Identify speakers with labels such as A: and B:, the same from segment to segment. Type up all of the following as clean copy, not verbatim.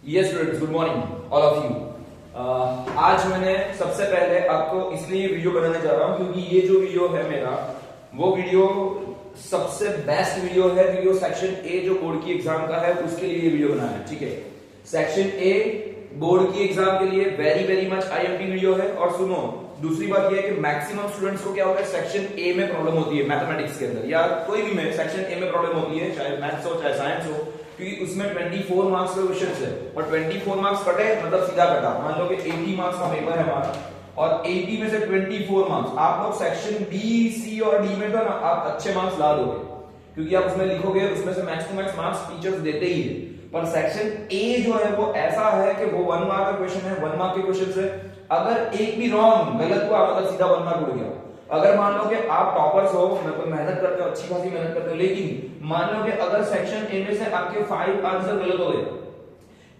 A: Yes students, good morning all of you. आज मैंने सबसे पहले आपको इसलिए वीडियो बनाने जा रहा हूं क्योंकि ये जो वीडियो है मेरा, वो वीडियो सबसे बेस्ट वीडियो है। वीडियो सेक्शन ए जो बोर्ड की एग्जाम का है उसके लिए वीडियो बनाया है, ठीक है। सेक्शन ए बोर्ड की एग्जाम के लिए very very much IMP video है। और सुनो, दूसरी बात यह है कि मैक्सिमम स्टूडेंट्स को क्या होता है, सेक्शन ए में प्रॉब्लम होती है मैथमेटिक्स के अंदर या कोई भी में सेक्शन ए में प्रॉब्लम होती है, चाहे मैथ्स हो चाहे साइंस हो, क्योंकि उसमें 24 मार्क्स के क्वेश्चंस है और 24 मार्क्स कटे मतलब सीधा कटा। मान लो कि 80 मार्क्स का पेपर है हमारा और 80 में से 24 मार्क्स आप लोग सेक्शन बी सी और डी में तो ना आप अच्छे मार्क्स ला दोगे क्योंकि आप उसमें लिखोगे, उसमें से max to max marks teachers देते ही है। पर सेक्शन ए जो है वो ऐसा है कि वो 1 मार्क का क्वेश्चन है, 1 मार्क के क्वेश्चन है। अगर एक भी रॉन्ग गलत हुआ मतलब सीधा 1 मार्क उड़ गया। अगर मान लो कि आप टॉपर्स हो, मेहनत करते हो, अच्छी खासी मेहनत करते हो, लेकिन मान लो कि अगर सेक्शन ए में से आपके 5 आंसर गलत हो गए,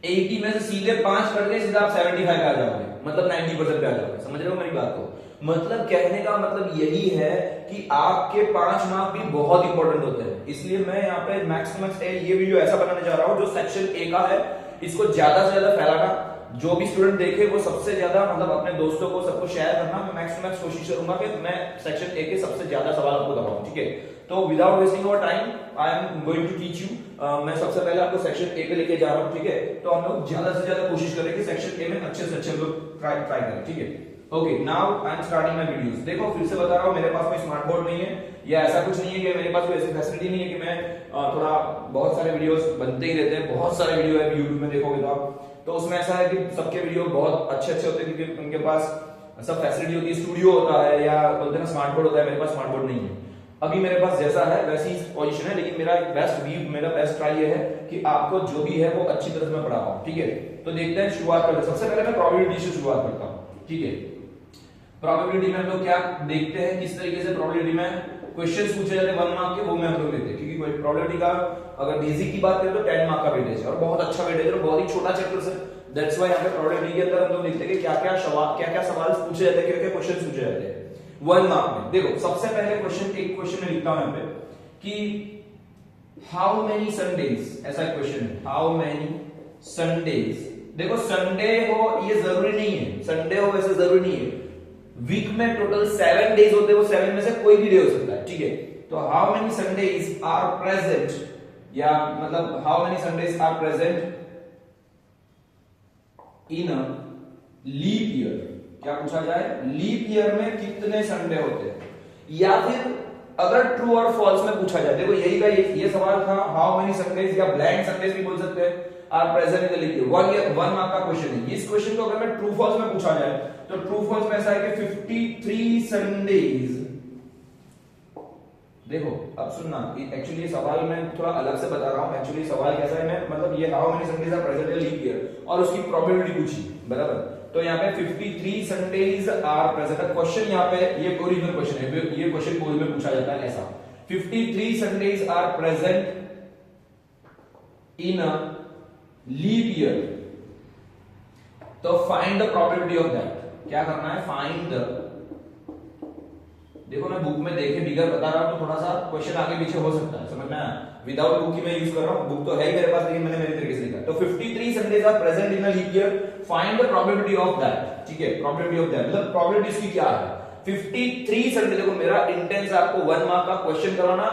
A: 80 में से सीधे 5 कट गए, सीधा आप 75 पे आ जाओगे, मतलब 90% पे आ जाओगे। समझ रहे हो मेरी बात को? मतलब कहने का मतलब यही है कि आपके 5 मार्क भी बहुत इंपॉर्टेंट होते हैं। इसलिए मैं यहाँ पे मैक्स टू मैक्स ये वीडियो ऐसा बनाने जा रहा हूँ जो सेक्शन ए का है, इसको ज्यादा से ज्यादा फैलाना, जो भी स्टूडेंट देखे वो सबसे ज्यादा मतलब अपने दोस्तों को सबको शेयर करना। मैं मैक्स टू मैक्स कोशिश करूंगा कि मैं सेक्शन ए के सबसे ज्यादा सवाल आपको करवाऊं, ठीक है। तो without wasting our time I am going to teach you. मैं सबसे पहले आपको सेक्शन ए पे लेके जा रहा हूं, ठीक है। तो हम लोग ज्यादा से ज्यादा कोशिश करें कि सेक्शन ए में अच्छे से अच्छे हम लोग ट्राई करें, ठीक है। Okay, now I am starting my videos. देखो, फिर से बता रहा हूं, मेरे पास कोई स्मार्ट बोर्ड नहीं है या ऐसा कुछ नहीं है कि मेरे पास कोई ऐसी फैसिलिटी नहीं है कि मैं थोड़ा बहुत सारे वीडियोस बनते ही रहते हैं, बहुत सारे वीडियो है यूट्यूब में देखोगे तो आप, तो उसमें ऐसा है कि सबके वीडियो बहुत अच्छे अच्छे होते हैं क्योंकि उनके पास सब फैसिलिटी होती है, स्टूडियो होता है या बोलते हैं ना स्मार्ट बोर्ड होता है। मेरे पास स्मार्ट बोर्ड नहीं है। अभी मेरे पास जैसा है वैसी पोजीशन है, लेकिन मेरा बेस्ट ट्राई ये है कि आपको जो भी है वो अच्छी तरह से मैं पढ़ा पाऊं, ठीक है। तो देखते हैं, शुरुआत करते हैं। सबसे पहले मैं प्रोबेबिलिटी से शुरुआत करता हूं, ठीक है। प्रोबेबिलिटी में हम लोग क्या देखते हैं, किस तरीके से प्रोबेबिलिटी में क्वेश्चंस पूछे जाते हैं 1 मार्क के, वो मैं हम लोग लेते हैं। क्योंकि प्रोबेबिलिटी का अगर बेसिक की बात करें तो 10 मार्क का वेटेज है और बहुत अच्छा वेटेज है, बहुत ही छोटा चैप्टर है। दैट्स व्हाई यहाँ पे प्रोबेबिलिटी के अंदर हम लोग देखते हैं कि क्या-क्या सवाल पूछे जाते हैं, क्या-क्या क्वेश्चन पूछे जाते हैं 1 मार्क में। देखो, सबसे पहले एक क्वेश्चन में लिखता हूं यहाँ पे कि हाउ मेनी संडेज, ऐसा क्वेश्चन है, हाउ मेनी संडेज। देखो, संडे हो ये जरूरी नहीं है, संडे हो वैसे जरूरी नहीं है। वीक में टोटल 7 डेज होते हैं, वो 7 में से कोई भी डे हो सकता है, ठीक है। तो how many Sundays are present, या मतलब how many Sundays are present in a leap year. क्या पूछा जाए, लीप ईयर में कितने संडे होते हैं, या फिर अगर ट्रू और फॉल्स में पूछा जाए। देखो, यही का ये सवाल था, हाउ मेनी संडेज या ब्लैंक संडेज भी बोल सकते हैं, are present in the leap year. 1 mark का क्वेश्चन है। इस क्वेश्चन को अगर मैं ट्रू फॉल्स में पूछा जाए तो ट्रू फॉल्स में ऐसा है कि 53 संडेज। देखो, अब सुनना, एक्चुअली ये सवाल मैं थोड़ा अलग से बता रहा हूं। एक्चुअली सवाल कैसा है, मैं मतलब ये how many Sundays are present in leap year और उसकी प्रोबेबिलिटी पूछी, बराबर। तो यहाँ पे 53 संडेज आर प्रेजेंट। क्वेश्चन यहाँ पे ये ओरिजिनल क्वेश्चन है, ये क्वेश्चन बोर्ड में पूछा जाता है ऐसा, 53 Sundays are present in a leap year. तो find the probability of that. क्या करना है, फाइंड द। देखो, मैं बुक में देखे बिगर बता रहा हूं तो थोड़ा सा क्वेश्चन आगे पीछे हो सकता है, समझ में आया। विदाउट बुक की मैं यूज कर रहा हूं, बुक तो है ही मेरे पास, लेकिन मैंने मेरे तरीके से लिखा। तो 53 Sundays are present in a leap year, find the probability of that, ठीक है। प्रोबेबिलिटी ऑफ दैट मतलब प्रोबेबिलिटी इसकी क्या है, 53 संडे। देखो, मेरा इंटेंस आपको 1 मार्क का क्वेश्चन कराना।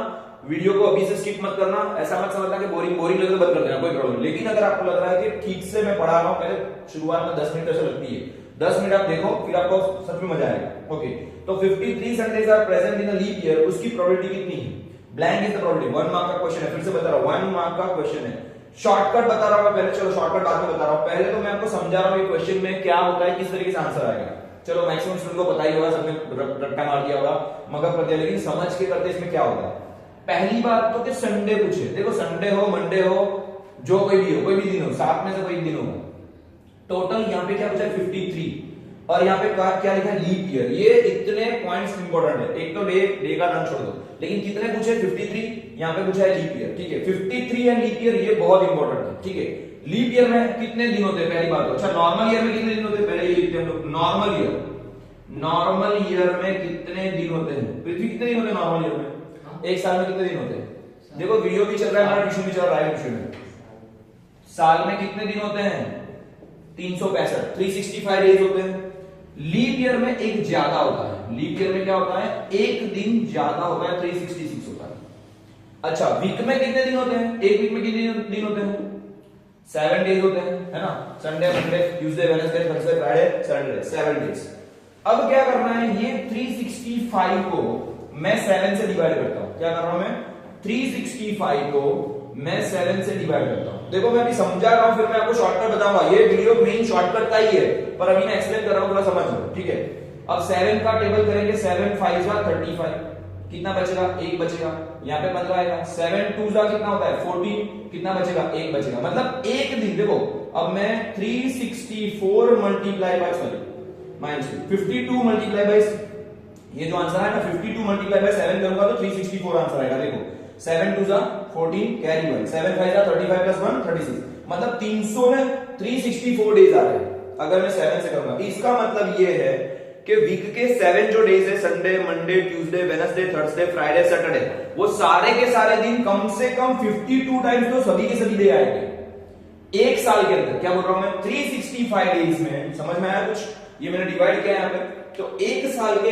A: वीडियो को अभी से स्किप मत करना, ऐसा मत समझना कि बोरिंग लगे तो बंद कर देना, कोई प्रॉब्लम। लेकिन अगर आपको लग रहा है कि ठीक से मैं पढ़ा रहा हूं, पहले शुरुआत में 10 मिनट ऐसे लगती है, 10 मिनट आप देखो, फिर आपको सच में मजा आएगा। ओके, तो 53 Sundays are present in a leap year, उसकी प्रोबेबिलिटी कितनी है, blank is the probability. 1 mark का क्वेश्चन है, फिर से बता रहा हूं, 1 मार्क का क्वेश्चन है। शॉर्टकट बता रहा हूं पहले, चलो शॉर्टकट बाद में बता रहा हूं। पहले तो मैं आपको समझा रहा हूं ये क्वेश्चन में क्या होता है, किस तरीके से आंसर आएगा। चलो, मैक्सिमम स्टूडेंट को पता ही होगा, सबने रट्टा मार दिया होगा, मगर कर दिया, लेकिन समझ के करते इसमें क्या होता है। पहली बात तो कि संडे पूछे। देखो, संडे हो, मंडे हो, जो कोई भी हो, कोई भी दिन हो, 7 में से कोई दिन हो। टोटल यहाँ पे क्या पूछा है, 53, और यहाँ पे क्या लिखा है, लीप ईयर। ये इतने पॉइंट्स इंपॉर्टेंट है। एक तो डे का नाम छोड़ दो, लेकिन कितने पूछे, 53, यहाँ पे पूछा है लीप ईयर, ठीक है। 53 एंड लीप ईयर ये बहुत इंपॉर्टेंट है, ठीक है। लीप ईयर में कितने दिन होते हैं, पहली बात तो। अच्छा, नॉर्मल ईयर में कितने दिन होते हैं, पहले ये लिखते हैं हम लोग। नॉर्मल ईयर में कितने दिन होते हैं, पृथ्वी कितने दिन होते हैं नॉर्मल ईयर में, एक साल में कितने दिन होते हैं। देखो, वीडियो भी चल रहा है हमारा, ट्यूशन भी चल रहा है, ट्यूशन में साल में कितने दिन होते हैं? 365, 365 डेज होते हैं। लीप ईयर में एक ज्यादा होता है। लीप ईयर में क्या होता है? एक दिन ज्यादा होता है, 366 होता है। अच्छा, वीक में कितने दिन होते हैं? एक वीक में कितने दिन होते हैं? 7 डेज होते हैं, है ना? Sunday, Monday, Tuesday, Wednesday, Thursday, Friday, Saturday, 7 days. अब क्या करना है? ये 365 को मैं 7 से डिवाइड करता हूं। क्या कर रहा हूं मैं? 365 को मैं 7 से डिवाइड करता हूं। देखो मैं अभी समझा रहा हूं, फिर मैं आपको शॉर्टकट बताऊंगा। ये वीडियो मेन शॉर्टकट का ही है, पर अभी मैं एक्सप्लेन कर रहा हूं, थोड़ा समझ लो, ठीक है? अब 7 का टेबल करेंगे। 7 5 जा 35, कितना बचेगा? 1 बचेगा। यहाँ पे 15 आएगा। 7 2 जा कितना होता है? 14, कितना बचेगा? 1 बचेगा। मतलब एक दिन, देखो अब मैं 364 मल्टीप्लाई बाय -52 मल्टीप्लाई बाय, ये जो आंसर है ना 52 मल्टीप्लाई बाय 7 करूंगा तो 364 आंसर आएगा। देखो 7 2 जा 14, कैरी 1, 7 5 जा 35 प्लस 1 36, मतलब 300 में 364 डेज आ रहे हैं अगर मैं 7 से करूंगा। इसका मतलब ये है कि वीक के 7 जो डेज है, Sunday, Monday, Tuesday, Wednesday, Thursday, Friday, Saturday, वो सारे के सारे दिन कम से कम 52 टाइम्स तो सभी के सभी डे आएंगे एक साल के अंदर। क्या बोल रहा हूं मैं? 365 डेज में, समझ में आया कुछ? ये मैंने डिवाइड किया है यहाँ पे। तो एक साल के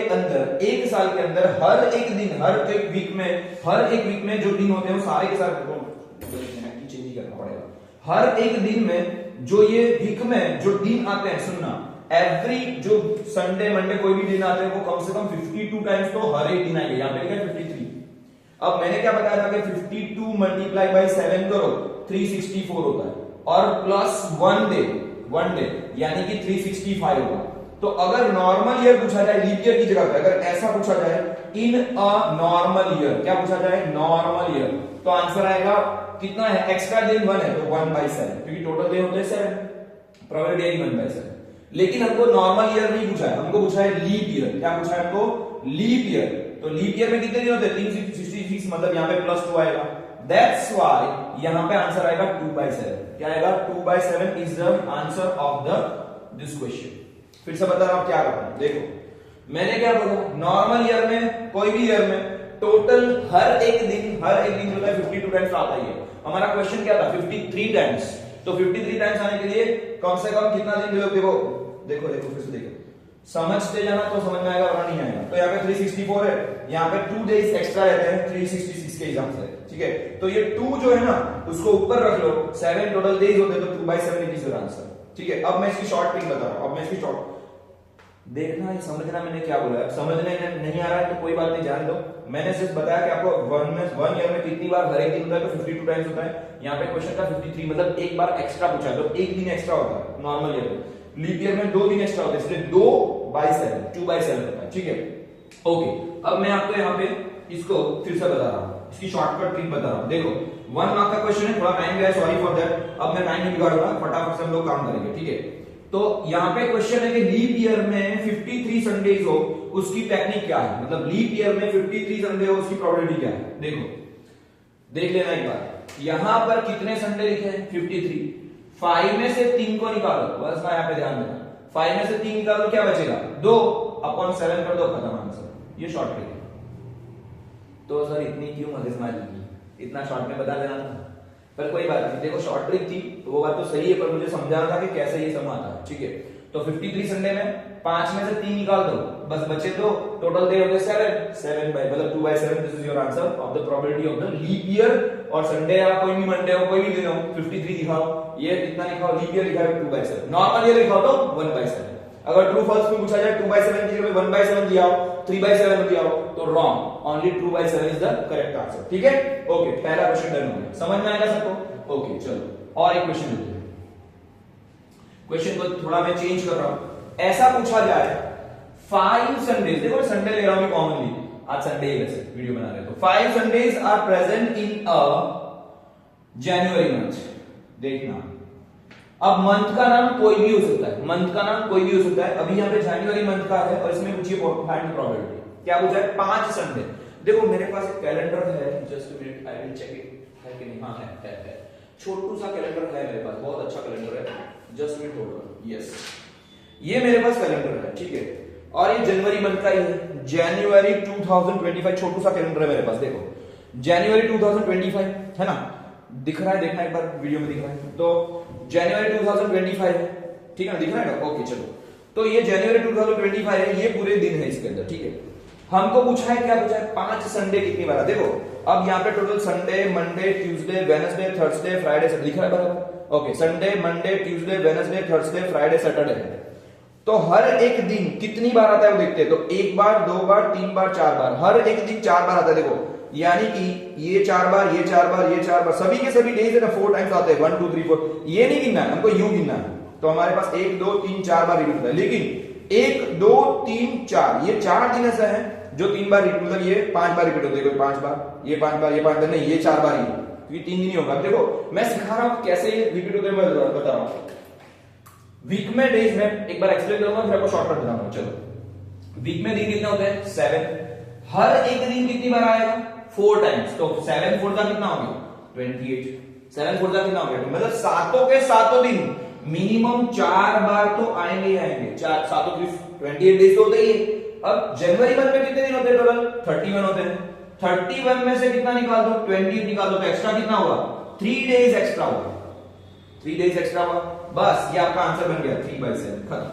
A: अंदर हर एक दिन, हर एक वीक में जो दिन होते हैं वो सारे के सारे चेंज ही करना पड़ेगा। हर एक दिन में जो ये वीक में जो दिन आते हैं, सुनना, एवरी जो संडे, मंडे कोई भी दिन आते हैं वो कम से कम 52 टाइम्स तो हर एक दिन आएंगे। यहाँ पे लिखा है 53। अब मैंने क्या बताया था कि 52 मल्टीप्लाई बाय 7 करो 364 होता है, और प्लस 1 डे यानी कि 365 होगा। तो अगर नॉर्मल ईयर पूछा जाए, लीप ईयर की जगह पे अगर ऐसा पूछा जाए, इन अ नॉर्मल ईयर, क्या पूछा जाए? नॉर्मल ईयर, तो आंसर आएगा कितना है? एक्स्ट्रा दिन 1 है तो 1/7, क्योंकि टोटल डे होते हैं 7, प्रोबेबिलिटी है 1/7। लेकिन हमको नॉर्मल ईयर नहीं पूछा है, हमको पूछा है लीप ईयर। क्या पूछा है हमको? Leap year. तो लीप ईयर में कितने दिन होते हैं? 366, मतलब यहाँ पे प्लस 2 आएगा। दैट्स व्हाई यहाँ पे आंसर आएगा 2/7। क्या आएगा? 2/7 is the answer of this question. फिर से बता रहा हूं क्या करना है। देखो मैंने क्या बोला, नॉर्मल ईयर में, कोई भी ईयर में टोटल हर एक दिन जो है 52 टाइम्स आता ही है। हमारा क्वेश्चन क्या था? 53 टाइम्स। तो 53 टाइम्स आने के लिए कम से कम कितना दिन? देखो फिर से देखो, समझते जाना तो समझ में आएगा, वरना नहीं आएगा। तो यहाँ पे 364 है, यहाँ पे 2 डेज एक्स्ट्रा रहते हैं 366 के हिसाब से, ठीक है? तो ये 2 जो है ना उसको ऊपर रख लो, 7 टोटल डेज होते हैं तो 2/7 इज योर आंसर, ठीक है? अब मैं इसकी शॉर्ट ट्रिक बता रहा हूं। अब मैं इसकी शॉर्ट देखना है, समझना मैंने क्या बोला है। समझने नहीं आ रहा है तो कोई बात नहीं, जान दो। मैंने सिर्फ बताया कि आपको 1 ईयर में कितनी बार हर एक दिन होता है, तो 52 टाइम्स होता है। यहाँ पे क्वेश्चन था 53, मतलब एक बार एक्स्ट्रा पूछा है, तो एक दिन एक्स्ट्रा होता है नॉर्मल ईयर में। लीप ईयर में 2 दिन एक्स्ट्रा होते हैं, इसलिए 2/7 2/7 होता है, ठीक है? ओके, अब मैं आपको यहाँ पे इसको फिर से बता रहा हूँ, इसकी शॉर्टकट ट्रिक बता रहा हूँ। देखो 1 मार्क का क्वेश्चन है, थोड़ा टाइम गया, सॉरी फॉर दैट। अब मैं टाइम नहीं बिगाड़ूंगा, फटाफट से हम लोग काम करेंगे, ठीक है? तो यहाँ पे क्वेश्चन है कि लीप ईयर में 53 संडेज हो, उसकी टेक्निक क्या है? मतलब लीप ईयर में 53 संडे हो, उसकी प्रोबेबिलिटी क्या है? देखो देख लेना एक बार। यहां पर कितने संडे लिखे हैं? 53। 5 में से 3 को निकालो, बस ना यहाँ पे ध्यान देना। 5 में से 3 निकालो, क्या बचेगा? 2/7 कर दो, खत्म आंसर। ये शॉर्ट ट्रिक है। तो सर इतनी क्यों मगजमारी की? इतना शॉर्ट में बता देना था, पर कोई बात नहीं। देखो शॉर्ट ट्रिक थी तो वो बात तो सही है, पर मुझे समझाना था कि कैसे ये सम आता है, ठीक है? तो 53 संडे में 5 में से 3 निकाल दो, बस बचे तो टोटल डे होते 7 बाय मतलब 2/7। This is your answer of the probability of the leap year. और संडे या कोई भी मंडे हो, कोई भी दिन हो, 53 दिखाओ, ये कितना लिखाओ? लीप ईयर लिखा है 2/7, नॉर्मल ईयर लिखाओ तो 1/7। अगर ट्रू फॉल्स में पूछा जाए 2/7 की जगह 1/7 दिया हो, 3/7 दिया हो तो wrong, only 2/7 is the correct answer, ठीक है? ओके, पहला क्वेश्चन डन हो गया, समझ में आएगा सबको? ओके चलो और एक क्वेश्चन लेते हैं। क्वेश्चन को थोड़ा मैं चेंज कर रहा हूं। ऐसा पूछा जाए 5 संडेज, देखो संडे ले रहा हूं कॉमनली, आज संडे ही वैसे वीडियो बना रहे हैं, तो 5 Sundays are present in a January month. देखना, अब मंथ का नाम कोई भी हो सकता है, मंथ का नाम कोई भी हो सकता है। अभी यहाँ पे जनवरी मंथ का है और इसमें पूछिए फाइंड प्रोबेबिलिटी। क्या पूछा है? 5 संडे। देखो मेरे पास एक कैलेंडर है, just a minute, I will check it है कि नहीं। हाँ है। छोटू सा कैलेंडर है मेरे पास, बहुत अच्छा कैलेंडर है, just minute hold on. Yes, ये मेरे पास कैलेंडर है, ठीक है? और ये जनवरी मंथ का ही है, जनवरी 2025, छोटू सा कैलेंडर है मेरे पास। देखो जनवरी 2025 है ना, दिख रहा है, देखना एक बार वीडियो में दिख रहा है। तो जनवरी 2025 है, ठीक है ना, दिख रहा है ना, ओके चलो। तो ये जनवरी 2025 है, ये पूरे दिन है इसके अंदर, ठीक है। हमको पूछा है क्या पूछा है, 5 संडे कितनी बार है। देखो अब यहाँ पे total Sunday, Monday, Tuesday, Wednesday, Thursday, Friday, दिख रहा है बराबर, okay. Sunday, Monday, Tuesday, Wednesday, Thursday, Friday, Saturday है। तो हर एक दिन कितनी बार आता है वो देखते हैं। तो 1 बार, 2 बार, 3 बार, 4 बार, हर एक दिन 4 बार आता है। देखो यानी कि ये 4 बार, ये 4 बार, ये 4 बार, सभी के सभी डेज है ना 4 टाइम्स आते हैं, 1 2 3 4। ये नहीं गिनना है हमको, यूं गिनना है। तो हमारे पास 1 2 3 4 बार रिपीट होता है, लेकिन 1 2 3 4 ये 4 दिन ऐसा है जो 3 बार रिपीट, मतलब ये 5 बार रिपीट होते हैं, कोई 5 बार, ये 5 बार, ये 5 बार नहीं, ये 4 बार ही, क्योंकि 3 दिन ही होगा। देखो मैं सिखा रहा हूं कैसे रिपीट होते हैं, मैं बता रहा हूं। वीक में डेज में एक बार एक्सप्लेन करूंगा, फिर आपको शॉर्टकट बताऊंगा। चलो वीक में दिन कितने होते हैं, 7। हर एक दिन कितनी बार आएगा, 4 टाइम्स। तो 7 4 का कितना हो गया 28, 7 4 का कितना हो गया, मतलब सातों के सातों दिन मिनिमम 4 बार तो आएंगे ही आएंगे। 4 सातों की 28 डेज तो होते ही है। अब जनवरी मंथ में कितने दिन होते हैं टोटल, 31 होते हैं। 31 में से कितना निकाल दो, 28 निकाल दो, तो एक्स्ट्रा कितना हुआ, 3 डेज एक्स्ट्रा हुआ, 3 डेज एक्स्ट्रा हुआ। बस ये आपका आंसर बन गया 3/7, खत्म।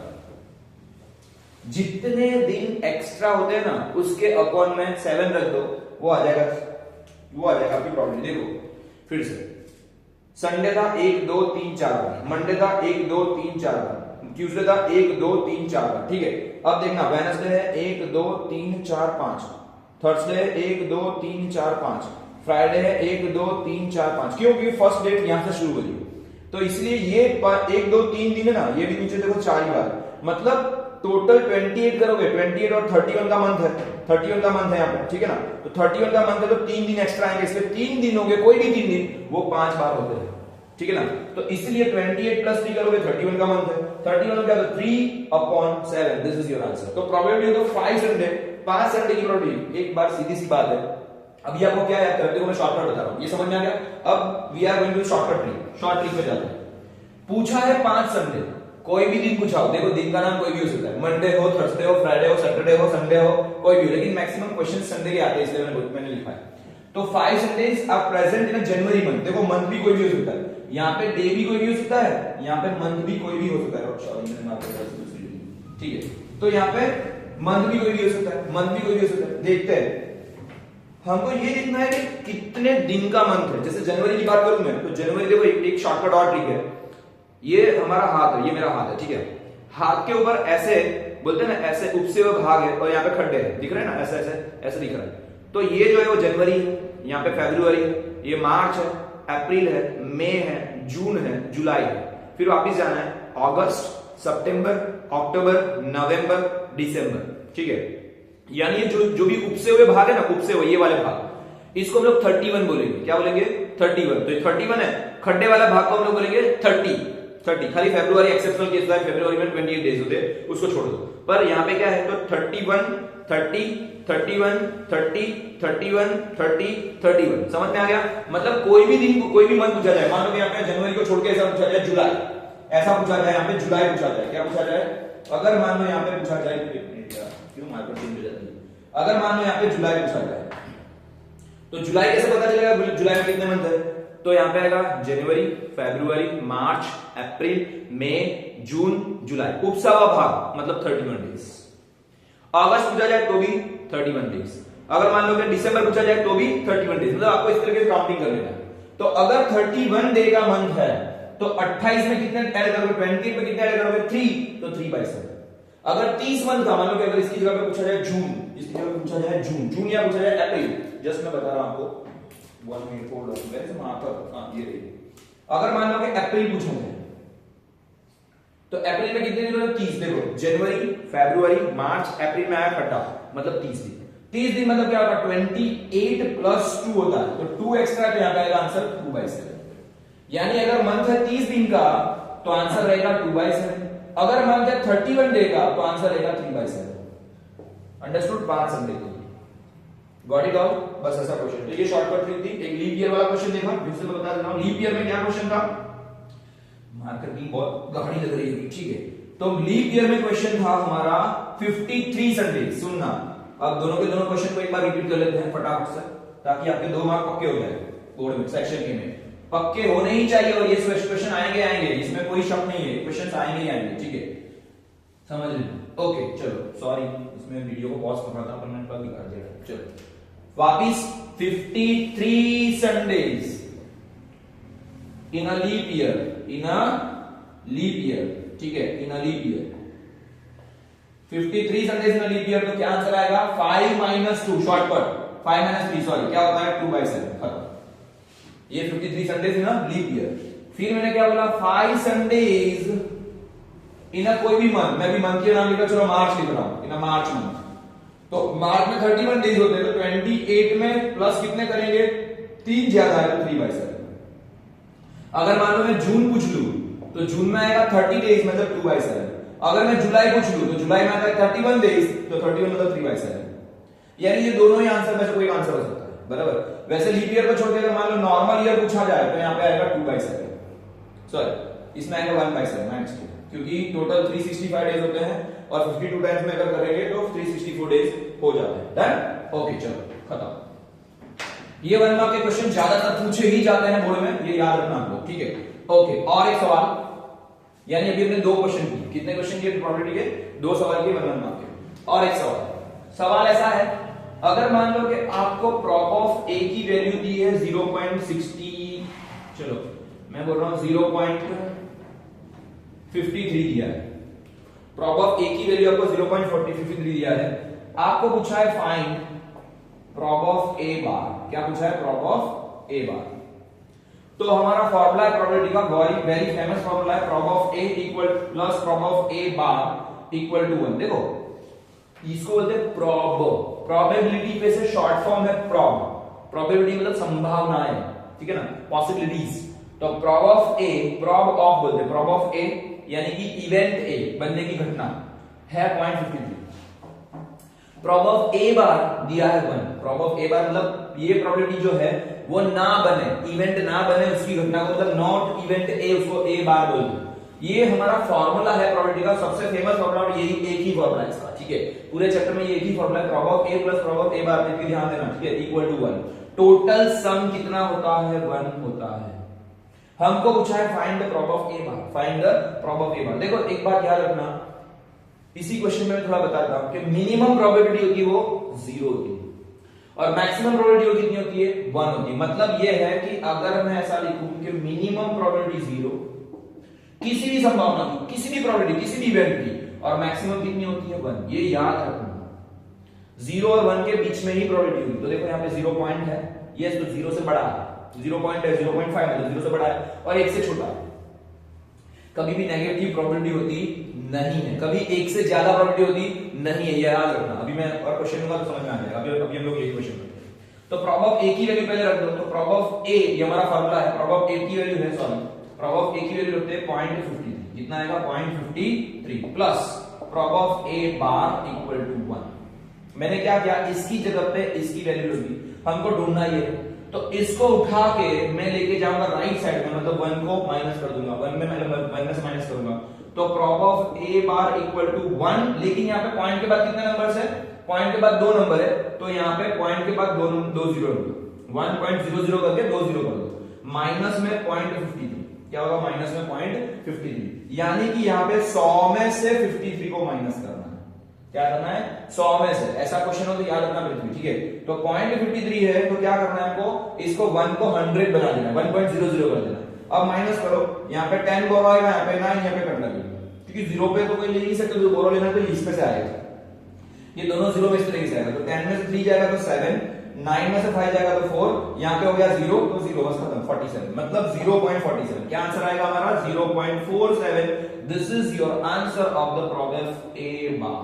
A: जितने दिन एक्स्ट्रा होते हैं ना उसके अकाउंट में 7 रख दो, वो आ जाएगा, वो आ जाएगा आपकी प्रॉब्लम। देखो फिर से, संडे था 1 2 3 4 बार, मंडे था 1 2 3 4 बार, ट्यूसडे था 1 2 3 4 बार, ठीक है। अब देखना वेडनेसडे है 1 2 3 4 5, थर्सडे 1 2 3 4 5, फ्राइडे है 1 2 3 4 5, क्योंकि फर्स्ट डेट यहां से शुरू हो रही है, तो इसलिए ये 1 2 3 दिन है ना, ये भी नीचे देखो 4 ही बार, मतलब टोटल 28 करोगे, 28 और 31 का मंथ है, 31 का मंथ है यहाँ पे, ठीक है ना। तो 31 का मंथ है तो 3 दिन एक्स्ट्रा आएंगे, इसलिए 3 दिन होंगे, कोई भी 3 दिन, वो 5 बार होते हैं, ठीक है ना। तो इसलिए 28 प्लस 3 करोगे, 31 का मंथ है, 31 क्या, 3/7, दिस इज योर आंसर। तो प्रोबेबिलिटी तो 5 संडे, 5 संडे की प्रोबेबिलिटी, एक बार सीधी सी बात है। अभी आपको क्या याद करते, देखो मैं शॉर्टकट बता रहा हूं, ये समझ में आ गया। अब we are going to shortcut trick, short trick पे जाते हैं। पूछा है 5 संडे, कोई भी दिन पूछा हो, देखो दिन का नाम कोई भी हो सकता है, मंडे हो, थर्सडे हो, फ्राइडे हो, सैटरडे हो, संडे हो, कोई भी हो, लेकिन मैक्सिमम क्वेश्चन संडे के आते हैं, इसलिए मैंने लिखा है। तो 5 Sundays are present in January month. देखो मंथ भी कोई भी हो सकता है, यहाँ पे डे भी कोई भी हो सकता है, यहाँ पे मंथ भी कोई भी हो सकता है, ठीक है। तो यहाँ पे मंथ भी कोई भी हो सकता है, मंथ भी कोई भी हो सकता है। देखते हैं, हमको ये देखना है कि कितने दिन का मंथ है। जैसे जनवरी की बात करूं मैं, तो जनवरी देखो एक शॉर्टकट और ट्रिक है, ये हमारा हाथ है, ये मेरा हाथ है, ठीक है। हाथ के ऊपर ऐसे बोलते हैं ना, ऐसे उपसे हुए भाग है और यहाँ पे खड्डे हैं, दिख रहे हैं ना, ऐसे ऐसे ऐसे दिख रहा है। तो ये जो है वो जनवरी है, यहाँ पे फरवरी है, ये मार्च है, अप्रैल है, मई है, जून है, जुलाई है, फिर वापिस जाना है अगस्त, सितंबर, अक्टूबर, नवंबर, दिसंबर, ठीक है। यानी ये जो भी उपसे हुए भाग है ना, उपसे हुए ये वाले भाग, इसको हम लोग 31 बोलेंगे। क्या बोलेंगे, 31। तो ये 31 है, खड्डे वाला भाग को हम लोग बोलेंगे 30। खाली फरवरी एक्सेप्शनल केस है, फरवरी में 28 डेज होते हैं, उसको छोड़ दो। पर यहाँ पे क्या है, तो 31 30 31 30 31 30 31, समझ में आ गया। मतलब कोई भी दिन, कोई भी मंथ पूछा जाए, मान लो कि यहाँ पे जनवरी को छोड़ के ऐसा पूछा जाए जुलाई, ऐसा पूछा जाए, यहाँ पे जुलाई पूछा जाए, क्या पूछा जाए, अगर मान लो यहाँ पे पूछा जाए, क्यों मार्केट चेंज हो जाती है, अगर मान लो यहाँ पे जुलाई पूछा जाए, तो जुलाई कैसे पता चलेगा, जुलाई में कितने मंथ है। तो यहाँ पे आएगा जनवरी, फरवरी, मार्च, अप्रैल, मई, जून, जुलाई, उपसा हुआ भाग, मतलब 31 डेज। अगस्त पूछा जाए तो भी 31 डेज, अगर मान लो कि दिसंबर पूछा जाए तो भी 31 डेज, मतलब आपको इस तरीके से काउंटिंग कर लेना है। तो अगर 31 डे का मंथ है तो 28 में कितने ऐड करोगे, 28 में कितने ऐड करोगे, 3, तो 3/7। अगर 30 मंथ का, मान लो कि अगर इसकी जगह पे पूछा जाए जून, इसकी जगह पे पूछा जाए जून या पूछा जाए अप्रैल, जस्ट मैं बता रहा हूं आपको, 1 minute hold on, where is marker, ये रही। अगर मान लो कि अप्रैल पूछोगे, तो अप्रैल में कितने दिन होंगे, 30। देखो जनवरी, फरवरी, मार्च, अप्रैल में आया खट्टा, मतलब 30 दिन। 30 दिन मतलब क्या होगा, 28 + 2 होता है, तो 2 एक्स्ट्रा, तो यहां पे आएगा आंसर 2/7। यानी अगर मंथ है 30 दिन का तो आंसर रहेगा 2/7, अगर मंथ है 31 डे का तो आंसर रहेगा 3/7। अंडरस्टूड, 5 संडे के लिए। गॉट इट ऑल, बस ऐसा क्वेश्चन। तो ये शॉर्टकट ट्रिक थी। एक लीप ईयर वाला क्वेश्चन देखा, फिर से मैं बता देता हूं, लीप ईयर में क्या क्वेश्चन था, मार्कर की बहुत गाड़ी लग रही है, ठीक है। तो लीप ईयर में क्वेश्चन था हमारा 53 संडे। सुनना, अब दोनों के दोनों क्वेश्चन को एक बार रिपीट कर लेते हैं फटाफट से, ताकि आपके 2 मार्क पक्के हो जाए बोर्ड में, सेक्शन ए में। पक्के होने ही चाहिए और ये क्वेश्चन आएंगे आएंगे, इसमें कोई शक नहीं है, क्वेश्चन आएंगे ही आएंगे, ठीक है, समझ लीजिए। ओके चलो, सॉरी इसमें वीडियो को पॉज कर रहा था पर मैंने प्लग निकाल दिया। चलो वापिस 53 Sundays in a leap year, in a leap year, ठीक है, in a leap year 53 Sundays in a leap year, तो क्या आंसर आएगा 5 - 2 शॉर्टकट 5 - 3 सॉरी क्या होता है 2/7 खत्म। ये 53 Sundays in a leap year. फिर मैंने क्या बोला 5 संडेज इन अ कोई भी मंथ, मैं भी मंथ के नाम लिखा, चलो मार्च लिख रहा हूं, इन अ मार्च मंथ। तो मार्च में 31 डेज होते हैं, तो 28 में प्लस कितने करेंगे 3 ज्यादा है तो 3/7। अगर मान लो मैं जून पूछ लूं तो जून में आएगा 30 डेज मतलब 2/7। अगर मैं जुलाई पूछ लूं तो जुलाई में आता है 31 डेज तो 31 मतलब 3/7। यानी ये दोनों ही आंसर में से कोई आंसर हो सकता है, बराबर। वैसे लीप ईयर को छोड़ के अगर मान लो नॉर्मल ईयर पूछा जाए तो यहाँ पे आएगा 2/7, सॉरी इसमें आएगा 1/7 मैक्स, क्योंकि टोटल 365 डेज होते हैं और 52 टाइम्स में अगर करेंगे तो 364 डेज हो जाते हैं। डन, ओके चलो खत्म। ये 1 मार्क के क्वेश्चन ज्यादातर पूछे ही जाते हैं बोर्ड में, ये याद रखना आप लोग, ठीक है। ओके और एक सवाल, यानी अभी हमने 2 क्वेश्चन किए, कितने क्वेश्चन किए प्रोबेबिलिटी के 2 सवाल किए 1 मार्क के। और एक सवाल ऐसा है, अगर मान लो कि आपको प्रॉप ऑफ ए की वैल्यू दी है 0.60, चलो मैं बोल रहा हूं 0.53 दिया है, प्रॉप ऑफ ए की वैल्यू आपको 0.53 दिया है, आपको पूछा है फाइंड प्रॉप ऑफ ए बार। क्या पूछा है प्रॉप ऑफ ए बार। तो हमारा फॉर्मूला है प्रोबेबिलिटी का, वेरी फेमस फॉर्मूला है, prob of A equal plus prob of A bar equal to 1। देखो इसको बोलते हैं प्रॉब, प्रोबेबिलिटी पे से शॉर्ट फॉर्म है प्रॉब, प्रोबेबिलिटी मतलब संभावनाएं, ठीक है ना, पॉसिबिलिटीज। तो prob of A, prob of बोलते हैं, प्रॉब ऑफ ए यानी कि इवेंट ए बनने की घटना है 0.53। प्रॉब ऑफ ए बार दिया है 1, प्रॉब ऑफ ए बार मतलब ये प्रोबेबिलिटी जो है वो ना बने, इवेंट ना बने उसकी घटना को, मतलब नॉट इवेंट ए, उसको ए बार बोलते हैं। ये हमारा फॉर्मूला है प्रोबेबिलिटी का, सबसे फेमस फॉर्मूला, और यही एक ही फॉर्मूला है इसका, ठीक है, पूरे चैप्टर में ये एक ही फॉर्मूला है, prob of A plus prob of A bar, पे ध्यान देना, ठीक है, इक्वल टू 1। टोटल सम कितना होता है 1 होता है। हमको पूछा है find the prob of A bar, find the prob of A bar. देखो एक बात याद रखना, इसी क्वेश्चन में मैं थोड़ा बताता हूं कि मिनिमम प्रोबेबिलिटी होती है वो 0 होती है और मैक्सिमम प्रोबेबिलिटी कितनी होती है 1 होती है। मतलब ये है कि अगर मैं ऐसा लिखूं कि मिनिमम प्रोबेबिलिटी 0 किसी भी संभावना की, किसी भी प्रोबेबिलिटी, किसी भी इवेंट की, और मैक्सिमम कितनी होती है 1, ये याद रखना। 0 और 1 के बीच में ही प्रोबेबिलिटी होगी। तो देखो यहाँ पे 0 पॉइंट है, ये तो 0 से बड़ा है, 0 पॉइंट है 0.5 मतलब 0 से बड़ा है, और 1 से छोटा है। कभी भी नेगेटिव प्रोबेबिलिटी होती नहीं है, कभी 1 से ज्यादा प्रोबेबिलिटी होती नहीं है, ये याद रखना। अभी मैं और क्वेश्चन दूंगा तो समझ में आ जाएगा। अभी हम लोग यही क्वेश्चन करते हैं। तो प्रॉब ऑफ ए की वैल्यू पहले रख दो, तो प्रॉब ऑफ ए, ये हमारा फार्मूला है, प्रॉब ऑफ ए की वैल्यू है, सॉरी प्रॉब ऑफ ए की वैल्यू रखते हैं 0.53, कितना आएगा 0.53 plus prob of A bar equal to 1। मैंने क्या किया, इसकी जगह पे इसकी वैल्यू रखी, हमको ढूंढना ये, तो इसको उठा के मैं लेके जाऊंगा राइट साइड में, मतलब 1 को माइनस कर दूंगा, 1 में से माइनस करूंगा, तो prob of A bar equal to 1। लेकिन यहाँ पे पॉइंट के बाद कितने नंबर्स है, पॉइंट के बाद 2 नंबर है, तो यहाँ पे पॉइंट के बाद 2 जीरो, 1.00 करके 2 जीरो कर दो, माइनस में 0.53, क्या होगा माइनस में 0.53, यानी कि यहाँ पे 100 में से 53 को माइनस करना है। क्या करना है 100 में से, ऐसा क्वेश्चन हो तो याद रखना पृथ्वी, ठीक है। तो 0.53 है तो क्या करना है आपको, इसको 1 को 100 बना देना, 1.00 कर देना। अब माइनस करो, यहाँ पे 10 बोरो आएगा, यहाँ पे 9, यहाँ पे करना है, क्योंकि 0 पे तो कोई ले नहीं सकते, जो बोरो लेना है तो इस पे से आएगा, ये दोनों 0 में इस तरीके से आएगा। तो 10 में से 3 जाएगा तो 7, 9 में से 5 जाएगा तो 4, यहाँ पे हो गया 0 तो 0 बस खत्म, 47 मतलब 0.47। क्या आंसर आएगा हमारा 0.47। This is your answer of the problem A bar.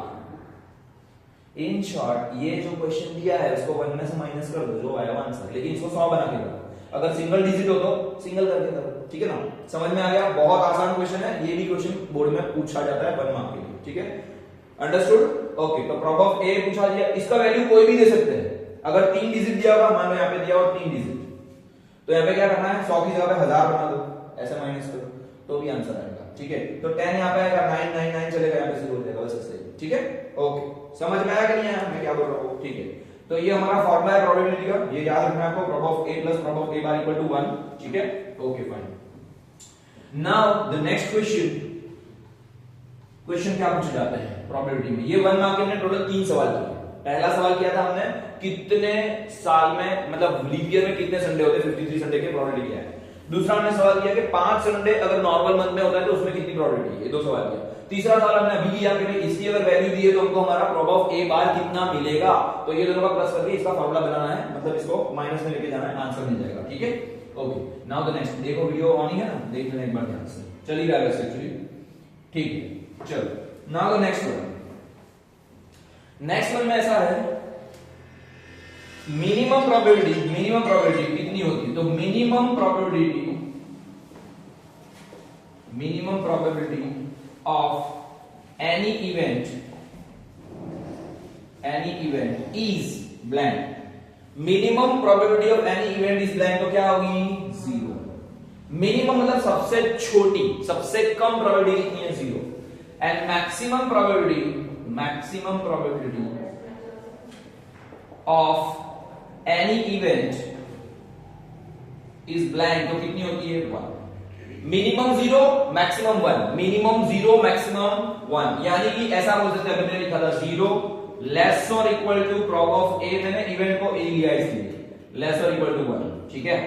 A: In short ये जो क्वेश्चन दिया है उसको 1 में से माइनस कर दो, जो आएगा आंसर, लेकिन इसको 100 बना के करो, अगर सिंगल डिजिट हो तो सिंगल करके करो, ठीक है ना। समझ में आ गया, बहुत आसान क्वेश्चन है, ये भी क्वेश्चन बोर्ड में पूछा जाता है 1 मार्क के लिए, ठीक है, अंडरस्टूड। ओके, तो प्रॉब ऑफ ए पूछा दिया, इसका वैल्यू कोई भी दे सकते हैं। अगर 3 डिजिट दिया होगा, मान लो यहाँ पे दिया हो 3 डिजिट, तो यहाँ पे क्या करना है 100 की जगह पे 1000 बना दो, ऐसे माइनस करो तो भी आंसर आएगा, ठीक है। तो 10 यहाँ पे आएगा, 999 चलेगा, यहाँ पे 0 हो जाएगा, बस ऐसे ही, ठीक है। ओके, समझ में आया कि नहीं आया मैं क्या बोल रहा हूँ, ठीक है। तो ये हमारा फॉर्मूला है प्रोबेबिलिटी का, ये याद रखना है आपको, prop of a plus prop of a bar equal to 1, ठीक है, okay fine. Now the next question क्या पूछा जाता है प्रोबेबिलिटी में, ये 1 मार्क के हमने टोटल 3 सवाल किए। पहला सवाल किया था हमने कितने साल में, मतलब लीप ईयर में कितने संडे होते हैं, 53 संडे के प्रोबेबिलिटी क्या है। दूसरा हमने सवाल किया कि 5 संडे अगर नॉर्मल मंथ में होता है तो उसमें कितनी प्रोबेबिलिटी है, ये 2 सवाल किया। तीसरा सवाल हमने अभी किया कि इसकी अगर वैल्यू दी है तो हमको हमारा prop of a बार कितना मिलेगा, तो ये दोनों का प्लस करके इसका फॉर्मूला बनाना है, मतलब इसको माइनस में लेके जाना है, आंसर मिल जाएगा, ठीक है, ओके। नाउ द नेक्स्ट, देखो वीडियो ऑन ही है ना, देख लेना एक बार ध्यान से, चल ही रहा है वैसे एक्चुअली, ठीक है, चलो। नाउ द नेक्स्ट वन में ऐसा है, मिनिमम प्रोबेबिलिटी कितनी होती है, तो minimum probability of any event is blank, minimum probability of any event is blank, तो क्या होगी 0। मिनिमम मतलब सबसे छोटी, सबसे कम प्रोबेबिलिटी कितनी है 0, and maximum probability of any event is blank, तो कितनी होती है 1। मिनिमम 0 मैक्सिमम 1, मिनिमम 0 मैक्सिमम 1, यानी कि ऐसा बोल सकते हैं, मैंने लिखा था 0 लेस और equal to prop of a, मैंने इवेंट को a लिया इसलिए, लेस और इक्वल टू 1, ठीक है।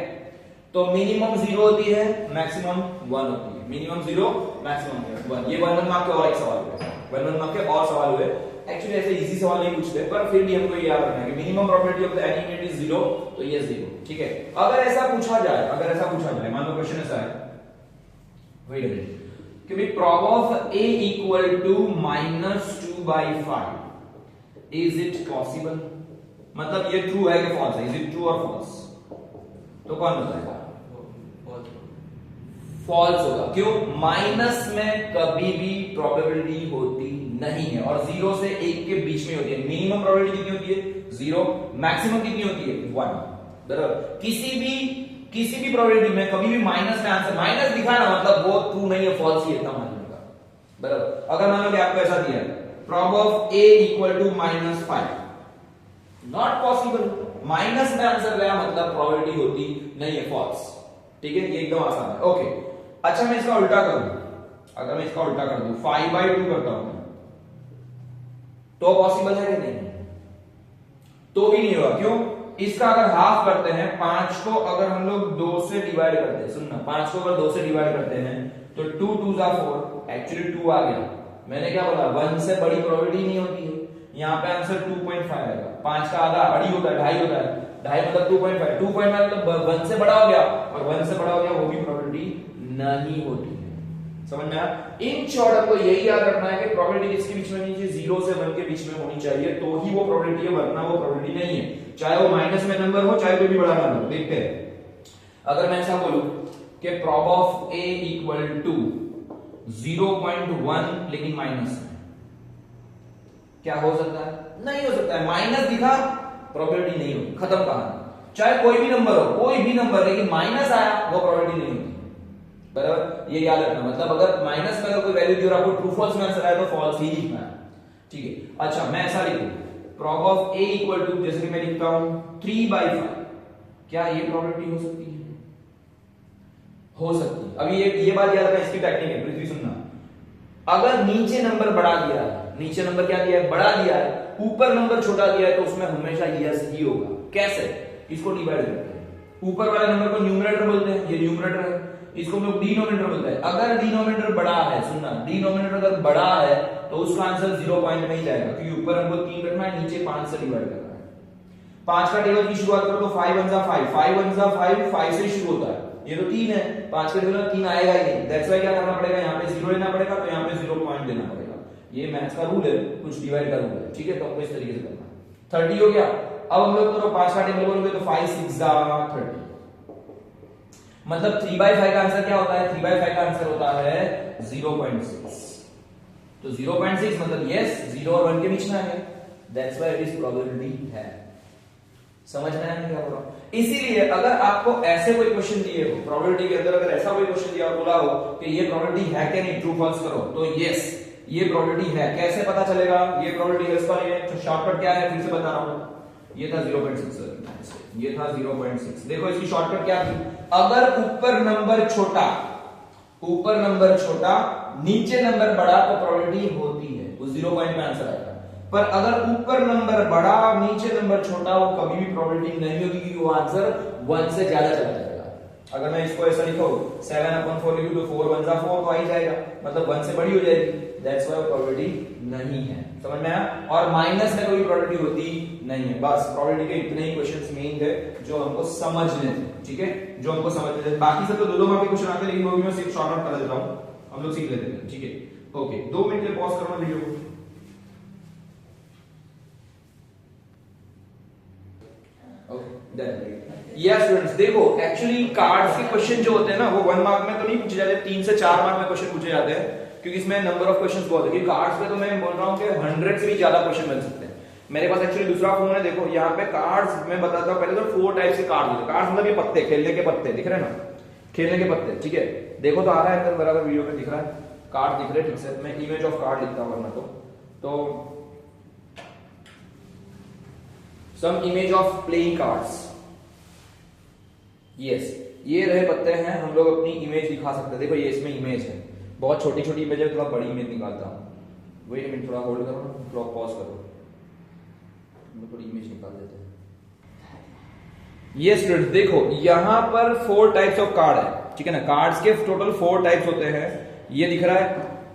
A: तो मिनिमम 0 होती है, मैक्सिमम 1 होती है, मिनिमम 0 मैक्सिमम 1। ये 1 मार्क के और एक सवाल हुए, 1 मार्क के और सवाल हुए। एक्चुअली ऐसे इजी सवाल नहीं पूछते, पर फिर भी हमको ये याद रखना है कि minimum probability of the any event is 0, तो ये 0, ठीक है। अगर ऐसा पूछा जाए, मान लो क्वेश्चन ऐसा है, वेट अ मिनट, कि भाई prop of a equal to -2/5, is it possible, मतलब ये ट्रू है कि फॉल्स है, इज इट ट्रू और फॉल्स, तो कौन बताएगा, फॉल्स होगा। क्यों, माइनस में कभी भी प्रोबेबिलिटी होती नहीं है, और 0 से 1 के बीच में होती है। मिनिमम प्रोबेबिलिटी कितनी होती है 0, मैक्सिमम कितनी होती है 1, बराबर। किसी भी प्रोबेबिलिटी में कभी भी माइनस में आंसर, माइनस दिखा ना मतलब वो ट्रू नहीं है, फॉल्स ही, इतना मान लेगा, बराबर। अगर मान लो कि आपको ऐसा दिया है prop of a equal to -5, not possible, minus में आंसर गया मतलब प्रोबेबिलिटी होती नहीं है, फॉल्स, ठीक है, ये एकदम आसान है, ओके। अच्छा मैं इसका उल्टा करूं, अगर मैं इसका उल्टा कर दूं 5/2 करता हूं तो पॉसिबल है कि नहीं, तो भी नहीं होगा। क्यों, इसका अगर हाफ करते हैं, 5 को अगर हम लोग 2 से डिवाइड करते हैं, सुनना, 5 को अगर 2 से डिवाइड करते हैं तो 2 2 4, एक्चुअली 2 आ गया, मैंने क्या बोला 1 से बड़ी प्रोबेबिलिटी नहीं होती है, यहाँ पे आंसर 2.5 आएगा। 5 का आधा अड़ी होता है, 2.5 होता है, 2.5 मतलब 2.5, 2.5 मतलब 1 से बड़ा हो गया, और 1 से बड़ा हो गया वो भी प्रोबेबिलिटी नहीं होती है, समझ में आया। इन शॉर्ट आपको यही याद रखना है कि प्रोबेबिलिटी किसके बीच में होनी चाहिए, 0 से 1 के बीच में होनी चाहिए, तो ही वो प्रोबेबिलिटी है, वरना वो प्रोबेबिलिटी नहीं है, चाहे वो माइनस में नंबर हो, चाहे कोई भी बड़ा नंबर हो। देखते हैं, अगर मैं ऐसा बोलूं कि prop of a equal to 0.1 लेकिन माइनस में, क्या हो सकता है, नहीं हो सकता है, माइनस दिखा प्रोबेबिलिटी नहीं होगी, खत्म कहानी। चाहे कोई भी नंबर हो, कोई भी नंबर, लेकिन माइनस आया वो प्रोबेबिलिटी नहीं होती, बराबर, ये याद रखना। मतलब अगर माइनस में अगर कोई वैल्यू दी और आपको ट्रू फॉल्स में आंसर आया तो फॉल्स ही लिखना है, ठीक है। अच्छा मैं ऐसा लिखूं prop of a equal to, जैसे कि मैं लिखता हूं 3/5, क्या ये प्रोबेबिलिटी हो सकती है, हो सकती है। अभी ये बात याद रखना, इसकी टेक्निक है, पृथ्वी सुनना, अगर नीचे नंबर बढ़ा दिया है, नीचे नंबर क्या दिया है, बढ़ा दिया है, ऊपर नंबर छोटा दिया है, तो उसमें हमेशा यस ही होगा। कैसे, इसको डिवाइड करते हैं, ऊपर वाले नंबर को न्यूमरेटर बोलते हैं, ये न्यूमरेटर है, इसको हम लोग डिनोमिनेटर बोलते हैं। अगर डिनोमिनेटर बड़ा है, सुनना, डिनोमिनेटर अगर बड़ा है तो उसका आंसर 0 पॉइंट में ही जाएगा, क्योंकि ऊपर हमको 3 रखना है, नीचे 5 से डिवाइड करना है। 5 का टेबल की शुरुआत करो तो 5 1 जा 5, 5 1 जा 5, 5 से शुरू होता है, ये तो 3 है, 5 के टेबल में 3 आएगा ही नहीं, दैट्स व्हाई क्या करना पड़ेगा, यहाँ पे 0 लेना पड़ेगा, तो यहाँ पे 0 पॉइंट देना पड़ेगा। ये मैथ्स का रूल है, कुछ डिवाइड का रूल है, ठीक है, तो आपको इस तरीके से करना। 30 हो गया। अब हम लोग करो 5 का टेबल बोलोगे तो 5 6 जा 30, मतलब 3/5 का आंसर क्या होता है, 3/5 का आंसर होता है 0.6, तो 0.6 मतलब यस 0 और 1 के बीच में है, that's why it is probability है। समझ में आया क्या बोल रहा हूं। इसीलिए अगर आपको ऐसे कोई क्वेश्चन दिए हो प्रोबेबिलिटी के अंदर, अगर ऐसा कोई क्वेश्चन दिया और बोला हो कि ये प्रोबेबिलिटी है कि नहीं, ट्रू फॉल्स करो, तो यस ये प्रोबेबिलिटी है। कैसे पता चलेगा ये प्रोबेबिलिटी है, इसका ये तो शॉर्टकट क्या है, फिर से बता रहा हूं, ये था 0.6, ये था 0.6। देखो इसकी शॉर्टकट क्या थी, अगर ऊपर नंबर छोटा नीचे नंबर बड़ा तो प्रोबेबिलिटी होती है, वो 0 पॉइंट में आंसर आएगा। पर अगर ऊपर नंबर बड़ा नीचे नंबर छोटा, वो कभी भी प्रोबेबिलिटी नहीं होगी, क्योंकि वो आंसर 1 से ज्यादा चला जाएगा। अगर मैं इसको ऐसा लिखूं 7/4 लिखूं तो 4 1 4 तो आ ही जाएगा, मतलब 1 से बड़ी हो जाएगी, दैट्स व्हाई प्रोबेबिलिटी नहीं है। समझ में आया? और माइनस में कोई प्रोबेबिलिटी होती नहीं है। बस प्रोबेबिलिटी के इतने ही क्वेश्चंस मेन थे जो हमको समझने थे, ठीक है, जो हमको समझने थे। बाकी सब तो दो मार्क के क्वेश्चन आते हैं, लेकिन वो भी मैं सिर्फ शॉर्ट आउट कर देता हूं, हम लोग सीख लेते हैं, ठीक है। ओके, 2 मिनट के लिए पॉज करना वीडियो को। यस स्टूडेंट्स, देखो एक्चुअली कार्ड्स के क्वेश्चन जो होते हैं ना, वो 1 मार्क में तो नहीं पूछे जाते, 3 से 4 मार्क में क्वेश्चन पूछे जाते हैं, क्योंकि इसमें नंबर ऑफ क्वेश्चंस बहुत है। क्योंकि कार्ड्स पे तो मैं बोल रहा हूं कि 100 से भी ज्यादा क्वेश्चन बन सकते हैं। मेरे पास एक्चुअली दूसरा फोन है, देखो यहाँ पे कार्ड्स मैं बताता हूँ। पहले तो 4 टाइप के कार्ड्स होते हैं। कार्ड्स मतलब ये पत्ते, खेलने के पत्ते दिख रहे हैं ना, खेलने के पत्ते, ठीक है। देखो तो आ रहा है बराबर, वीडियो में दिख रहा है, कार्ड दिख रहे हैं ठीक से। मैं इमेज ऑफ कार्ड लिखता हूं वरना तो some image of playing cards. Yes, ये रहे पत्ते हैं, हम लोग अपनी इमेज दिखा सकते हैं। देखो ये इसमें इमेज है, बहुत छोटी छोटी इमेज है, थोड़ा बड़ी इमेज निकालता हूं। वेट अ मिनट, थोड़ा होल्ड करो, थोड़ा पॉज करो, थोड़ी इमेज निकाल देते हैं। ये स्टूडेंट्स देखो यहाँ पर 4 टाइप्स ऑफ कार्ड है, ठीक है ना। कार्ड्स के टोटल 4 टाइप्स होते हैं। ये दिख रहा है,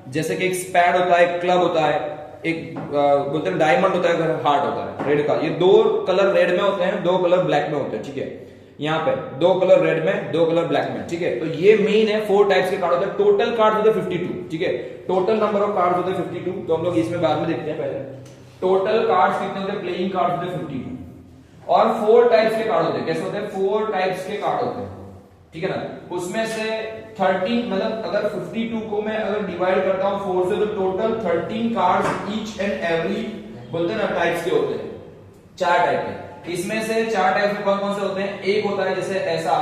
A: जैसे कि एक स्पैड होता है, एक क्लब होता है, एक बोलते हैं डायमंड होता है, हार्ट होता है, रेड का। ये 2 कलर रेड में होते हैं, 2 कलर ब्लैक में होते हैं, ठीक है। यहाँ पे 2 कलर रेड में, 2 कलर ब्लैक में, ठीक है। तो ये मेन है, 4 टाइप्स के कार्ड होते हैं। टोटल कार्ड होते हैं 52, ठीक है। टोटल नंबर ऑफ कार्ड होते हैं 52। तो हम लोग इसमें बाद में देखते हैं, पहले टोटल कार्ड्स कितने होते हैं। प्लेइंग कार्ड होते हैं 52 और 4 टाइप्स के कार्ड होते हैं। कैसे होते हैं? 4 टाइप्स के कार्ड होते हैं, ठीक है ना। उसमें से 13, मतलब अगर 52 को मैं अगर डिवाइड करता हूं 4 से, तो total 13 cards each and every बोलते हैं ना टाइप्स के होते हैं, 4 टाइप के। इसमें से 4 टाइप के कौन कौन से होते हैं? एक होता है जैसे ऐसा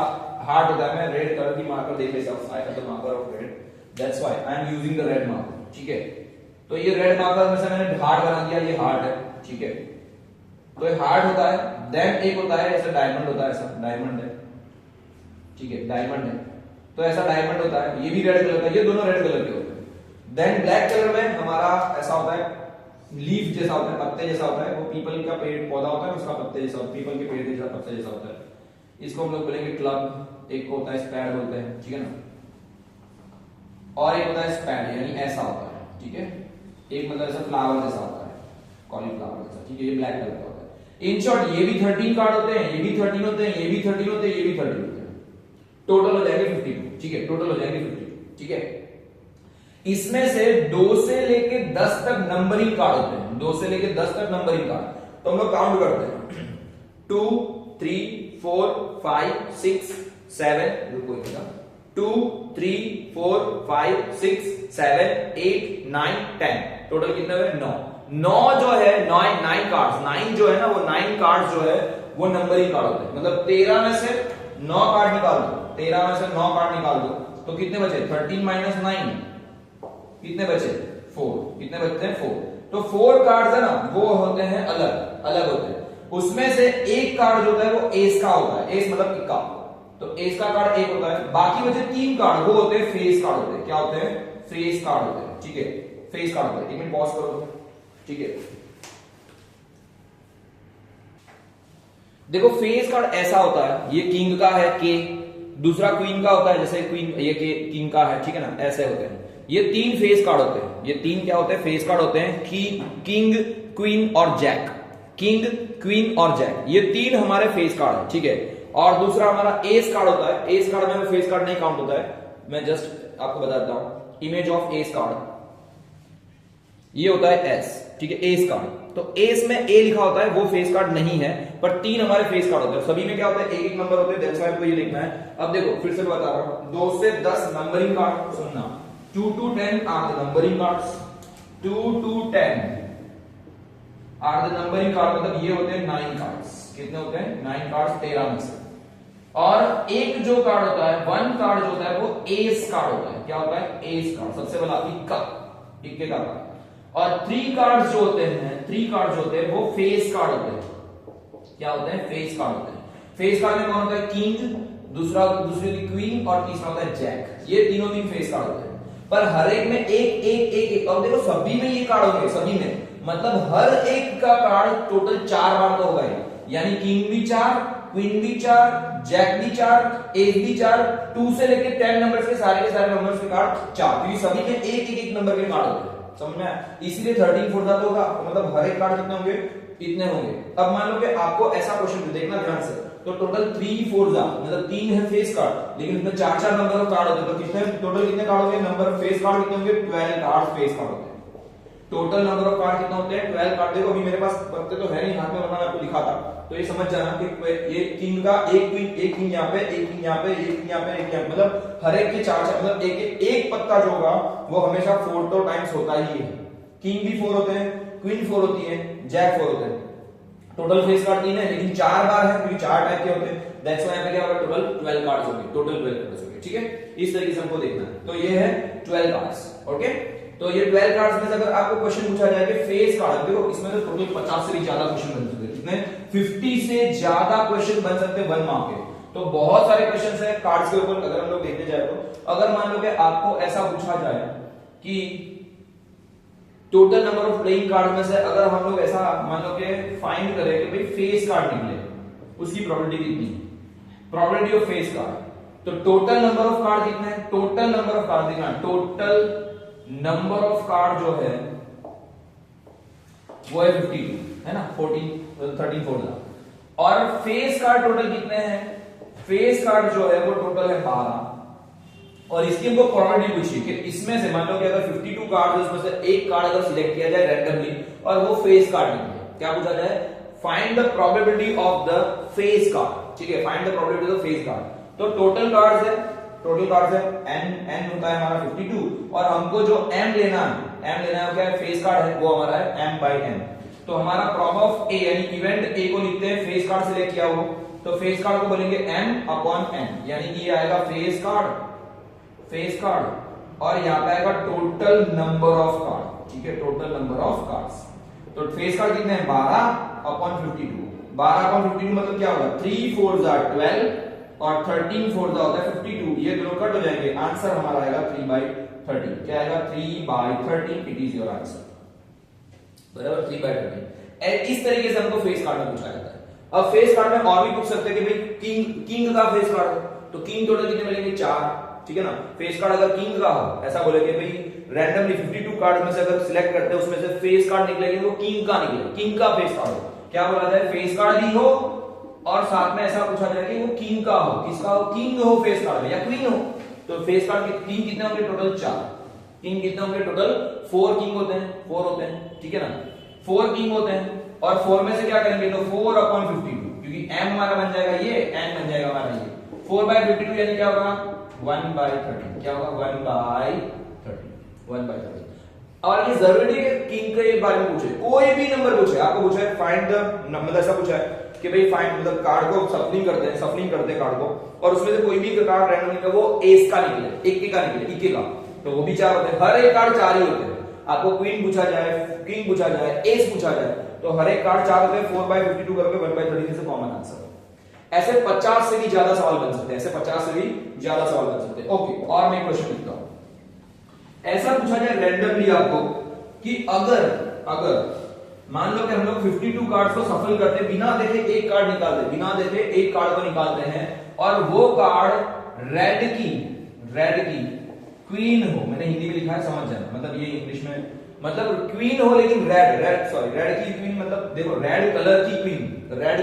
A: हार्ट होता है, मैं रेड कलर की मार्कर देख लेता हूं, I have the marker of red, that's why I am using the red marker, ठीक है। तो ये रेड मार्कर में से मैंने हार्ट बना दिया, ये हार्ट है, ठीक है। तो ये हार्ट होता है। देन एक होता है ऐसा डायमंड होता है, ऐसा डायमंड है, ठीक है, डायमंड है। तो ऐसा डायमंड होता है, ये भी रेड कलर का, ये दोनों रेड कलर के होते हैं। देन ब्लैक कलर में हमारा ऐसा होता है, लीफ जैसा होता है, पत्ते जैसा होता है, वो पीपल का पेड़ पौधा होता है, उसका पत्ते जैसा होता है, पीपल के पेड़ के जैसा पत्ते जैसा होता है। इसको हम लोग बोलेंगे क्लब। एक होता है स्पैड बोलते हैं, ठीक है ना। और एक होता है स्पैड, यानी ऐसा होता है, ठीक है। एक मतलब ऐसा फ्लावर जैसा होता है, कॉलीफ्लावर जैसा, ठीक है। ये ब्लैक कलर का होता है। इन शॉर्ट ये भी 13 कार्ड होते हैं, ये भी 13 होते हैं, ये भी 13 होते हैं, ये भी 13 होते हैं। टोटल हो जाएंगे 52, ठीक है। टोटल हो जाएंगे 52, ठीक है। इसमें से 2 से लेके 10 तक नंबरिंग कार्ड होते हैं, 2 से लेके 10 तक नंबरिंग कार्ड। तो हम लोग काउंट करते हैं 2 3 4 5 6 7, रुको एक मिनट, 2 3 4 5 6 7 8 9 10, टोटल कितने हुए? 9। 9 जो है 9 कार्ड्स, 9 जो है ना, वो 9 कार्ड्स जो है वो नंबरिंग कार्ड होते हैं। मतलब 13 में से 9 कार्ड निकाल दो, 13 में से 9 कार्ड निकाल दो, तो कितने बचे? 13 माइनस 9, कितने बचे? 4। कितने बचते हैं? 4। तो 4 कार्ड्स है ना, वो होते हैं अलग अलग होते हैं। उसमें से एक कार्ड जो होता है वो एस का होता है, एस मतलब इक्का, तो एस का कार्ड एक होता है। बाकी बचे 3 कार्ड, वो होते हैं फेस कार्ड होते हैं। क्या होते हैं? फेस कार्ड होते हैं, ठीक है। फेस कार्ड होते हैं। एक मिनट पॉज करो, ठीक है। देखो फेस कार्ड ऐसा होता है, ये किंग का है के, दूसरा क्वीन का होता है, जैसे क्वीन ये के किंग का है, ठीक है ना, ऐसे होते हैं। ये 3 फेस कार्ड होते हैं। ये 3 क्या होते हैं? फेस कार्ड होते हैं। किंग, क्वीन और जैक, किंग, क्वीन और जैक, ये 3 हमारे फेस कार्ड है, ठीक है। और दूसरा हमारा एस कार्ड होता है। एस कार्ड में वो फेस कार्ड नहीं काउंट होता है, मैं जस्ट आपको बताता हूं। इमेज ऑफ एस कार्ड, ये होता है एस, ठीक है, एस कार्ड। तो एस में ए लिखा होता है, वो फेस कार्ड नहीं है, पर 3 हमारे फेस कार्ड होते हैं। सभी में क्या होता है? एक एक नंबर होते हैं, दैट्स व्हाई आपको ये लिखना है। अब देखो फिर से बता रहा हूं, 2 से 10 नंबरिंग कार्ड, सुनना, 2 to 10 are the numbering cards, 2 to 10 are the numbering card, मतलब ये होते हैं 9 कार्ड्स। कितने होते हैं? 9 कार्ड्स 13 में से। और एक जो कार्ड होता है, 1 कार्ड जो होता है वो एस कार्ड होता है। क्या होता है? एस कार्ड, सबसे पहला इक्का, इक्के का कार्ड। और 3 कार्ड्स जो होते हैं, 3 कार्ड्स जो होते हैं वो फेस कार्ड होते हैं। क्या होते हैं? फेस कार्ड होते हैं। फेस कार्ड में कौन होता है? किंग, दूसरी होती क्वीन और तीसरा होता है जैक। ये तीनों तीन फेस कार्ड होते हैं। पर हर एक में एक एक एक एक, और देखो सभी में ये कार्ड होंगे, सभी में मतलब हर एक का कार्ड टोटल 4 बार तो होगा ही। यानी किंग भी 4, क्वीन भी 4, जैक भी 4, एस भी 4, 2 से लेके 10 नंबर्स के सारे नंबर्स के कार्ड 4, क्योंकि सभी में एक एक नंबर के कार्ड होते हैं। समझ में आया? इसीलिए 13 4 होगा, मतलब हर एक कार्ड कितने होंगे? इतने होंगे। अब मान लो कि आपको ऐसा क्वेश्चन देखना ध्यान से, तो टोटल 3 4 मतलब 3 है फेस कार्ड, लेकिन इसमें 4 नंबर ऑफ कार्ड होते हैं। तो कितने टोटल कितने कार्ड होंगे? नंबर ऑफ फेस कार्ड कितने होंगे? 12 कार्ड फेस कार्ड होते हैं। टोटल नंबर ऑफ कार्ड कितना होते हैं? 12 कार्ड। देखो अभी मेरे पास पत्ते तो है नहीं हाथ में, वरना मैं आपको दिखाता। तो ये समझ जाना कि ये किंग का एक किंग यहाँ पे, एक किंग यहाँ पे, एक किंग यहाँ पे, एक यहाँ पे, मतलब हर एक के 4 मतलब एक पत्ता जो होगा वो हमेशा 4 तो टाइम्स होता ही है। किंग भी 4 होते हैं, क्वीन 4 होती है, जैक 4 होते हैं। टोटल फेस कार्ड 3 है, लेकिन 4 बार है क्योंकि 4 टाइप के होते हैं। दैट्स व्हाई पे क्या होगा? टोटल 12 कार्ड्स होंगे, टोटल 12 कार्ड्स होंगे। ठीक है, इस तरीके से हमको देखना है। तो ये है 12 कार्ड्स। ओके, तो ये 12 कार्ड्स में से अगर आपको क्वेश्चन पूछा जाए कि फेस कार्ड, देखो इसमें तो टोटल 50 से भी ज्यादा क्वेश्चन बन सकते हैं। कितने? 50 से ज्यादा क्वेश्चन बन सकते हैं 1 मार्क के। तो बहुत सारे क्वेश्चंस हैं कार्ड्स के ऊपर। अगर हम लोग देखने जाए तो अगर मान लो कि आपको ऐसा पूछा जाए कि total number of playing card में से अगर हम लोग ऐसा मान लो कि फाइंड करें कि भाई फेस कार्ड निकले, उसकी प्रोबेबिलिटी कितनी? Probability of face card. तो टोटल नंबर ऑफ कार्ड कितना है? टोटल नंबर ऑफ कार्ड देखना, टोटल नंबर ऑफ कार्ड जो है वो है 52, है ना? 13 4 और फेस कार्ड टोटल कितने हैं? फेस कार्ड जो है वो टोटल है 12। और इसकी हमको प्रोबेबिलिटी पूछी कि इसमें से मान लो कि अगर 52 कार्ड है, उसमें से एक कार्ड अगर सिलेक्ट किया जाए रैंडमली और वो फेस कार्ड निकले, क्या पूछा जाए? Find the probability of the face card. ठीक है, find the probability of face card. तो टोटल कार्ड्स है n होता है हमारा 52, और हमको जो m लेना है क्या है? फेस कार्ड है, वो हमारा है m/n। तो हमारा प्रॉब ऑफ a यानी इवेंट a को लिखते हैं, फेस कार्ड सिलेक्ट किया हो तो फेस कार्ड को बोलेंगे m/n, यानी कि ये आएगा फेस कार्ड और यहाँ पे आएगा टोटल नंबर ऑफ कार्ड। ठीक है, टोटल नंबर ऑफ कार्ड्स। तो फेस कार्ड कितने हैं? 12/52। 12/52 मतलब क्या होगा? 3 4 12 और 13 4 होता है 52। ये दोनों कट हो जाएंगे, आंसर हमारा आएगा 3/13। क्या आएगा? 3/13। इट इज योर आंसर, बराबर 3/13। इस तरीके से हमको फेस कार्ड में पूछा जाता है। अब फेस कार्ड में और भी पूछ सकते हैं कि भाई किंग का फेस कार्ड, तो किंग टोटल कितने मिलेंगे? 4। ठीक है ना? फेस कार्ड अगर किंग का हो, ऐसा बोलेंगे भाई रैंडमली 52 कार्ड में से अगर सिलेक्ट करते हैं उसमें से फेस कार्ड निकलेगा वो किंग का निकलेगा, किंग का फेस कार्ड हो। क्या बोला जाए? फेस कार्ड भी हो और साथ में ऐसा पूछा जाए कि वो किंग का हो। किसका हो? किंग हो फेस कार्ड में या क्वीन हो। तो फेस कार्ड के किंग कितने होंगे? टोटल 4। किंग कितने होंगे? टोटल 4 किंग होते हैं, 4 होते हैं। ठीक है ना? 4 किंग होते हैं और 4 में से क्या करेंगे? तो 4/52, क्योंकि m हमारा बन जाएगा ये, n बन जाएगा हमारा ये। 4/52 यानी क्या होगा? 1/13। क्या होगा? 1/13। और ये जरूरी है कि किंग के बारे में पूछे, कोई भी नंबर पूछे, आपको पूछा है फाइंड द मतलब ऐसा पूछा है कि भाई फाइंड मतलब कार्ड को सफलिंग करते हैं कार्ड को, और उसमें से कोई भी कार्ड रैंडम निकले वो एस का निकले, इक्के का निकले, इक्के का, तो वो भी 4 होते हैं। हर एक कार्ड 4 ही होते हैं। आपको क्वीन पूछा जाए, किंग पूछा जाए, एस पूछा जाए, तो हर एक कार्ड 4 होते हैं। 4/52 करोगे 1/13 से कॉमन आंसर। ऐसे 50 से भी ज्यादा सवाल बन सकते हैं, ऐसे 50 से भी ज्यादा सवाल बन सकते हैं। ओके, और मैं क्वेश्चन लिखता हूं। ऐसा पूछा जाए रैंडमली आपको कि अगर मान लो कि हम लोग 52 कार्ड्स को सफल करते हैं, बिना देखे एक कार्ड निकालते, बिना देखे एक कार्ड को निकालते हैं और वो कार्ड रेड की क्वीन हो। मैंने हिंदी में लिखा है, समझ जाना, मतलब ये इंग्लिश में मतलब क्वीन हो लेकिन रेड की क्वीन, मतलब देखो रेड कलर की क्वीन, तो रेड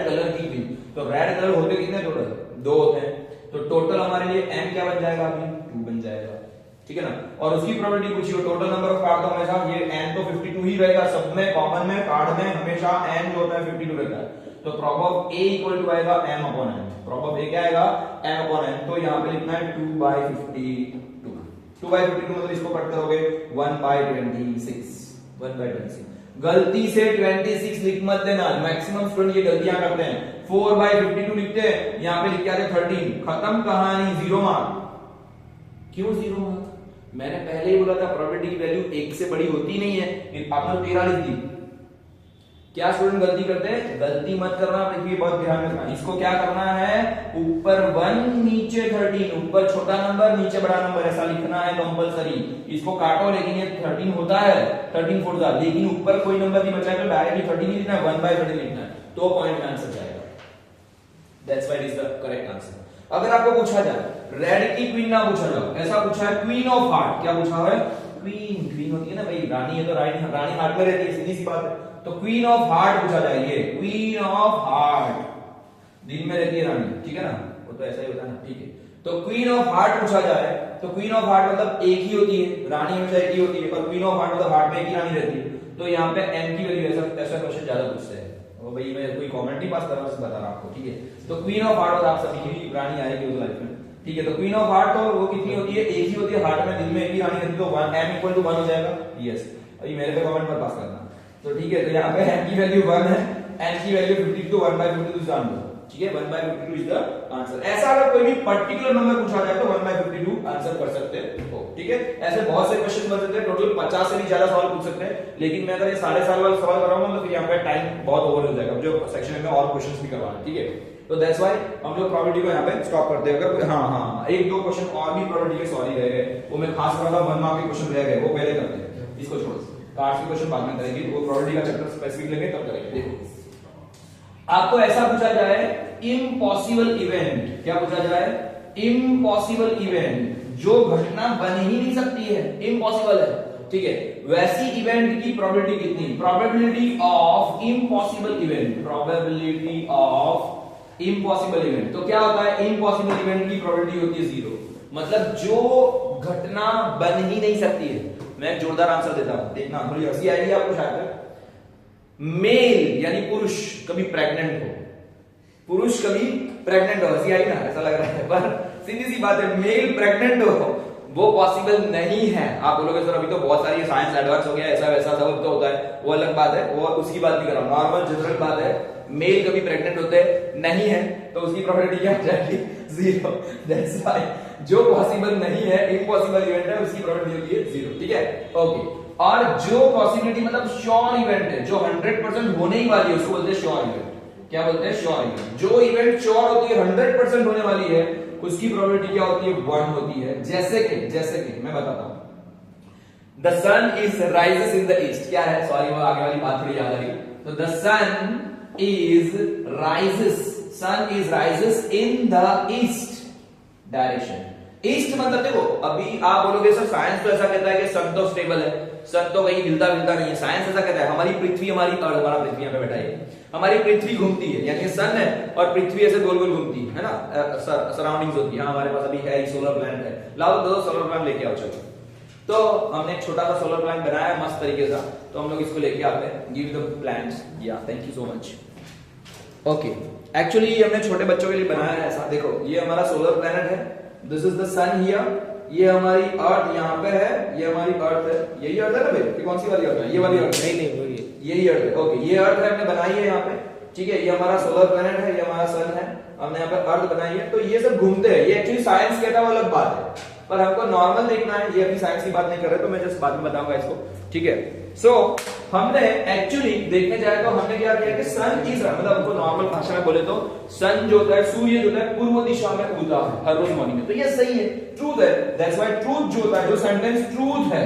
A: कलर होते कितने? टोटल 2 होते हैं। तो टोटल हमारे लिए m क्या बन जाएगा? अभी 2 बन जाएगा। ठीक है ना? और उसकी प्रोबेबिलिटी पूछी हो, टोटल नंबर ऑफ कार्ड तो हमेशा ये n तो 52 ही रहेगा, सब में कॉमन में कार्ड में हमेशा n जो होता है 52 रहता है। तो prob of a equal to आएगा m/n। प्रॉब ऑफ a क्या आएगा? m/n। तो यहां पे लिखना है 2/52। 2/52 मतलब इसको कट करोगे 1/26। गलती से 26 लिख मत देना, मैक्सिमम स्टूडेंट ये गलतियां करते हैं। 4/52 लिखते हैं, यहां पे लिख के आते 13, खत्म कहानी, 0 मार्क। क्यों 0 मार्क? मैंने पहले ही बोला था प्रोबेबिलिटी की वैल्यू 1 से बड़ी होती नहीं है, आपने 13 लिख दी। क्या स्टूडेंट गलती करते हैं? गलती मत करना, पृथ्वी बहुत ध्यान रखना। इसको क्या करना है? ऊपर 1 नीचे 13, ऊपर छोटा नंबर नीचे बड़ा नंबर, ऐसा लिखना है कंपलसरी। इसको काटो, लेकिन ये 13 होता है, 13 4 जा, लेकिन ऊपर कोई नंबर नहीं बचा है तो डायरेक्टली 13 लिखना है, 1/13 लिखना है, तो पॉइंट में आंसर जाएगा। That's why it is the correct answer. अगर आपको पूछा जाए रेड की क्वीन ना पूछा जाए, ऐसा पूछा है क्वीन ऑफ हार्ट, क्या पूछा है? क्वीन, क्वीन होती है ना भाई, रानी है तो रानी हार्ट में रहती है, सीधी सी बात है। तो क्वीन ऑफ हार्ट पूछा जाए, ये क्वीन ऑफ हार्ट, दिल में रहती है रानी, ठीक है ना, वो तो ऐसा ही होता है ना, ठीक है। तो क्वीन ऑफ हार्ट पूछा जाए तो क्वीन ऑफ हार्ट मतलब एक ही होती है, रानी हमेशा एक ही होती है, और क्वीन ऑफ हार्ट मतलब हार्ट में एक ही रानी रहती है। तो यहाँ पे एम की वैल्यू ऐसा क्वेश्चन ज्यादा पूछते हैं, वो भाई मैं कोई कमेंट नहीं पास कर रहा हूं, बता रहा हूं आपको, ठीक है। तो क्वीन ऑफ हार्ट और आप सभी की रानी आएगी उस लाइफ में, ठीक है। तो क्वीन ऑफ हार्ट तो वो कितनी होती है? एक ही होती है, हार्ट में दिल में एक ही रानी रहती है, तो 1 m = 1 हो जाएगा। यस, अभी मेरे पे कमेंट मत पास करना, तो ठीक है। तो यहाँ पे m की वैल्यू 1 है, n की वैल्यू 52, 1/52 जान लो, ठीक है। 1/52 इज द आंसर। ऐसा अगर कोई भी पर्टिकुलर नंबर पूछा जाए तो 1/52 आंसर कर सकते हो, ठीक है। ऐसे बहुत से क्वेश्चन बन सकते हैं, टोटल 50 से भी ज्यादा सवाल पूछ सकते हैं, लेकिन मैं अगर ये 4.5 वाला सवाल कराऊंगा तो फिर यहाँ पे टाइम बहुत ओवर हो जाएगा, जो सेक्शन में और क्वेश्चंस भी करवाना, ठीक है। तो दैट्स व्हाई हम लोग प्रोबेबिलिटी को यहाँ पे स्टॉप करते हैं। अगर हाँ एक दो क्वेश्चन और भी प्रोबेबिलिटी के सॉरी रह गए, वो मैं खास कर रहा हूं, 1 मार्क के क्वेश्चन रह गए, वो पहले करते हैं, इसको छोड़ कार्ड्स के क्वेश्चन बाद में करेंगे, वो प्रोबेबिलिटी का चैप्टर स्पेसिफिक लेंगे तब करेंगे। देखो आपको ऐसा पूछा जाए इम्पॉसिबल इवेंट, क्या पूछा जाए? इम्पॉसिबल इवेंट, जो घटना बन ही नहीं सकती है, इम्पॉसिबल है, ठीक है। वैसी इवेंट की प्रोबेबिलिटी कितनी? Probability of impossible event, probability of impossible event. तो क्या होता है? इम्पॉसिबल इवेंट की प्रोबेबिलिटी होती है 0, मतलब जो घटना बन ही नहीं सकती है। मैं एक जोरदार आंसर देता हूं, देखना, थोड़ी हंसी आएगी आपको शायद। मेल यानी पुरुष कभी प्रेग्नेंट हो, पुरुष कभी प्रेग्नेंट हो, हंसी आई ना, ऐसा लग रहा है, पर सीधी सी बात है, मेल प्रेग्नेंट हो वो पॉसिबल नहीं है। आप बोलोगे सर अभी तो बहुत सारी साइंस एडवांस हो गया, ऐसा वैसा सब तो होता है, वो अलग बात है, वो उसकी बात नहीं कर रहा, नॉर्मल जनरल बात है, मेल कभी प्रेग्नेंट होते नहीं है तो उसकी प्रोबेबिलिटी क्या हो जाएगी? 0। दैट्स व्हाई जो पॉसिबल नहीं है, इम्पॉसिबल इवेंट है, उसकी प्रोबेबिलिटी होती है 0, ठीक है, ओके। और जो पॉसिबिलिटी मतलब श्योर इवेंट है, जो 100% होने ही वाली है, उसको बोलते हैं श्योर इवेंट। क्या बोलते हैं? Sure event. जो इवेंट श्योर होती है, 100% होने वाली है, उसकी प्रोबेबिलिटी क्या होती है? 1 होती है। जैसे कि मैं बताता हूं, the sun is rises in the east, क्या है? सॉरी वो आगे वाली बात थोड़ी याद आ रही। तो the sun is rises in the east direction. East मतलब देखो, अभी आप बोलोगे सर साइंस तो ऐसा कहता है कि सन तो स्टेबल है, सन तो कहीं हिलता मिलता नहीं है। साइंस ऐसा कहता है हमारी पृथ्वी, हमारी अर्थ, हमारा पृथ्वी यहाँ पे बैठा है, हमारी पृथ्वी घूमती है, यानी सन है और पृथ्वी ऐसे गोल गोल घूमती है ना, सराउंडिंग्स होती है। हमारे पास अभी है सोलर प्लैनेट है, लाओ दो सोलर प्लैनेट लेके आओ, चलो। तो हमने एक छोटा सा सोलर प्लैनेट बनाया है मस्त तरीके से, तो हम लोग इसको लेके आते हैं। गिव द प्लैंट्स, या thank you so much. Okay, actually हमने छोटे बच्चों के लिए बनाया है ऐसा। देखो ये हमारा सोलर प्लैनेट है, this is the sun here, ये हमारी अर्थ यहाँ पे है, ये हमारी अर्थ है, यही अर्थ है ना भाई? ये कौन सी वाली अर्थ है? ये वाली अर्थ? नहीं, यही अर्थ है। ओके, ये अर्थ है, हमने बनाई है यहाँ पे, ठीक है। ये हमारा सोलर प्लैनेट है, ये हमारा सन है, हमने यहाँ पे अर्थ बनाई है। तो ये सब घूमते हैं, ये एक्चुअली साइंस कहता है वो अलग बात है, पर हमको नॉर्मल देखना है, ये अभी साइंस की बात नहीं कर रहे, तो मैं जस्ट बाद में बताऊंगा इसको, ठीक है। सो हमने एक्चुअली देखने जाए तो हमने क्या किया कि सन इज, मतलब हमको नॉर्मल भाषा में बोले तो सन जो होता है, सूर्य जो होता है पूर्व दिशा में उगता है हर रोज मॉर्निंग में। तो ये सही है, ट्रूथ है। दैट्स व्हाई ट्रूथ जो होता है, जो सेंटेंस ट्रूथ है,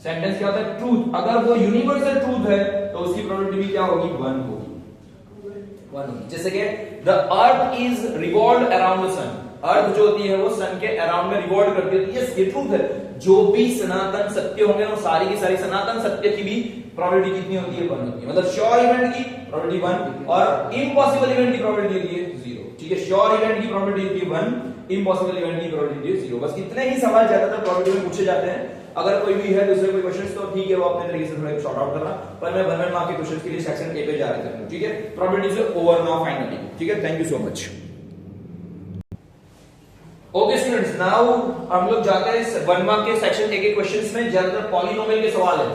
A: सेंटेंस क्या होता है? ट्रूथ। अगर वो यूनिवर्सल ट्रूथ है तो उसकी प्रोबेबिलिटी भी क्या होगी? 1 होगी। जैसे कि the earth is revolved around the sun, earth जो होती है वो सन के अराउंड में रिवॉल्व करती है। ये ट्रूथ है। जो भी सनातन सत्य होंगे वो सारी की सारी सनातन सत्य की भी प्रोबेबिलिटी कितनी होती है? 1 होती है। मतलब श्योर इवेंट की प्रोबेबिलिटी 1 और इम्पॉसिबल इवेंट की प्रोबेबिलिटी होती है 0, ठीक है। श्योर इवेंट की प्रोबेबिलिटी होती है 1, इम्पॉसिबल इवेंट की प्रोबेबिलिटी 0। बस इतने ही सवाल ज्यादातर प्रोबेबिलिटी में पूछे जाते हैं। अगर कोई भी है दूसरे कोई क्वेश्चंस तो ठीक है, वो अपने तरीके से थोड़ा शॉर्ट आउट करना, पर मैं 1 मार्क के क्वेश्चंस के लिए सेक्शन ए पे जा रहा हूं, ठीक है। प्रोबेबिलिटी से ओवर नाउ फाइनली, ठीक है। Thank you so much. Okay students, now हम लोग जाते हैं 1 मार्क के सेक्शन ए के क्वेश्चंस में। ज्यादातर पॉलिनोमियल के सवाल है,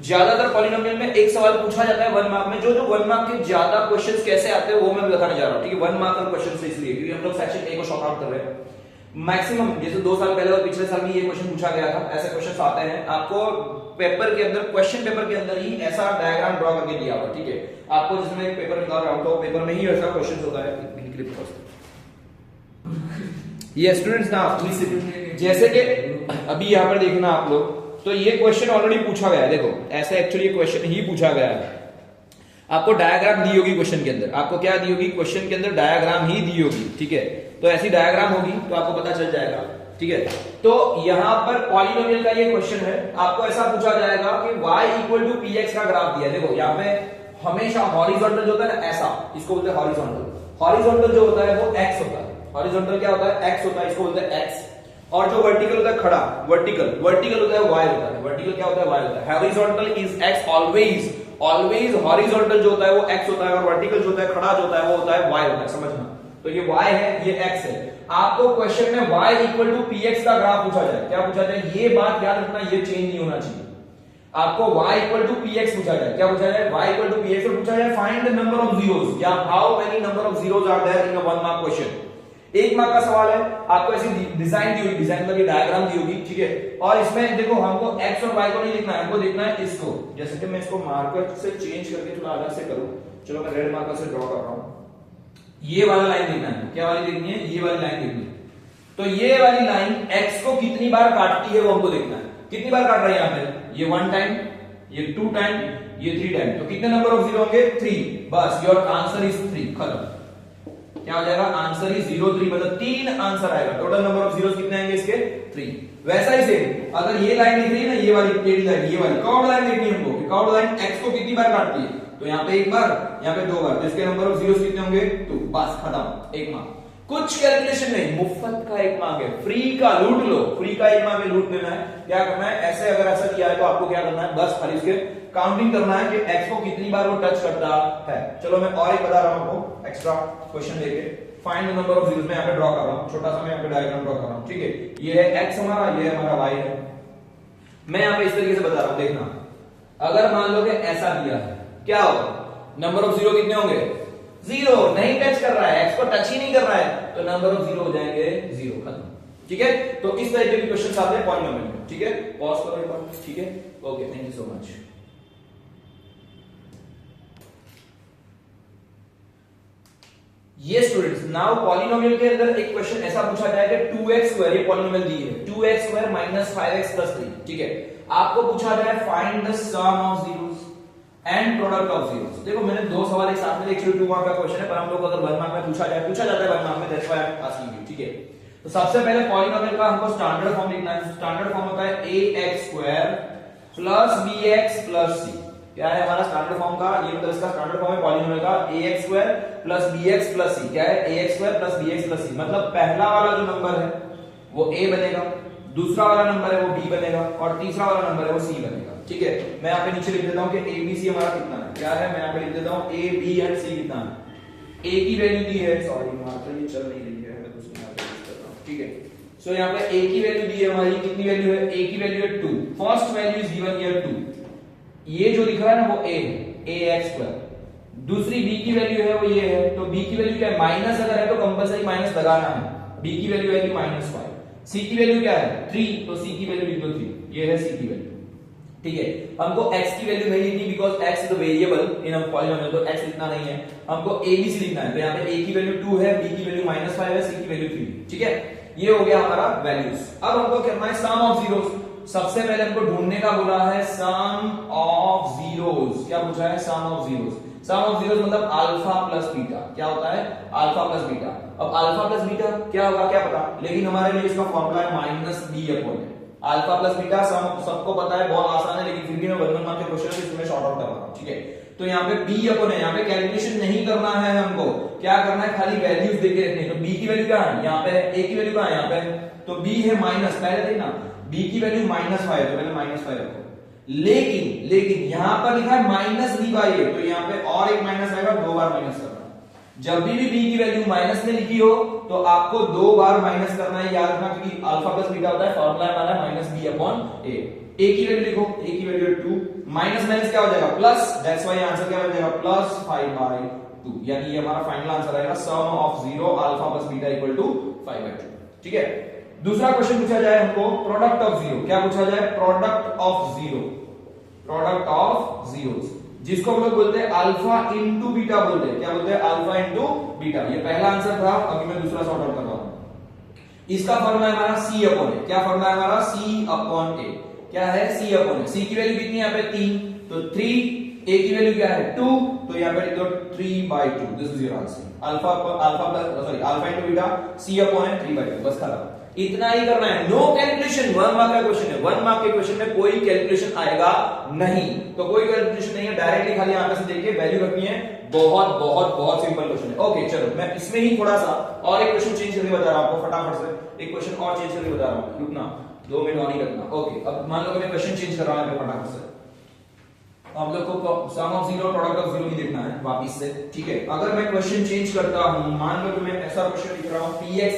A: ज्यादातर पॉलिनोमियल में एक सवाल पूछा जाता है 1 मार्क में। जो 1 मार्क के ज्यादा क्वेश्चंस कैसे आते हैं वो मैं बताने जा रहा हूं, ठीक है। 1 मार्क का क्वेश्चन इसलिए क्योंकि हम लोग सेक्शन ए को शॉर्ट आउट कर रहे हैं। मैक्सिमम जैसे 2 साल पहले और पिछले साल भी ये क्वेश्चन पूछा गया था, ऐसे क्वेश्चन आते हैं आपको पेपर के अंदर, क्वेश्चन पेपर के अंदर ही ऐसा डायग्राम ड्रॉ करके दिया हुआ, ठीक है। आपको जिसमें एक पेपर निकाल रहा हूं तो पेपर में ही ऐसा क्वेश्चन होता है। ये स्टूडेंट्स ना जैसे कि अभी यहां पर देखना आप लोग, तो ये क्वेश्चन ऑलरेडी पूछा गया है, देखो ऐसा एक्चुअली क्वेश्चन ही पूछा गया है। आपको डायग्राम दी होगी क्वेश्चन के अंदर, आपको क्या दी होगी क्वेश्चन के अंदर, डायग्राम ही दी होगी, ठीक है। तो ऐसी डायग्राम होगी तो आपको पता चल जाएगा, ठीक है। तो यहां पर पॉलिनोमियल का ये क्वेश्चन है, आपको ऐसा पूछा जाएगा कि y इक्वल टू px का ग्राफ दिया है। देखो यहाँ पे हमेशा हॉरिजॉन्टल जो होता है ना, ऐसा इसको बोलते हैं हॉरिजॉन्टल। हॉरिजॉन्टल जो होता है वो x होता है, हॉरिजॉन्टल क्या होता है, x होता है, इसको बोलते हैं x। और जो वर्टिकल होता है खड़ा, वर्टिकल, वर्टिकल होता है y होता है, वर्टिकल क्या होता है, y होता है। Horizontal is x always, always horizontal जो होता है वो x होता है, और वर्टिकल जो होता है खड़ा जो होता है वो होता है y होता है, समझना। तो ये y है, ये x है। आपको क्वेश्चन में y इक्वल टू px का ग्राफ पूछा जाए, क्या पूछा जाए, ये बात याद रखना, ये चेंज नहीं होना चाहिए। आपको y इक्वल टू px पूछा जाए, क्या पूछा जाए, y इक्वल टू px, और पूछा जाए find the number of zeros, या how many number of zeros are there in a 1 mark question. 1 mark का सवाल है, आपको ऐसी डिजाइन दी होगी, डिजाइन मतलब डायग्राम दी होगी, ठीक है। और इसमें देखो हमको x और y को नहीं लिखना है, हमको लिखना है इसको। जैसे कि मैं इसको मार्कर से चेंज करके थोड़ा अलग से करूं, चलो मैं रेड मार्कर से ड्रॉ कर रहा हूं। ये वाला लाइन लिखना है, क्या वाली लिखनी है, ये वाली लाइन लिखनी है। तो ये वाली लाइन x को कितनी बार काटती है वो हमको देखना है, कितनी बार काट रही है यहां पे, ये 1 टाइम, ये 2 टाइम, ये 3 टाइम। तो कितने नंबर ऑफ जीरो होंगे, 3। बस योर आंसर इज 3, खत्म। क्या हो जाएगा, आंसर इज 0 3, मतलब 3 आंसर आएगा। टोटल नंबर ऑफ जीरोस कितने आएंगे इसके, 3। वैसा ही सेम अगर ये लाइन लिख रही है ना, ये वाली टेढ़ी लाइन, ये वाली कर्व्ड लाइन लिखनी है हमको, कर्व्ड लाइन x को कितनी बार काटती है, तो यहाँ पे 1 बार, यहाँ पे 2 बार, तो इसके नंबर ऑफ जीरोस कितने होंगे, 2। बस खत्म, 1 मार्क। कुछ कैलकुलेशन नहीं, मुफ्त का 1 मार्क है, फ्री का लूट लो, फ्री का 1 मार्क लूट लेना है। क्या करना है, ऐसे अगर ऐसा किया है तो आपको क्या करना है, बस खाली इसके काउंटिंग करना है कि x को कितनी बार वो टच करता है। चलो मैं और एक बता रहा हूं आपको एक्स्ट्रा क्वेश्चन लेके, find the number of zeros. मैं यहाँ पे ड्रॉ कर रहा हूं, छोटा सा मैं यहाँ पे डायग्राम ड्रॉ कर रहा हूं, ठीक है। ये है x हमारा, ये है हमारा y है। मैं यहाँ पे इस तरीके से बता रहा हूं, देखना। अगर मान लो कि ऐसा दिया है, क्या होगा, नंबर ऑफ जीरो कितने होंगे, 0। नहीं टच कर रहा है, x को टच ही नहीं कर रहा है, तो नंबर ऑफ जीरो हो जाएंगे 0, खत्म, ठीक है। तो इस तरह के भी क्वेश्चंस आते हैं पॉलिनोमियल में, ठीक है। पॉज करो एक बार, ठीक है, okay, thank you so much. ये स्टूडेंट्स नाउ पॉलिनोमियल के अंदर एक क्वेश्चन ऐसा पूछा जाए कि 2x2, ये पॉलिनोमियल दी है, 2x2 - 5x + 3, ठीक है। आपको पूछा जाए find the sum of zeros and product of zeros. देखो मैंने 2 सवाल एक साथ में, एक्चुअली 2 मार्क का क्वेश्चन है, पर हम लोग अगर 1 मार्क में पूछा जाता है 1 मार्क में, that's why I am asking you, ठीक है। तो सबसे पहले पॉलिनोमियल का हमको स्टैंडर्ड फॉर्म लिखना है। स्टैंडर्ड फॉर्म होता है ax² + bx + c। क्या है हमारा स्टैंडर्ड फॉर्म का, ये मतलब इसका स्टैंडर्ड फॉर्म है पॉलिनोमियल का, ax² + bx + c। क्या है, ax² + bx + c, मतलब पहला वाला जो नंबर है वो a बनेगा, दूसरा वाला नंबर है वो b बनेगा, और तीसरा वाला नंबर है वो c बनेगा, ठीक है। मैं यहाँ पे नीचे लिख देता हूँ कि a b c हमारा कितना है, क्या है, मैं यहाँ पे लिख देता हूँ a b एंड c कितना है। a की वैल्यू दी है, सॉरी मात्र ये चल नहीं रही है, मैं दूसरी यहाँ पे लिख देता हूँ, ठीक है। सो यहाँ पे a की वैल्यू दी है हमारी, कितनी वैल्यू है, a की वैल्यू है 2, first value is given here 2। ये जो दिख रहा है ना वो a है, ax²। दूसरी b की वैल्यू है वो ये है, तो b की वैल्यू क्या है, माइनस अगर है तो कंपलसरी माइनस लगाना है। b की वैल्यू है कि -5। c की वैल्यू क्या है, 3, तो c की वैल्यू लिख दो 3, ये है c की वैल्यू, ठीक है। हमको x की वैल्यू नहीं लिखनी, because x is a variable in a polynomial, तो x लिखना नहीं है, हमको abc लिखना है। तो यहाँ पे a की वैल्यू 2 है, b की वैल्यू -5 है, c की वैल्यू 3, ठीक है। ये हो गया हमारा वैल्यूज। अब हमको करना है सम ऑफ जीरोस। सबसे पहले हमको ढूंढने का बोला है सम ऑफ जीरोस। क्या पूछा है, sum of zeros. Sum of zeros मतलब अल्फा प्लस बीटा। क्या होता है, अल्फा प्लस बीटा। अब अल्फा प्लस बीटा क्या होगा क्या पता, लेकिन हमारे लिए इसका फॉर्मूला है -b/a। अल्फा प्लस बीटा सबको पता है, बहुत आसान है, लेकिन फिर भी मैं 1 मार्क के क्वेश्चन इसमें शॉर्ट आउट कर रहा हूं, ठीक है। तो यहाँ पे b/a, यहाँ पे कैलकुलेशन नहीं करना है हमको, क्या करना है, खाली वैल्यूज देके रखनी है। तो b की वैल्यू क्या है, यहाँ पे a की वैल्यू क्या है, यहाँ पे, तो b है माइनस, पहले देखना b की वैल्यू -5 है, तो पहले -5 रखो। लेकिन यहां पर लिखा है -b/a, तो यहाँ पे और एक माइनस आएगा, 2 बार माइनस करना। जब भी b की वैल्यू माइनस में लिखी हो तो आपको 2 बार माइनस करना है, याद रखना, क्योंकि अल्फा प्लस बीटा होता है, फार्मूला हमारा -b/a। a की वैल्यू लिखो, a की वैल्यू 2, माइनस माइनस क्या हो जाएगा, प्लस, दैट्स व्हाई आंसर क्या हो जाएगा, +5/2, यानी ये हमारा फाइनल आंसर आएगा, सम ऑफ 0 अल्फा प्लस बीटा = 5/2। ठीक है। दूसरा क्वेश्चन पूछा जाए हमको प्रोडक्ट ऑफ जीरो, क्या पूछा जाए, product of zero, product of zeros, जिसको हम लोग बोलते हैं अल्फा इंटू बीटा बोलते हैं, क्या बोलते हैं, अल्फा इंटू बीटा। ये पहला आंसर था, अभी मैं दूसरा सॉर्ट आउट कर रहा हूं। इसका फॉर्मूला है हमारा सी अपॉन ए, क्या फॉर्मूला है हमारा, सी अपॉन ए, क्या है, सी अपॉन ए। सी की वैल्यू कितनी है यहाँ पे 3, तो 3, ए की वैल्यू क्या है 2, तो यहाँ पे लिख दो 3/2, this is your answer. Alpha into beta, c upon a 3/2, बस खत्म, इतना ही करना है, नो कैलकुलेशन। 1 मार्क का क्वेश्चन है, 1 मार्क के क्वेश्चन में कोई कैलकुलेशन आएगा नहीं, तो कोई कैलकुलेशन नहीं है, डायरेक्टली खाली यहां पे से देख के वैल्यू रखनी है। बहुत बहुत बहुत सिंपल क्वेश्चन है। ओके चलो, मैं इसमें ही थोड़ा सा और एक क्वेश्चन चेंज करके बता रहा हूं आपको, फटाफट से एक क्वेश्चन और चेंज करके बता रहा हूं, रुकना 2 मिनट और ही रखना। ओके, अब मान लो कि मैं क्वेश्चन चेंज कर रहा हूं फटाफट से, हम लोग को sum of zero product of zero ही देखना है वापस से, ठीक है। अगर मैं क्वेश्चन चेंज करता हूं, मान लो कि मैं ऐसा क्वेश्चन लिख रहा हूं, px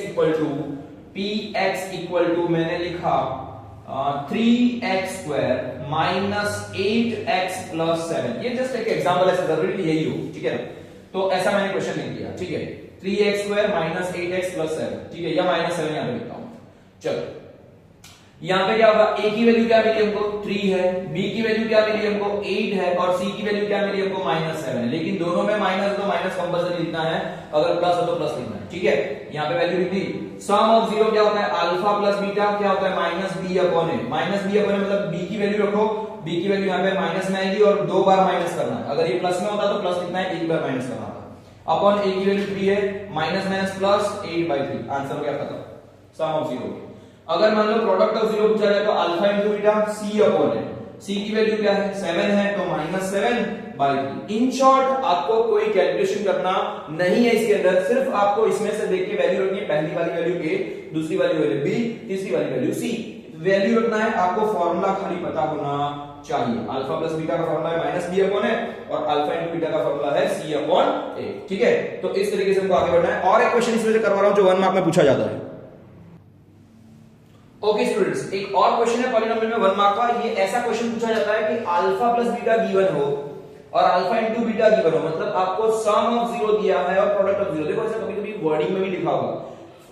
A: इक्वल टू मैंने लिखा 3x square minus 8x plus 7, ये जस्ट एक एग्जांपल है, जरूरी यही हो, ठीक है ना। तो ऐसा मैंने क्वेश्चन लिख दिया, ठीक है, 3x square minus 8x plus 7, ठीक है, या माइनस 7 यहां पे लिखता हूं। चलो यहां पे क्या होगा, a की वैल्यू क्या मिली हमको 3 है, b की वैल्यू क्या मिली हमको 8 है, और c की वैल्यू क्या मिली हमको -7 है। लेकिन दोनों में माइनस, तो माइनस कंपल्सरी लिखना है, अगर प्लस हो तो प्लस लिखना है, ठीक है। यहां पे वैल्यू लिख दी। सम ऑफ जीरो क्या होता है, अल्फा प्लस बीटा, क्या होता है, -b upon a। -b upon a मतलब b की वैल्यू रखो, b की वैल्यू यहां पे माइनस में आएगी और 2 बार माइनस करना है, अगर ये प्लस में होता तो प्लस लिखना है, एक बार माइनस करना था। अपॉन a की वैल्यू 3 है, माइनस माइनस प्लस 8/3, आंसर हो गया खत्म, सम ऑफ जीरो। अगर मान लो प्रोडक्ट ऑफ जीरो पूछा जाए तो alpha into beta, c upon ए, सी की वैल्यू क्या है 7 है, तो -7/3। इन शॉर्ट आपको कोई कैलकुलेशन करना नहीं है इसके अंदर, सिर्फ आपको इसमें से देख के वैल्यू रखनी है, पहली वाली वैल्यू ए, दूसरी वाली वैल्यू बी, तीसरी वाली वैल्यू सी, वैल्यू रखना है। आपको फॉर्मूला खाली पता होना चाहिए, अल्फा प्लस बीटा का फॉर्मूला है -b अपॉन ए, और अल्फा इंटू बीटा का फॉर्मूला है c अपॉन a, ठीक है। तो इस तरीके से हमको आगे बढ़ना है। और एक क्वेश्चन इसमें से करवा रहा हूं जो 1 मार्क में पूछा जाता है। ओके स्टूडेंट्स, एक और क्वेश्चन है पॉलिनोमियल में 1 मार्क का। ये ऐसा क्वेश्चन पूछा जाता है कि अल्फा प्लस बीटा गिवन हो और अल्फा इंटू बीटा गिवन हो, मतलब आपको सम ऑफ जीरो दिया है और प्रोडक्ट ऑफ जीरो। देखो ऐसा कभी कभी वर्डिंग में भी लिखा होगा,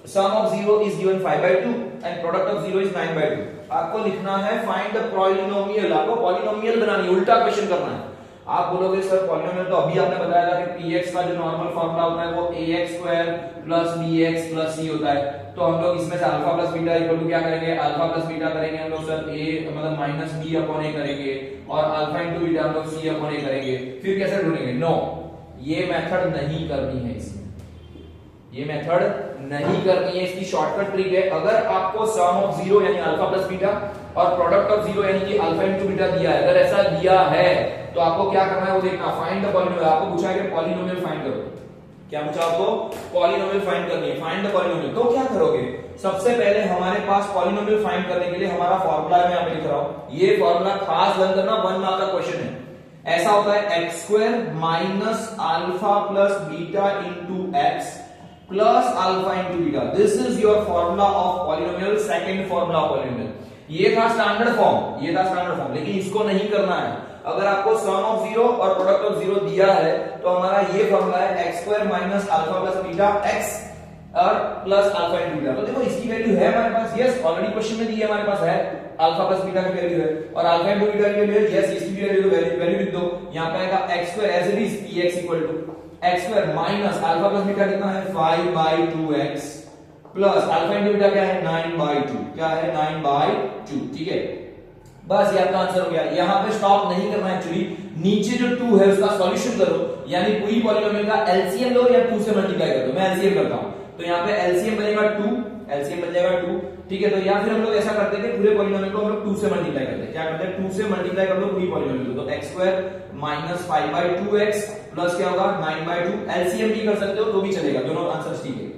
A: sum of zero is given 5/2 and product of zero is 9/2। आपको लिखना है फाइंड द पॉलिनोमियल, आपको पॉलिनोमियल बनानी है, उल्टा क्वेश्चन करना है। आप बोलोगे सर पॉलिनोमियल तो अभी आपने बताया था कि px का जो नॉर्मल फॉर्मूला होता है वो ax square plus bx plus c होता है, तो हम लोग इसमें से alpha plus beta equal to क्या करेंगे, अल्फा प्लस बीटा करेंगे हम लोग सर a मतलब माइनस b अपॉन a करेंगे, और अल्फा इंटू बीटा हम लोग c अपॉन a करेंगे। फिर कैसे ढूंढेंगे, नो ये मेथड नहीं करनी है, इसमें ये मेथड नहीं करनी है, इसकी शॉर्टकट ट्रिक है। अगर आपको सम ऑफ जीरो यानी अल्फा प्लस बीटा और प्रोडक्ट ऑफ जीरो यानी कि अल्फा इंटू बीटा दिया है, अगर ऐसा दिया है तो आपको क्या करना है वो देखना, फाइंड द पॉलिनोमियल। आपको पूछा है कि पॉलिनोमियल फाइंड करो, क्या पूछा आपको, पॉलिनोमियल फाइंड करनी है, फाइंड द पॉलिनोमियल। तो क्या करोगे, सबसे पहले हमारे पास पॉलिनोमियल फाइंड करने के लिए हमारा फॉर्मूला मैं यहां पे लिख रहा हूं, ये फॉर्मूला खास लर्न करना, 1 मार्क का क्वेश्चन है। ऐसा होता है x square minus alpha plus beta into x plus alpha into beta, this is your formula of polynomial, second formula of polynomial. ये था स्टैंडर्ड फॉर्म, ये था स्टैंडर्ड फॉर्म, लेकिन इसको नहीं करना है। अगर आपको सम ऑफ जीरो और प्रोडक्ट ऑफ जीरो दिया है तो हमारा ये फॉर्मूला है x square minus alpha plus beta x और प्लस अल्फा इंटू बीटा। तो देखो इसकी वैल्यू है हमारे पास, यस ऑलरेडी क्वेश्चन में दी है हमारे पास है, अल्फा प्लस बीटा की वैल्यू है और अल्फा इंटू बीटा की वैल्यू है, यस इसकी भी वैल्यू लिख दो। यहां पे आएगा x square as it is px equal to x square minus alpha plus beta कितना है 5/2x plus alpha into beta क्या है 9/2, क्या है 9/2, ठीक है। बस ये आपका आंसर हो गया। यहां पे स्टॉप नहीं करना है, एक्चुअली नीचे जो 2 है उसका सॉल्यूशन करो, यानी पूरी पॉलिनोमियल का एलसीएम लो या 2 से मल्टीप्लाई कर दो। मैं एलसीएम करता हूं, तो यहां पे एलसीएम बनेगा 2, एलसीएम बन जाएगा 2, ठीक है। तो या फिर हम लोग ऐसा करते हैं कि पूरे पॉलिनोमियल को हम लोग 2 से मल्टीप्लाई करते हैं, क्या करते हैं 2 से मल्टीप्लाई कर दो पूरी पॉलिनोमियल को, तो x square minus 5/2x plus क्या होगा 9/2, एलसीएम भी कर सकते हो तो भी चलेगा, दोनों आंसर ठीक है।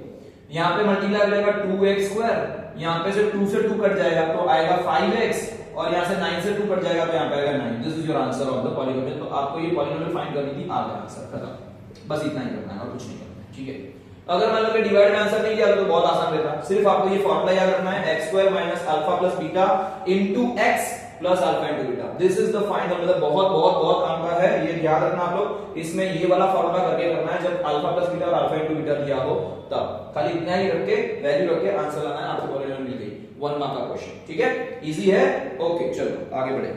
A: यहां पे मल्टीप्लाई हो जाएगा 2x स्क्वायर, यहां पे से 2 से 2 कट जाएगा तो आएगा 5x, और यहां से 9 से 2 कट जाएगा तो यहां पे आएगा 9। This is your answer of the polynomial. तो आपको ये पॉलिनोमियल फाइंड करनी थी, आ गया आंसर, खत्म। बस इतना ही करना है और कुछ नहीं करना है, ठीक है। अगर मान लो कि डिवाइड में आंसर नहीं दिया तो बहुत आसान रहता, सिर्फ आपको ये फॉर्मूला याद रखना है, x square minus alpha plus beta into x plus alpha into beta. This is the final, मतलब बहुत बहुत बहुत काम का है, ये ध्यान रखना आप लोग। इसमें ये वाला फॉर्मूला करके करना है जब अल्फा प्लस बीटा और अल्फा इंटू बीटा दिया हो तब। खाली इतना ही रख के वैल्यू रख के आंसर लाना है, आपको कॉलेज में मिल गई 1 मार्क का क्वेश्चन। ठीक है, इजी है। ओके चलो आगे बढ़े।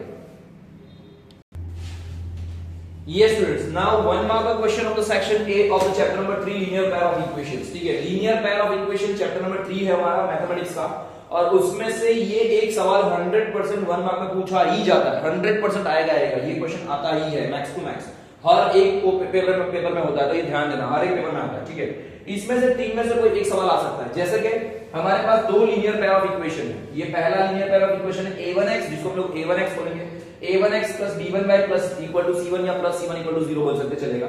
A: Yes students, now 1 mark question of the section A of the chapter number 3 linear pair of equations। ठीक है, linear pair of equation chapter number 3 है हमारा मैथमेटिक्स का, और उसमें से ये एक सवाल 100% 1 मार्क में पूछा ही जाता है, 100% आएगा। ये क्वेश्चन आता ही है मैक्स टू मैक्स, हर एक पेपर में होता है, तो ये ध्यान देना, हर एक पेपर में आता है। ठीक है, इसमें से 3 में से कोई एक सवाल आ सकता है। जैसे कि हमारे पास 2 लीनियर पेयर ऑफ इक्वेशन है। ये पहला लीनियर पेयर ऑफ इक्वेशन है a1x, जिसको हम लोग a1x बोलेंगे, a1x plus b1y plus equal to c1 या plus c1 equal to 0 बोल सकते, चलेगा।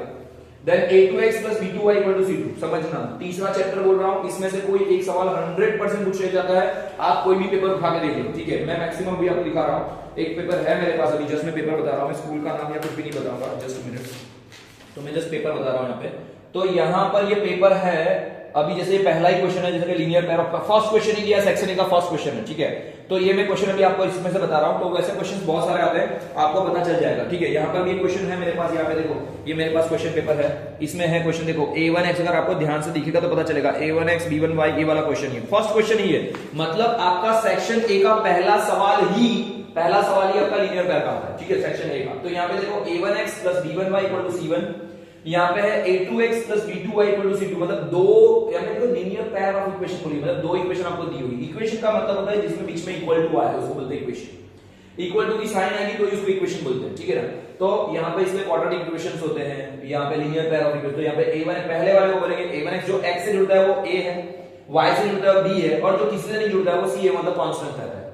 A: Then a2x plus b2y equal to c2, समझना। तीसरा चैप्टर बोल रहा हूं, इसमें से कोई एक सवाल 100% पूछ लिया जाता है, आप कोई भी पेपर उठा के देख लो। ठीक है, मैं मैक्सिमम भी आपको दिखा रहा हूं, एक पेपर है मेरे पास अभी, जस्ट मैं पेपर बता रहा हूं, मैं स्कूल का नाम या कुछ भी नहीं बताऊंगा, जस्ट मिनट, तो मैं जस्ट पेपर बता रहा हूं यहाँ पे। तो यहाँ पर ये पेपर है अभी, जैसे पहला ही क्वेश्चन है, जैसे कि लीनियर पेयर ऑफ का फर्स्ट क्वेश्चन ही दिया, सेक्शन ए का फर्स्ट क्वेश्चन है। ठीक है, तो ये मैं क्वेश्चन अभी आपको इसमें से बता रहा हूं, तो वैसे क्वेश्चंस बहुत सारे आते हैं, आपको पता चल जाएगा। ठीक है, यहाँ पर भी क्वेश्चन है मेरे पास, यहाँ पे देखो, ये मेरे पास क्वेश्चन पेपर है, इसमें है क्वेश्चन, देखो a1x, अगर आपको ध्यान से दिखेगा तो पता चलेगा a1x b1y, ये वाला क्वेश्चन ही फर्स्ट क्वेश्चन ही है, मतलब आपका सेक्शन ए का पहला सवाल ही आपका लीनियर पेयर का आता है। ठीक है, सेक्शन ए का। तो यहाँ पे देखो a1x plus b1y equal to c1, यहाँ पे है a2x plus b2y equal to c2, मतलब दो, यहाँ पे देखो लीनियर पेयर ऑफ इक्वेशन बोली, मतलब दो इक्वेशन आपको दी हुई। इक्वेशन का मतलब होता है जिसमें बीच में इक्वल टू आए, उसको बोलते हैं इक्वेशन। इक्वल टू की साइन आएगी तो उसको इक्वेशन बोलते हैं। ठीक है ना, तो यहाँ पे इसमें क्वाड्रेटिक इक्वेशंस होते हैं, यहाँ पे लीनियर पेयर ऑफ इक्वेशन। तो यहाँ पे a1 पहले वाले को बोलेंगे a1x, जो x से जुड़ता है वो a है, y से जुड़ता है वो b है, और जो किसी से नहीं जुड़ता है वो c है, मतलब कांस्टेंट रहता है।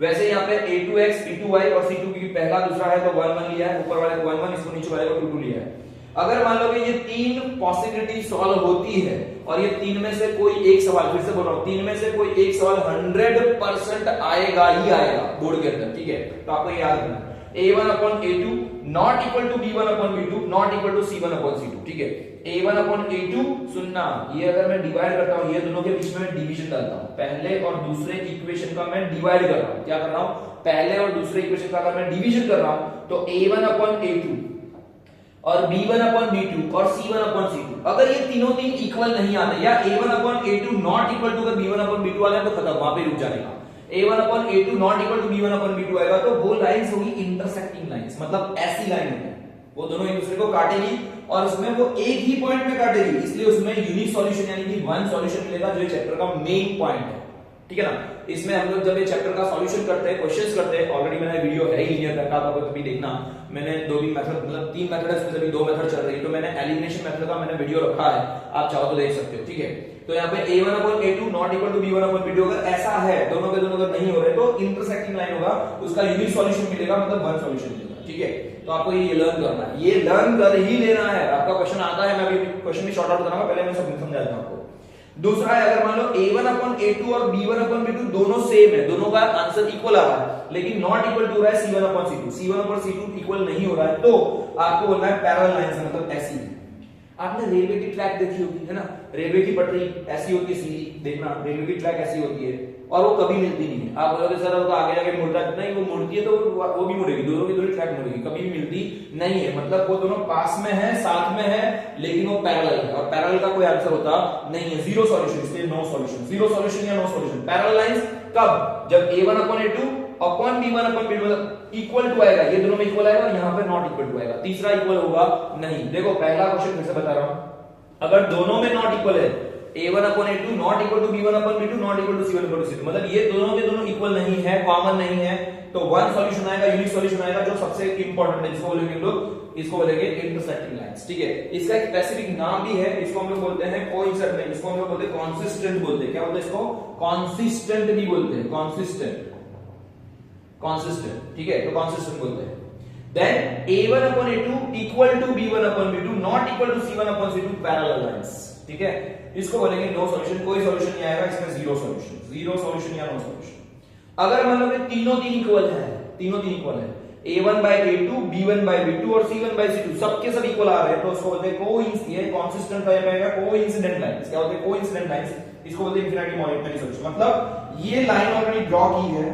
A: वैसे यहाँ पे a2x, b2y और c2 की पहला दूसरा है तो 1 1 लिया है, ऊपर वाले को 1 1, इसको नीचे वाले को 2 2 लिया है। अगर मान लो कि ये 3 पॉसिबिलिटी सॉल्व होती है और ये 3 में से कोई एक सवाल, फिर से बोल रहा हूं, 3 में से कोई एक सवाल 100% आएगा ही आएगा बोर्ड के अंदर। ठीक है, तो आपको ये याद रखना, a1 upon a2 not equal to b1 upon b2 not equal to c1 upon c2। ठीक है, a1 upon a2, सुनना, ये अगर मैं डिवाइड करता हूं, ये दोनों के बीच में मैं डिवीजन डालता हूं, पहले और दूसरे इक्वेशन का मैं डिवाइड कर रहा हूं। क्या कर रहा हूं, पहले और दूसरे इक्वेशन का अगर मैं डिवीजन कर रहा हूं, तो a1 upon a2 और b1 upon b2 और c1 upon c2, अगर ये तीनों तीन इक्वल नहीं आते, या a1 upon a2 not equal to अगर b1 upon b2 आए तो खत्म, वहां पे रुक जाएगा। a1 upon a2 not equal to b1 upon b2 आएगा तो वो लाइंस होगी इंटरसेक्टिंग लाइंस, मतलब ऐसी लाइन होगी, वो दोनों एक दूसरे को काटेगी और उसमें वो एक ही पॉइंट पे काटेगी, इसलिए उसमें यूनिक सॉल्यूशन यानी कि वन सॉल्यूशन मिलेगा, जो चैप्टर का मेन पॉइंट है। ठीक है ना, इसमें हम लोग जब ये चैप्टर का सॉल्यूशन करते हैं, क्वेश्चंस करते हैं, ऑलरेडी मैंने वीडियो है ही लीनियर पेयर का, आपको कभी देखना, मैंने 2 मेथड, मतलब 3 मेथड है, उसमें से भी 2 मेथड चल रही है, तो मैंने एलिमिनेशन मेथड का मैंने वीडियो रखा है, आप चाहो तो देख सकते हो। ठीक है, तो यहाँ पे a1 upon a2 not equal to b1 upon b2, अगर ऐसा है, दोनों के दोनों अगर नहीं हो रहे तो इंटरसेक्टिंग लाइन होगा, उसका यूनिक सॉल्यूशन मिलेगा, मतलब वन सॉल्यूशन मिलेगा। ठीक है, तो आपको ये लर्न करना है, ये लर्न कर ही लेना है। आपका क्वेश्चन आता है, मैं अभी क्वेश्चन भी शॉर्ट आउट कराऊंगा, पहले मैं सब समझा देता हूं आपको। दूसरा है, अगर मान लो a1 upon a2 और b1 upon b2 दोनों सेम है, दोनों का आंसर इक्वल आ रहा है, लेकिन नॉट इक्वल टू हो रहा है c1 upon c2, c1 upon c2 equal नहीं हो रहा है, तो आपको बोलना है पैरेलल लाइंस, मतलब ऐसी। आपने रेलवे की ट्रैक देखी होगी, है ना, रेलवे की पटरी ऐसी होती है सीधी, देखना रेलवे की ट्रैक ऐसी होती है और वो कभी मिलती नहीं है। आप बोलोगे सर वो तो आगे आगे मुड़ता नहीं, वो मुड़ती है तो वो भी मुड़ेगी, दोनों की दोनों ट्रैक मुड़ेगी, कभी भी मिलती नहीं है, मतलब वो दोनों पास में है, साथ में है, लेकिन वो पैरेलल है, और पैरेलल का कोई आंसर होता नहीं है, जीरो सॉल्यूशन, इसलिए नो सॉल्यूशन, जीरो सॉल्यूशन या नो सॉल्यूशन। पैरेलल लाइंस कब, जब a1 upon a2 upon b1 upon b2 मतलब इक्वल टू आएगा, ये दोनों में इक्वल आएगा, यहाँ पे नॉट इक्वल टू आएगा, तीसरा इक्वल होगा नहीं। देखो पहला क्वेश्चन फिर से बता रहा हूं, अगर दोनों में नॉट इक्वल है, a1 upon a2 not equal to b1 upon b2 not equal to c1 upon c2, मतलब ये दोनों के दोनों इक्वल नहीं है, कॉमन नहीं है, तो वन सॉल्यूशन आएगा, यूनिक सॉल्यूशन आएगा, जो सबसे इंपॉर्टेंट है, जिसको बोलेंगे हम लोग, इसको बोलेंगे इंटरसेक्टिंग लाइंस। ठीक है, इसका एक स्पेसिफिक नाम भी है, इसको हम लोग बोलते हैं कोइंसिडेंट नहीं, इसको हम लोग बोलते हैं कंसिस्टेंट बोलते हैं। क्या बोलते हैं इसको, कंसिस्टेंट भी बोलते हैं, कंसिस्टेंट, कंसिस्टेंट। ठीक है, तो कंसिस्टेंट बोलते हैं। Then a1 upon a2 equal to b1 upon b2 not equal to c1 upon c2 parallel lines। ठीक है, इसको बोलेंगे नो सॉल्यूशन, कोई सॉल्यूशन नहीं आएगा, इसमें जीरो सॉल्यूशन, जीरो सॉल्यूशन या नो सॉल्यूशन। अगर मान लो कि तीनों तीन इक्वल है, तीनों तीन इक्वल है, a1 by a2 b1 by b2 और c1 by c2 सबके सब इक्वल आ रहे हैं, तो उसको बोलते हैं कोइंसिडेंट, कॉन्सिस्टेंट हो जाएगा कोइंसिडेंट लाइंस। क्या होते हैं कोइंसिडेंट लाइंस, इसको बोलते हैं इनफिनिटी मोनिटरी सॉल्यूशन, मतलब ये लाइन ऑलरेडी ड्रॉ की है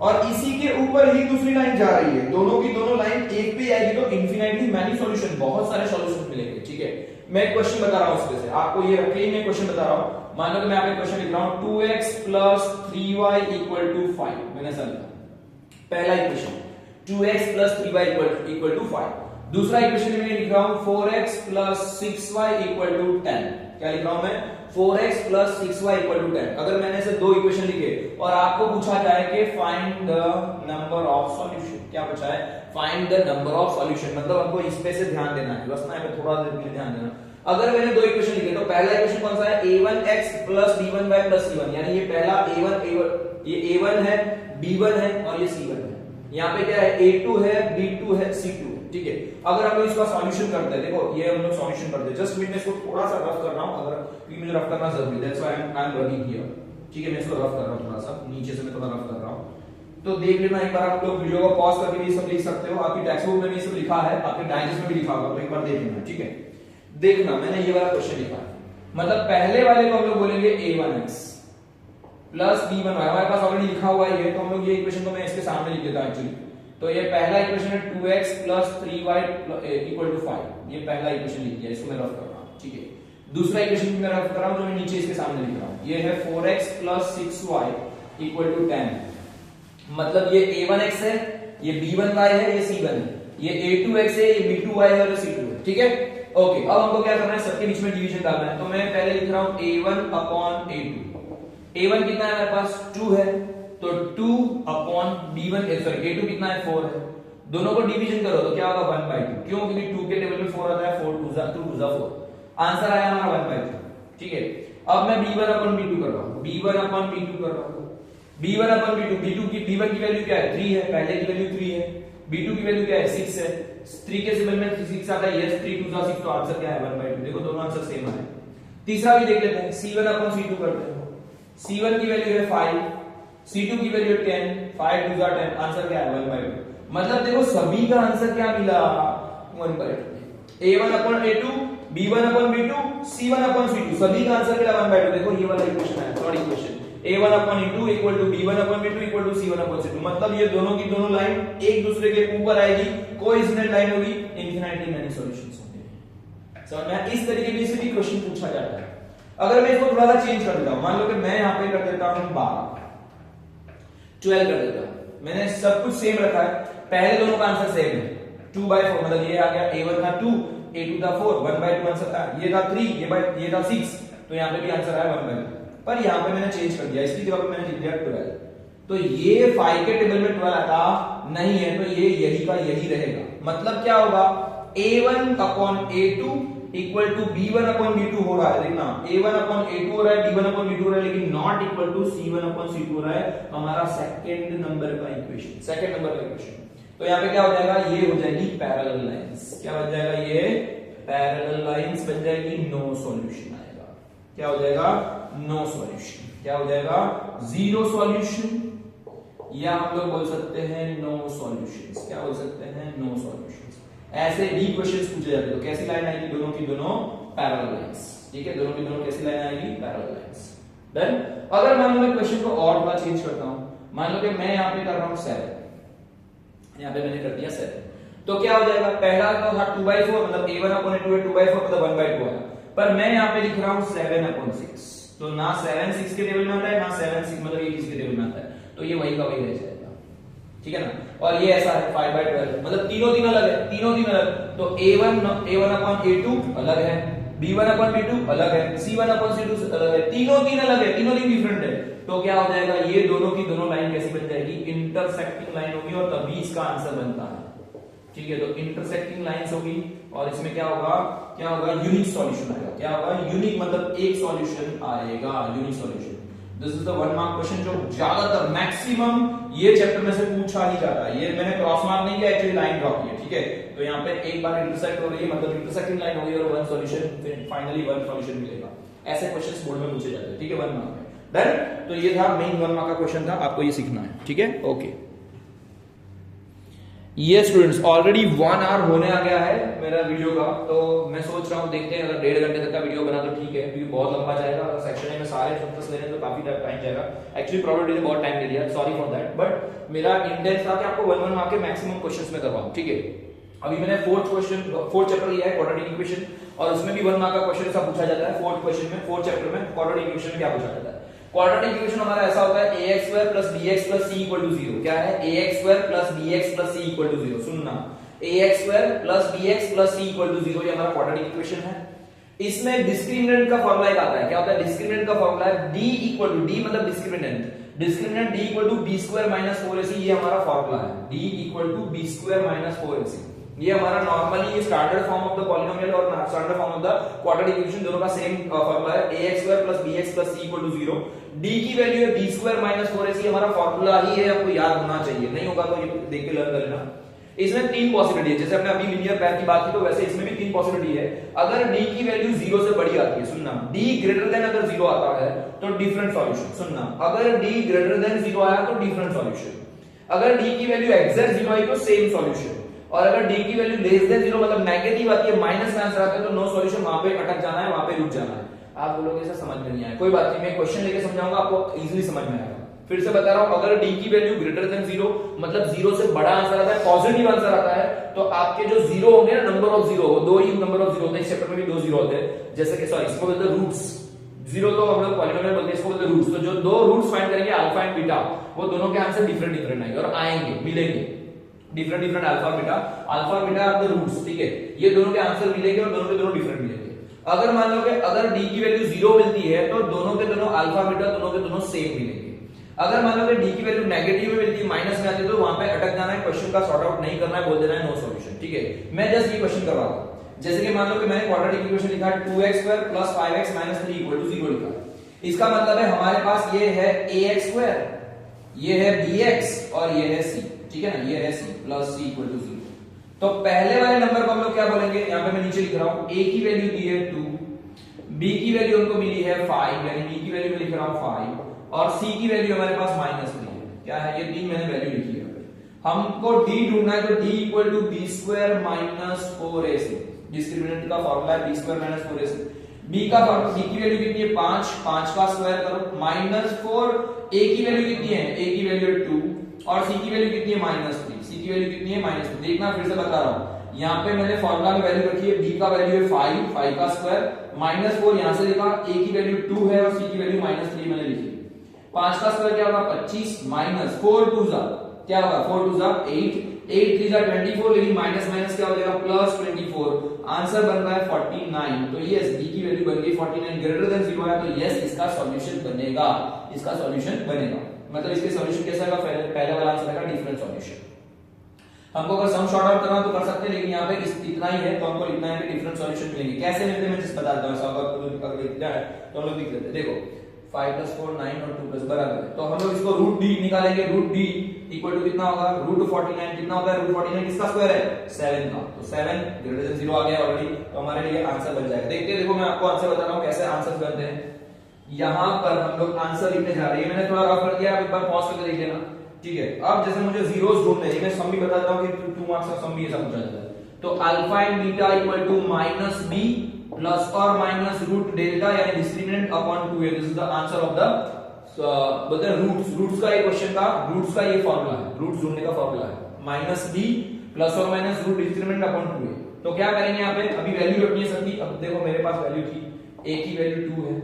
A: और इसी के ऊपर ही दूसरी लाइन जा रही है, दोनों की दोनों लाइन एक पे आएगी तो इन्फिनिटली मैनी सॉल्यूशन, बहुत सारे सॉल्यूशन मिलेंगे। ठीक है, मैं एक क्वेश्चन बता रहा हूं उसमें से, आपको ये रख के ही मैं क्वेश्चन बता रहा हूं। मान लो कि मैं आपको क्वेश्चन लिख रहा हूं 2x + 3y = 5, मैंने ऐसा लिखा पहला इक्वेशन, 2x + 3y = 5। दूसरा इक्वेशन में लिख रहा हूं 4x + 6y = 10। क्या लिख रहा हूं मैं? 4x + 6y = 10। अगर मैंने ऐसे दो इक्वेशन लिखे और आपको पूछा जाए कि find the number of solution, क्या पूछा है? Find the number of solution, मतलब आपको इस पे से ध्यान देना है, बस ना पे थोड़ा ध्यान देना। अगर मैंने दो इक्वेशन लिखे तो पहला इक्वेशन कौन सा है? a1x + b1y + c1, यानी ये पहला ये a1 है, b1 है और ये c1 है। यहाँ पे क्या है? a2 है, b2 है, c2। ठीक है, अगर हम लोग इसका सॉल्यूशन करते हैं, देखो ये हम लोग सॉल्यूशन करते हैं, जस्ट मैं इसको थोड़ा सा रफ कर रहा हूं, अगर क्योंकि मुझे रफ करना जरूरी है, that's why I am running here. ठीक है, मैं इसको रफ कर रहा हूं, थोड़ा सा नीचे से मैं थोड़ा रफ कर रहा हूं, तो देख लेना एक बार। आप लोग वीडियो को पॉज करके भी सब लिख सकते हो, आपकी टेक्स्ट बुक में भी सब लिखा है, आपके डाइजेस्ट में भी लिखा होगा, तो एक बार देख लेना। ठीक है, देखना मैंने ये वाला क्वेश्चन लिखा है, मतलब पहले वाले को हम लोग बोलेंगे a1x + b1y, हमारे पास ऑलरेडी लिखा हुआ है ये, तो हम लोग ये इक्वेशन को मैं इसके सामने लिख देता हूं एक्चुअली। तो ये पहला इक्वेशन है 2x + 3y = 5, ये पहला इक्वेशन लिख दिया, इसको मैं रफ कर रहा हूं। ठीक है, दूसरा इक्वेशन मैं रफ कर रहा हूं जो मैं नीचे इसके सामने लिख रहा हूं, ये है 4x + 6y = 10। मतलब ये a1x है, ये b1y है, ये c1 है, ये a2x है, ये b2y है और ये c2 है। ठीक है, ओके। अब हमको क्या करना है? सबके बीच में डिवीजन डालना है, तो मैं पहले लिख रहा हूं a1/a2। a1 कितना है मेरे पास? 2 है, तो 2/b1, सॉरी a2 कितना है? 4 है। दोनों को डिवीजन करो तो क्या होगा? 1/2। क्यों? क्योंकि 2 के टेबल में 4 आता है, 4 2 जा 4, आंसर आया हमारा 1/2। ठीक है, अब मैं b1/b2 कर रहा हूं, b1/b2 कर रहा हूं, b1/b2, b1 की वैल्यू क्या है? 3 है, पहले की वैल्यू 3 है, b2 की वैल्यू क्या है? 6 है, 3 के सिंबल में 6 आता है, यस 3 2 जा 6, तो आंसर क्या है? 1/2। देखो दोनों आंसर सेम है। तीसरा भी देख लेते हैं, c1/c2 करते हैं, c1 की वैल्यू है 5, c2 की वैल्यू 10, 5 2 जा 10, आंसर क्या है? 1/2। मतलब देखो सभी का आंसर क्या मिला? 1/2। a1/a2, b1/b2, c1/c2, सभी का आंसर मिला 1/2। देखो ये वाला इक्वेशन है, third equation, a1/a2 = b1/b2 = c1/c2, मतलब ये दोनों की दोनों लाइन एक दूसरे के ऊपर आएगी, कोइंसिडेंट लाइन होगी, इनफिनिटली मैनी सॉल्यूशंस होंगे। समझ में? इस तरीके से भी क्वेश्चन पूछा जाता है। अगर मैं इसको थोड़ा सा चेंज कर देता हूं, मान लो कि मैं यहां पे कर देता हूं 12, 12 कर देता हूं, मैंने सब कुछ सेम रखा है, पहले दोनों का आंसर सेम है, 2/4, मतलब ये आ गया a1 था 2, a2 था 4, 1/2 आंसर था, ये था 3, ये था 6, तो यहां पे भी आंसर आया 1/2। पर यहां पे मैंने चेंज कर दिया, इसकी जगह पे मैंने लिख दिया 12, तो ये 5 के टेबल में 12 आता नहीं है, तो ये यही का यही रहेगा। मतलब क्या होगा? a1/a2 = b1/b2 हो रहा है, देखना a1/a2 हो रहा है, b1/b2 हो रहा है, लेकिन नॉट इक्वल टू c1/c2 हो रहा है, हमारा सेकंड नंबर का इक्वेशन, सेकंड नंबर का इक्वेशन। तो यहां पे क्या हो जाएगा? ये हो जाएगी पैरेलल लाइंस। क्या बन जाएगा? ये पैरेलल लाइंस बन जाएगी, नो सॉल्यूशन आएगा। क्या हो जाएगा? No solution. क्या हो जाएगा? जीरो सॉल्यूशन, या हम लोग बोल सकते हैं नो सॉल्यूशंस। क्या बोल सकते हैं? No solutions. ऐसे भी क्वेश्चंस पूछे जाते हैं, तो कैसी लाइन आएगी? दोनों की दोनों पैरेलल लाइंस। ठीक है, दोनों की दोनों कैसी लाइन आएगी? Parallel lines. डन। अगर मान लो मैं क्वेश्चन को और थोड़ा चेंज करता हूं, मान लो कि मैं यहां पे कर रहा हूं 7, यहां पे मैंने कर दिया 7, तो क्या हो जाएगा? पहला तो था 2/4, मतलब a1/a2 है, 2/4 मतलब 1/2 है, पर मैं यहां पे लिख रहा हूं 7/6, तो ना 7 6 के टेबल में आता है, ना 7 6 मतलब ये किसके टेबल में आता है, तो ये वही का वही रह जाएगा। ठीक है ना? और ये ऐसा है 5/12, मतलब तीनों तीन अलग है, तीनों तीन अलग, तो a1/a2 अलग है, b1/b2 अलग है, c1/c2 अलग है, तीनों तीन अलग है, तीनों तीन डिफरेंट है। तो क्या हो जाएगा? ये दोनों की दोनों लाइन कैसी बन जाएगी? इंटरसेक्टिंग लाइन होगी, और तभी इसका आंसर बनता है। ठीक है, तो इंटरसेक्टिंग लाइंस होगी, और इसमें क्या होगा? क्या होगा? यूनिक सॉल्यूशन आएगा। क्या होगा? यूनिक, मतलब एक सॉल्यूशन आएगा, unique solution. This is the 1 mark question जो ज्यादातर मैक्सिमम ये चैप्टर में से पूछा ही जाता है। ये मैंने क्रॉस मार्क नहीं किया, एक्चुअली लाइन ड्रॉ की है। ठीक है, तो यहाँ पे एक बार इंटरसेक्ट हो रही है, मतलब इंटरसेक्टिंग लाइन हो गई, और 1 सॉल्यूशन, फाइनली 1 सॉल्यूशन मिलेगा। ऐसे क्वेश्चंस बोर्ड में पूछे जाते हैं। ठीक है, 1 मार्क में। डन। तो ये था मेन 1 मार्क का क्वेश्चन था, आपको ये सीखना है। ठीक है, ओके। ये स्टूडेंट्स ऑलरेडी 1 आवर होने आ गया है मेरा वीडियो का, तो मैं सोच रहा हूँ देखते हैं, अगर 1.5 घंटे तक का वीडियो बना तो ठीक है, क्योंकि बहुत लंबा जाएगा। अगर सेक्शन ए में सारे चैप्टर्स लेने तो काफी टाइम जाएगा। एक्चुअली प्रोबेबिलिटी ने बहुत टाइम ले लिया, सॉरी फॉर दैट, बट मेरा इंटेंस था कि आपको 1 मार्क के मैक्सिमम क्वेश्चंस में करवाऊं, ठीक है। अभी मैंने फोर्थ चैप्टर लिया है क्वाड्रेटिक इक्वेशन, और उसमें भी 1 मार्क का क्वेश्चन ऐसा पूछा जाता है। फोर्थ चैप्टर में क्वाड्रेटिक इक्वेशन क्या पूछा जाता है। क्वाड्रेटिक इक्वेशन हमारा ऐसा होता है ax² + bx + c = 0। क्या है? ax² + bx + c = 0। सुनना, ax² + bx + c = 0, ये हमारा क्वाड्रेटिक इक्वेशन है। इसमें डिस्क्रिमिनेंट का फॉर्मूला एक आता है। क्या होता है डिस्क्रिमिनेंट का फॉर्मूला? है d = d मतलब डिस्क्रिमिनेंट d = b² - 4ac, ये हमारा फॉर्मूला है। d = b² - 4ac, ये हमारा normally standard form of the polynomial और standard form of the quadratic equation दोनों का सेम फॉर्मूला है। ax² + bx + c = 0। d की वैल्यू है b² - 4ac, हमारा फॉर्मूला ही है, आपको याद होना चाहिए, नहीं होगा तो ये देख के लर्न कर लेना। इसमें 3 पॉसिबिलिटी है, जैसे हमने अभी लीनियर पैर की बात की, तो वैसे इसमें भी 3 पॉसिबिलिटी है। अगर d की वैल्यू 0 से बड़ी आती है, सुनना, d > अगर 0 आता है तो डिफरेंट सॉल्यूशन। सुनना, अगर d > 0 आया तो डिफरेंट सॉल्यूशन, अगर d की वैल्यू एग्जैक्ट 0 आई तो सेम सॉल्यूशन, और अगर d की वैल्यू <0 मतलब नेगेटिव आती है, माइनस में आंसर आता है, तो नो सॉल्यूशन, वहां पे अटक जाना है, वहां पे रुक जाना है। आप बोलोगे ऐसा समझ में नहीं आया, कोई बात नहीं, मैं क्वेश्चन लेके समझाऊंगा, आपको इजीली समझ में आएगा। फिर से बता रहा हूं, अगर d की वैल्यू <0 मतलब 0 से बड़ा आंसर आता है, पॉजिटिव आंसर आता है, तो आपके जो जीरो होंगे ना, नंबर ऑफ जीरो, वो 2 ही नंबर ऑफ जीरो होते हैं। इस चैप्टर में भी 2 जीरो होते हैं, जैसे कि सॉरी इसको बोलते हैं रूट्स। जीरो तो हम लोग पॉलिनोमियल बोलते हैं, इसको बोलते हैं रूट्स। तो जो 2 रूट्स फाइंड करेंगे अल्फा एंड बीटा, वो दोनों के आंसर डिफरेंट आएंगे और आएंगे, मिलेंगे डिफरेंट अल्फा और बीटा आर द रूट्स, ठीक है। ये दोनों के आंसर मिलेंगे और दोनों के दोनों डिफरेंट मिलेंगे। अगर मान लो कि अगर d की वैल्यू 0 मिलती है, तो दोनों के दोनों अल्फा बीटा दोनों के दोनों सेम मिलेंगे। अगर मान लो कि d की वैल्यू नेगेटिव में मिलती है, माइनस में आती है, तो वहां पे अटक जाना है, क्वेश्चन का सॉर्ट आउट नहीं करना है, बोल देना है नो सॉल्यूशन, ठीक है। मैं जस्ट ये क्वेश्चन करवा रहा हूं, जैसे कि मान लो कि मैंने क्वाड्रेटिक इक्वेशन लिखा 2x² + 5x - 3 = 0 लिखा। इसका मतलब है हमारे पास ये है ax², ये है bx और ये है c, ठीक है ना, ये है c + c = 0। तो पहले वाले नंबर को हम लोग क्या बोलेंगे, यहां पे मैं नीचे लिख रहा हूं, a की वैल्यू दी है 2, b की वैल्यू हमको मिली है 5, यानी b की वैल्यू मैं लिख रहा हूं 5, और c की वैल्यू हमारे पास -3 है। क्या है? ये 3 मैंने वैल्यू लिखी है। हमको d ढूंढना है, तो d = b² - 4ac, डिस्क्रिमिनेंट का फॉर्मूला है b² - 4ac। b का फॉर्मूला, b की वैल्यू कितनी है 5, 5 का स्क्वायर करो, -4, a की वैल्यू कितनी है, a की वैल्यू है 2, और c की वैल्यू कितनी है -3, c की वैल्यू कितनी है -3। देखना, फिर से बता रहा हूं, यहां पे मैंने फार्मूला में वैल्यू रखी है, b का वैल्यू है 5, 5 का स्क्वायर, -4 यहां से लिखा, a की वैल्यू 2 है और c की वैल्यू -3 मैंने लिखी। 5 का स्क्वायर क्या होगा 25, -4 2 जा क्या होगा 4 2 जा 8, 8 3 जा 24, लेकिन माइनस माइनस क्या हो जाएगा +24, आंसर बन रहा है 49। तो यस, d की वैल्यू बन गई 49, > 0 है, तो यस इसका सॉल्यूशन बनेगा, इसका सॉल्यूशन बनेगा। मतलब इसके सॉल्यूशन कैसा होगा, पहले वाला आंसर का डिफरेंट सॉल्यूशन। हमको अगर सम शॉर्ट आउट करना तो कर सकते हैं, लेकिन यहाँ पे इतना ही है, तो हमको लिखना है कि डिफरेंट सॉल्यूशन मिलेंगे। कैसे मिलते हैं मैं जिस बता देता हूं, अगर लिखना है तो हम लोग लिख लेते हैं। देखो 5 + 4 9 और 2 + बराबर है, तो हम लोग इसको √d निकालेंगे। √d = कितना होगा, √49 कितना होता है, √49 किसका स्क्वायर है 7 का, तो 7 > 0 आ गया ऑलरेडी, तो हमारे लिए आंसर बन जाएगा। देखते देखो मैं आपको आंसर बता रहा हूं कैसे आंसर बनते हैं। यहां पर हम लोग आंसर लिखने जा रहे हैं, मैंने थोड़ा रफ कर दिया, आप एक बार पॉज करके देख लेना, ठीक है। अब जैसे मुझे जीरोस ढूंढने हैं, मैं सम भी बताता हूं कि 2 मार्क्स का सम भी ऐसा पूछा जाता है। तो alpha and beta = -b plus और माइनस √डेल्टा, यानी discriminant upon 2a। This is the answer of the बोलते हैं रूट्स का, ये क्वेश्चन का रूट्स का ये फार्मूला है, रूट्स ढूंढने का फार्मूला है, -b प्लस और माइनस √ डिस्क्रिमिनेंट अपॉन 2a। तो क्या करेंगे यहाँ पे, अभी वैल्यू रखनी है सबकी। अब देखो मेरे पास वैल्यू थी, a की वैल्यू 2 है,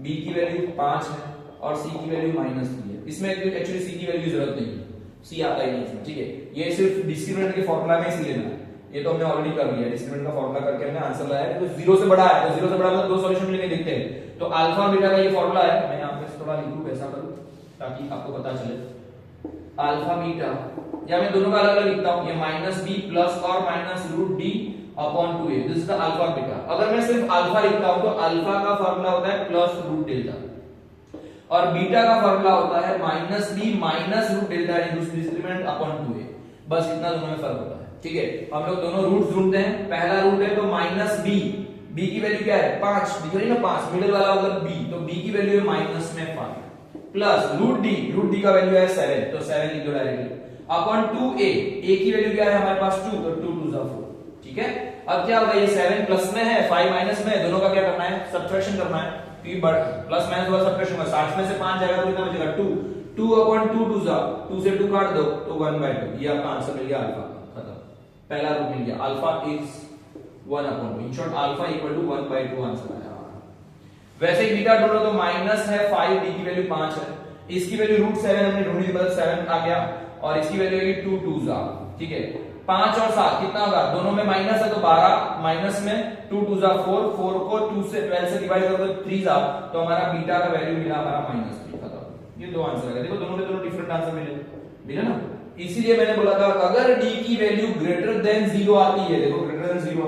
A: b की वैल्यू 5 है और c की वैल्यू -3 है। इसमें एक्चुअली c की वैल्यू जरूरत नहीं है, c आता ही नहीं इसमें, ठीक है। ये सिर्फ डिस्क्रिमिनेंट के फार्मूला में ही लेना है, ये तो हमने ऑलरेडी कर लिया, डिस्क्रिमिनेंट का फार्मूला करके हमने आंसर लाया है। तो 0 से बड़ा है, तो 0 से बड़ा मतलब 2 सॉल्यूशन मिलेंगे, देखते हैं। तो अल्फा बीटा का ये फार्मूला है, मैं यहां पे थोड़ा लिखूं, वैसा करूं ताकि आपको पता चले। अल्फा बीटा, या मैं दोनों का अलग-अलग लिखता हूं, ये -b प्लस और minus √d upon 2a, this is the alpha beta. अगर मैं सिर्फ अल्फा लिखता हूं, तो अल्फा का फार्मूला होता है प्लस √डेल्टा, और बीटा का फार्मूला होता है -b माइनस √डेल्टा, यानी डिस्क्रिमिनेंट अपॉन 2a। बस इतना दोनों में फर्क होता है, ठीक है। हम लोग दोनों रूट्स ढूंढते हैं। पहला रूट है तो -b की वैल्यू क्या है 5, दिख रही है ना 5, मिडिल वाला होगा b, तो b की वैल्यू है -5 प्लस √d का वैल्यू है 7, तो 7 लिख दो डायरेक्टली। अपॉन 2a, a की वैल्यू क्या है हमारे पास 2, तो 2 2 4, ठीक है। अब क्या होगा, ये 7 प्लस में है 5 माइनस में है, दोनों का क्या करना है, सब्ट्रैक्शन करना है, क्योंकि प्लस माइनस होगा सब्ट्रैक्शन में, 60 में से 5 जाएगा तो कितना बचेगा 2, 2 अपॉन 2 2 जा, 2 से 2 काट दो तो 1/2, ये आपका आंसर मिल गया अल्फा का, खत्म, पहला रूट मिल गया, alpha is 1 upon 2, in short alpha equal to 1/2 answer आया। वैसे ही बीटा ढूंढो तो माइनस है 5, डी की वैल्यू 5 है, इसकी वैल्यू √7 हमने ढूंढी, मतलब 7 आ गया, और इसकी वैल्यू है 2 2 जा, ठीक है। 5 और 7 कितना होगा, दोनों में माइनस है तो 12 माइनस में 2 2 जा 4, 4 को 2 से 12 से डिवाइड करोगे तो 3 जा, तो हमारा बीटा का वैल्यू मिला हमारा -3, खत्म। ये दो आंसर है, देखो दोनों के दोनों डिफरेंट आंसर मिले ना, इसीलिए मैंने बोला था अगर डी की वैल्यू ग्रेटर देन 0 आती है, देखो ग्रेटर देन 0,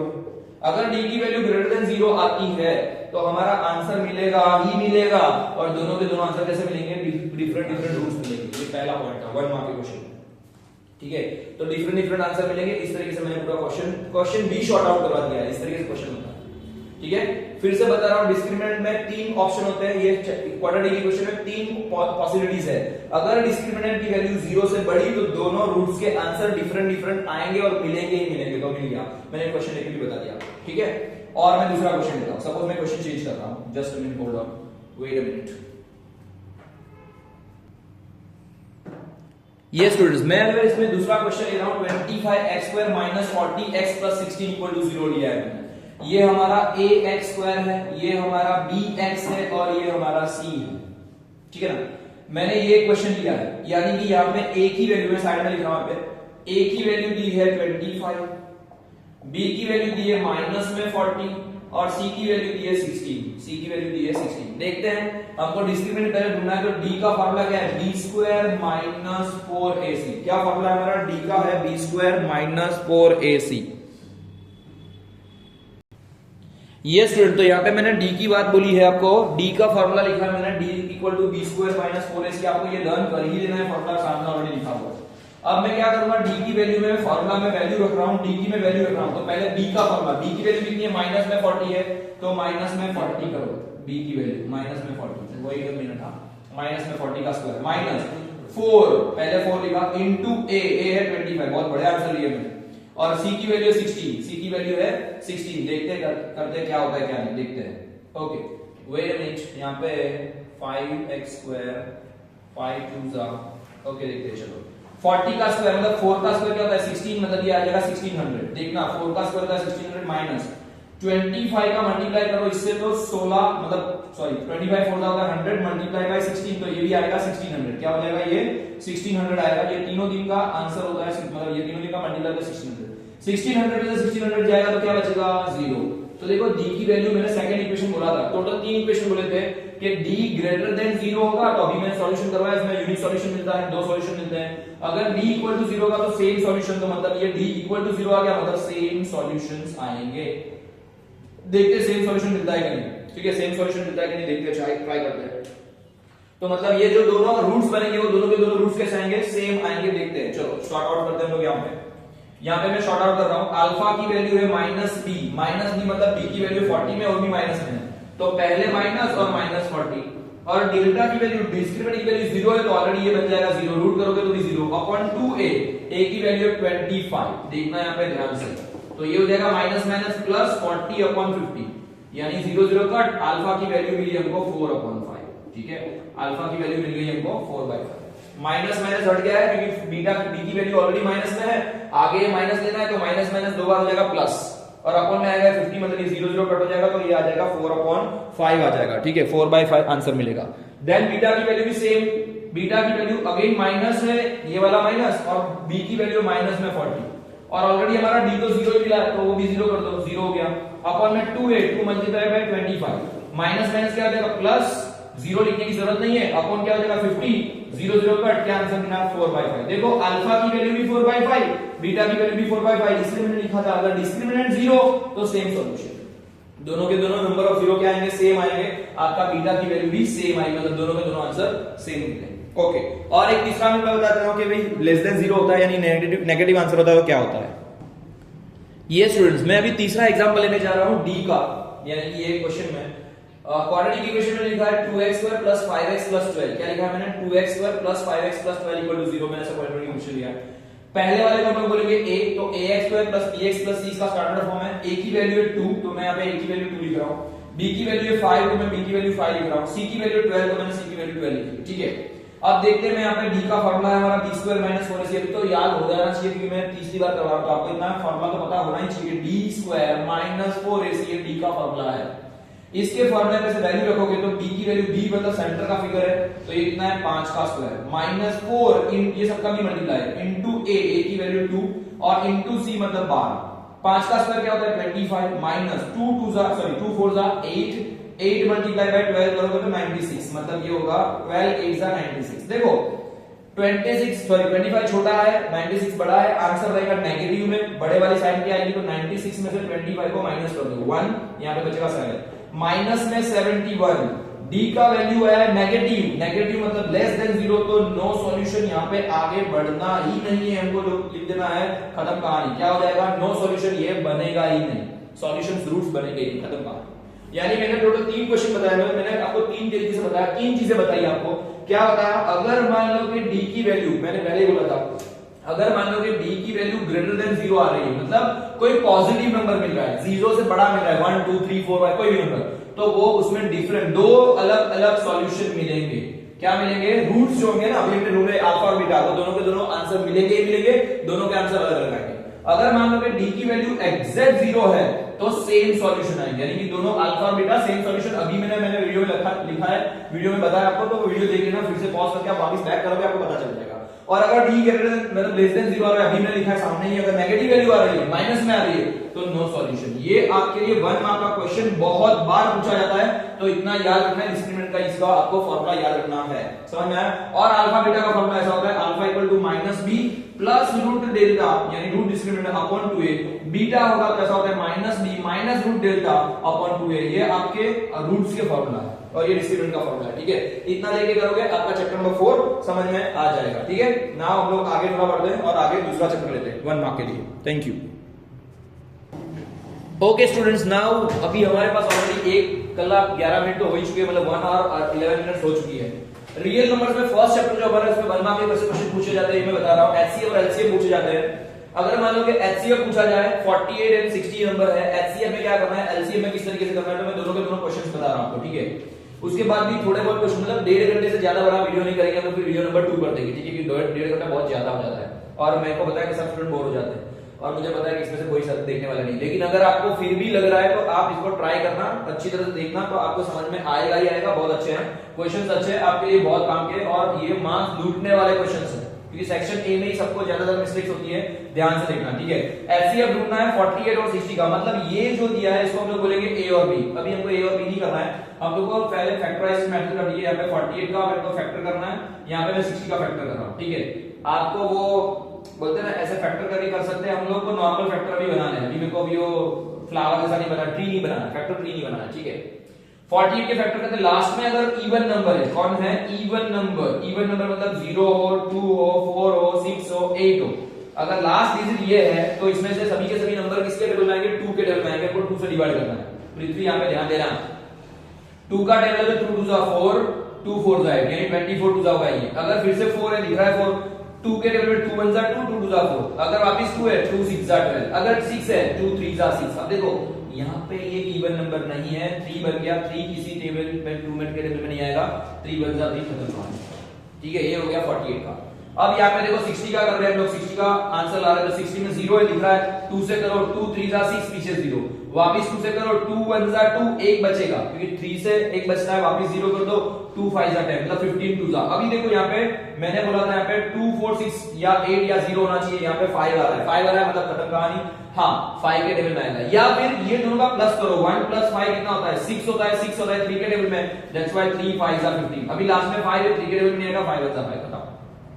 A: अगर डी की वैल्यू ग्रेटर देन 0 आती है तो हमारा आंसर मिलेगा ही मिलेगा, और दोनों के दोनों आंसर कैसे मिलेंगे, डिफरेंट रूट्स मिलेंगे, ये पहला पॉइंट था 1 मार्क के क्वेश्चन, ठीक है। तो डिफरेंट आंसर मिलेंगे, इस तरीके से मैंने पूरा क्वेश्चन भी शॉर्ट आउट करवा दिया है, इस तरीके से क्वेश्चन होता है, ठीक है। फिर से बता रहा हूं, डिस्क्रिमिनेंट में 3 ऑप्शन होते हैं, ये क्वाड्रेटिक इक्वेशन में 3 पॉसिबिलिटीज है, अगर डिस्क्रिमिनेंट की वैल्यू 0 से बड़ी तो दोनों रूट्स के आंसर डिफरेंट आएंगे और मिलेंगे ही मिलेंगे, तो मिल गया, मैंने क्वेश्चन लेके भी बता दिया, ठीक है। और मैं दूसरा क्वेश्चन लेता हूं, सपोज मैं क्वेश्चन चेंज कर रहा हूं, just a minute, hold on, wait a minute. ये स्टूडेंट्स, मैं अगर इसमें दूसरा क्वेश्चन ले रहा हूं, 25x² - 40x + 16 = 0 लिया है, ये हमारा ax² है, ये हमारा bx है, और ये हमारा c है, ठीक है ना। मैंने ये क्वेश्चन लिया है, यानी कि यहां पे a की वैल्यू में साइड में लिख रहा हूं, पे a की वैल्यू दी है 25, b की वैल्यू दी है माइनस में 40, और c की वैल्यू दी है 16, c की वैल्यू दी है 16। देखते हैं, हमको डिस्क्रिमिनेंट पहले ढूंढना है, तो d का फार्मूला क्या है, b² - 4ac, क्या फार्मूला है हमारा, d का है b² - 4ac। ये स्टूडेंट, तो यहाँ पे मैंने d की बात बोली है आपको, d का फार्मूला लिखा है मैंने, d = b² - 4ac, आपको ये लर्न कर ही लेना है, फार्मूला सामने ऑलरेडी लिखा हुआ है। अब मैं क्या करूंगा, d की वैल्यू में फार्मूला में वैल्यू रख रहा हूं, d की मैं वैल्यू रख रहा हूं, तो पहले b का फार्मूला, b की वैल्यू कितनी है, माइनस में 40 है, तो माइनस में 40 करो, b की वैल्यू माइनस में 40, वही एक मिनट था, माइनस में 40 का स्क्वायर माइनस 4, पहले 4 लिखा, इनटू a है 25, बहुत बड़े आंसर लिए मैंने, और c की वैल्यू 16, c की वैल्यू है 16, देखते करते क्या होता है क्या नहीं, देखते हैं। ओके, वेट अ मिनट, यहां पे 5x², 5 2 जा, ओके देखते हैं, चलो 40 का स्क्वायर मतलब 4 का स्क्वायर क्या होता है 16, मतलब ये आ जाएगा 1600, देखना 4 का स्क्वायर होता है 1600 माइनस 25 का मल्टीप्लाई करो इससे तो 16, मतलब सॉरी 25 4 होता है 100 मल्टीप्लाई बाय 16, तो ये भी आएगा 1600, क्या हो जाएगा ये 1600 आएगा, ये तीनों दिन का आंसर होता है, मतलब ये तीनों दिन का मल्टीप्लाई बाय 1600 में से 1600 जाएगा तो क्या बचेगा 0। तो देखो d की वैल्यू मैंने सेकंड इक्वेशन बोला था, टोटल 3 इक्वेशन बोले थे कि d ग्रेटर देन 0 होगा, तो अभी मैंने सॉल्यूशन करवाया, इसमें यूनिक सॉल्यूशन मिलता है, 2 सॉल्यूशन मिलते हैं, अगर d = 0 होगा तो सेम सॉल्यूशन, तो मतलब ये d = 0 आ गया, मतलब सेम सॉल्यूशंस आएंगे, देखते सेम सॉल्यूशन मिलता है कि नहीं, ठीक है, सेम सॉल्यूशन मिलता है कि नहीं देखते, ट्राई करते हैं। तो मतलब ये जो दोनों रूट्स बनेंगे वो दोनों के दोनों रूट्स कैसे आएंगे, सेम आएंगे, देखते हैं, चलो सॉर्ट आउट करते हैं हम लोग। यहाँ पे मैं शॉर्ट आउट कर रहा हूं, अल्फा की वैल्यू है -b मतलब b की वैल्यू 40 में और भी माइनस में है, तो पहले माइनस और -40, और डेल्टा की वैल्यू डिस्क्रिमिनेंट की वैल्यू 0 है, तो ऑलरेडी ये बन जाएगा 0, रूट करोगे तो भी 0 अपॉन 2a, a की वैल्यू है 25, देखना यहाँ पे ध्यान से, तो ये हो जाएगा माइनस माइनस प्लस 40 अपॉन 50, यानी 0 0 कट, अल्फा की वैल्यू मिली हमको 4/5, ठीक है, अल्फा की वैल्यू मिल गई हमको 4/5, माइनस माइनस हट गया है क्योंकि बीटा b की वैल्यू ऑलरेडी माइनस में है, आगे माइनस लेना है तो माइनस माइनस 2 बार हो जाएगा प्लस, और अपॉन में आएगा 50, मतलब ये 0 0 कट हो जाएगा, तो ये आ जाएगा 4/5 आ जाएगा, ठीक है, 4/5 आंसर मिलेगा। देन बीटा की वैल्यू भी सेम, बीटा की वैल्यू अगेन माइनस है, ये वाला माइनस, और b की वैल्यू माइनस में 40, और ऑलरेडी हमारा d तो 0 ही मिला है, तो वो भी 0 कर दो, 0 हो गया, अपॉन में 2a, 2 multiply by 25, minus minus क्या हो जाएगा प्लस, 0 लिखने की जरूरत नहीं है, अपॉन क्या हो जाएगा 50, 0 0 कट, क्या आंसर मिला 4/5। देखो अल्फा की वैल्यू भी 4/5, बीटा की वैल्यू भी 4/5, इसलिए मैंने लिखा था अगर डिस्क्रिमिनेंट 0 तो सेम सॉल्यूशन, दोनों के दोनों नंबर ऑफ 0 क्या आएंगे, सेम आएंगे, आपका बीटा की वैल्यू भी सेम आएगी, मतलब दोनों के दोनों आंसर सेम मिलेंगे। ओके, और एक तीसरा मैं बताता हूं कि भाई लेस देन 0 होता है यानी नेगेटिव आंसर होता है, तो क्या होता है। ये स्टूडेंट्स, मैं अभी तीसरा एग्जांपल लेने जा रहा हूं d का, यानी कि ये क्वेश्चन में क्वाड्रेटिक इक्वेशन में लिखा है 2x² + 5x + 12। क्या लिखा है मैंने? 2x² + 5x + 12 = 0। मैंने ऐसा क्वाड्रेटिक इक्वेशन लिया है। पहले वाले को हम लोग बोलेंगे a, तो ax² + bx + c का स्टैंडर्ड फॉर्म है। a की वैल्यू है 2, तो मैं यहाँ पे a की वैल्यू 2 लिख रहा हूँ। b की वैल्यू है 5, तो मैं b की वैल्यू 5 लिख रहा हूँ। c की वैल्यू 12, तो मैंने c की वैल्यू 12 लिखी। ठीक है, अब देखते हैं। मैं यहाँ पे d का फार्मूला है हमारा b² - 4ac। अभी तो याद हो जाना चाहिए क्योंकि मैं तीसरी बार कर रहा हूँ, तो आपको इतना फार्मूला तो पता होना ही चाहिए। d² - 4ac ये d का फार्मूला है। इसके फार्मूले में से वैल्यू रखोगे तो b की वैल्यू, b मतलब सेंटर का फिगर है, तो ये कितना है 5 का स्क्वायर -4 इन ये सबका भी मल्टीप्लाई इनटू a की वैल्यू 2 और इनटू c मतलब 12। 5 का स्क्वायर क्या होता है 25 माइनस 2 4 जा 8 8 मल्टीप्लाई बाय 12 करोगे तो 96, मतलब ये होगा 12 8 जा 96। देखो 25 छोटा है, 96 बड़ा है, आंसर रहेगा नेगेटिव में, बड़े वाली साइन क्या आएगी, तो 96 में से 25 को माइनस कर दो 1, यहाँ पे बचेगा 7, माइनस में 71। d का वैल्यू है नेगेटिव मतलब लेस देन 0, तो नो सॉल्यूशन, यहाँ पे आगे बढ़ना ही नहीं है, हमको लिख देना है, खत्म कहानी। क्या हो जाएगा? नो सॉल्यूशन, ये बनेगा ही नहीं, सॉल्यूशन रूट्स बनेंगे ही, खत्म कहानी। यानी मैंने टोटल 3 क्वेश्चन बताए, मैंने आपको 3 तरीके से बताया, 3 चीजें बताई आपको। क्या बताया? अगर मान लो कि d की वैल्यू, मैंने पहले ही बोला था, अगर मान लो कि d की वैल्यू ग्रेटर देन 0 आ रही है, मतलब कोई पॉजिटिव नंबर मिल रहा है, 0 से बड़ा मिल रहा है, 1 2 3 4 5 कोई भी नंबर, तो वो उसमें डिफरेंट 2 अलग अलग सॉल्यूशन मिलेंगे। क्या मिलेंगे? रूट्स जो होंगे ना, अभी हमने रूल है अल्फा और बीटा, वो दोनों के दोनों आंसर मिलेंगे ही मिलेंगे, दोनों के आंसर अलग अलग आएंगे। अगर मान लो कि d की वैल्यू एग्जैक्ट 0 है तो सेम सॉल्यूशन आएंगे, यानी कि दोनों अल्फा और बीटा सेम सॉल्यूशन। अभी मैंने वीडियो में लिखा है, वीडियो में बताया आपको, तो वीडियो देख लेना, फिर से पॉज करके आप वापस बैक करोगे, आपको पता चल जाएगा। और अगर d ग्रेटर देन मतलब लेस देन 0 आ रहा है, अभी मैंने लिखा है सामने ही, अगर नेगेटिव वैल्यू आ रही है, माइनस में आ रही है, तो नो सॉल्यूशन। ये आपके लिए 1 मार्क का क्वेश्चन बहुत बार पूछा जाता है, तो इतना याद रखना है, डिस्क्रिमिनेंट का इसका आपको फार्मूला याद रखना है, समझ में आया? और अल्फा बीटा का फार्मूला ऐसा होता है, alpha equal to -b plus root delta, यानी root discriminant upon 2a, beta होगा तो ऐसा होता है -b minus root delta upon 2a। ये आपके रूट्स के फार्मूला है और ये डिस्क्रिमिनेंट का फार्मूला है। ठीक है, इतना लेके करोगे, आपका चैप्टर नंबर 4 समझ में आ जाएगा। ठीक है, नाउ हम लोग आगे थोड़ा बढ़ते हैं और आगे दूसरा चैप्टर लेते हैं 1 मार्क के लिए। Thank you. Okay students, now अभी हमारे पास ऑलरेडी 1 कलाक 11 मिनट तो हो ही चुके हैं, मतलब 1 आवर 11 मिनट हो चुकी है। रियल नंबर्स में फर्स्ट चैप्टर जो हमारा है उसमें 1 मार्क के क्वेश्चन पूछे जाते हैं, मैं बता रहा हूं। एचसीएफ और एलसीएम पूछे जाते हैं। अगर मान लो कि एचसीएफ पूछा जाए, 48 एंड 60 नंबर है, एचसीएफ में क्या करना है, एलसीएम में किस तरीके से करना है, तो मैं दोनों के दोनों क्वेश्चंस बता रहा हूं आपको। ठीक है, उसके बाद भी थोड़े बहुत क्वेश्चन, मतलब 1.5 घंटे से ज्यादा बड़ा वीडियो नहीं करेंगे, तो फिर वीडियो नंबर 2 कर देंगे। ठीक है, क्योंकि 1.5 घंटा बहुत ज्यादा हो जाता है और मेरे को पता है कि सब स्टूडेंट बोर हो जाते हैं और मुझे पता है कि इसमें से कोई सब देखने वाला नहीं। लेकिन अगर आपको फिर भी लग रहा है तो आप इसको ट्राई करना, अच्छी तरह से देखना, तो आपको समझ में आएगा ही आएगा। बहुत अच्छे हैं क्वेश्चंस, अच्छे हैं आपके लिए, बहुत काम के, और ये मार्क्स लूटने वाले क्वेश्चंस हैं, क्योंकि सेक्शन ए में ही सबको ज्यादातर मिस्टेक्स होती है, ध्यान से देखना। ठीक है, एचसीएफ ढूंढना है 48 और 60 का, मतलब ये जो दिया है इसको हम लोग बोलेंगे ए और बी। अभी हमको ए और बी नहीं करना है, हम लोग को पहले फैक्टराइज मेथड कर दिए, यहाँ पे 48 का मेरे को फैक्टर करना है, यहाँ पे मैं 60 का फैक्टर कर रहा हूँ। ठीक है, आपको वो बोलते हैं ना ऐसे फैक्टर करके कर सकते हैं, हम लोग को नॉर्मल फैक्टर अभी बनाना है। अभी मेरे को अभी वो फ्लावर जैसा नहीं बनाना, ट्री नहीं बनाना, फैक्टर ट्री नहीं बनाना। ठीक है, 48 के फैक्टर करते लास्ट में अगर इवन नंबर है, कौन है इवन नंबर, इवन नंबर मतलब 0 हो 2 हो 4 हो 6 हो 8 हो, अगर लास्ट डिजिट ये है तो इसमें से सभी के सभी नंबर किसके टेबल में आएंगे, 2 के टेबल में आएंगे, 2 से डिवाइड करना है। पृथ्वी यहाँ पे ध्यान देना, 2 का टेबल है, 2 2 जा 4 2 4 जा 8, यानी 24 2 जा होगा ये। अगर फिर से 4 है, दिख रहा है 4, 2 के टेबल में 2 1 जा 2 2 2 जा 4, अगर वापस 2 है 2 6 जा 12, अगर 6 है 2 3 जा 6। अब देखो यहाँ पे ये इवन नंबर नहीं है, 3 बन गया, 3 किसी टेबल में 2 मिनट के टेबल में नहीं आएगा, 3 1 जा 3 खत्म कहानी। ठीक है, ये हो गया 48 का। अब यहाँ पे देखो 60 का कर रहे हैं हम लोग, 60 का आंसर ला रहे हैं, तो 60 में 0 है दिख रहा है, 2 से करो 2 3 जा 6, पीछे 0, वापस 2 से करो 2 1 जा 2, 1 बचेगा क्योंकि 3 से 1 बचता है, वापस 0 कर दो, 2 5 जा 10, मतलब 15 2 जा। अभी देखो यहाँ पे मैंने बोला था यहाँ पे 2 4 6 या 8 या 0 होना चाहिए, यहाँ पे 5 आ रहा है, 5 आ रहा है मतलब खत्म कहानी। हाँ, 5 के टेबल में आएगा, या फिर ये दोनों का प्लस करो, 1 + 5 कितना होता है 6 होता है, 6 होता है 3 के टेबल में, दैट्स व्हाई 3 5 जा 15। अभी लास्ट में 5 है, 3 के टेबल में नहीं आएगा, 5 जा 5 खत्म।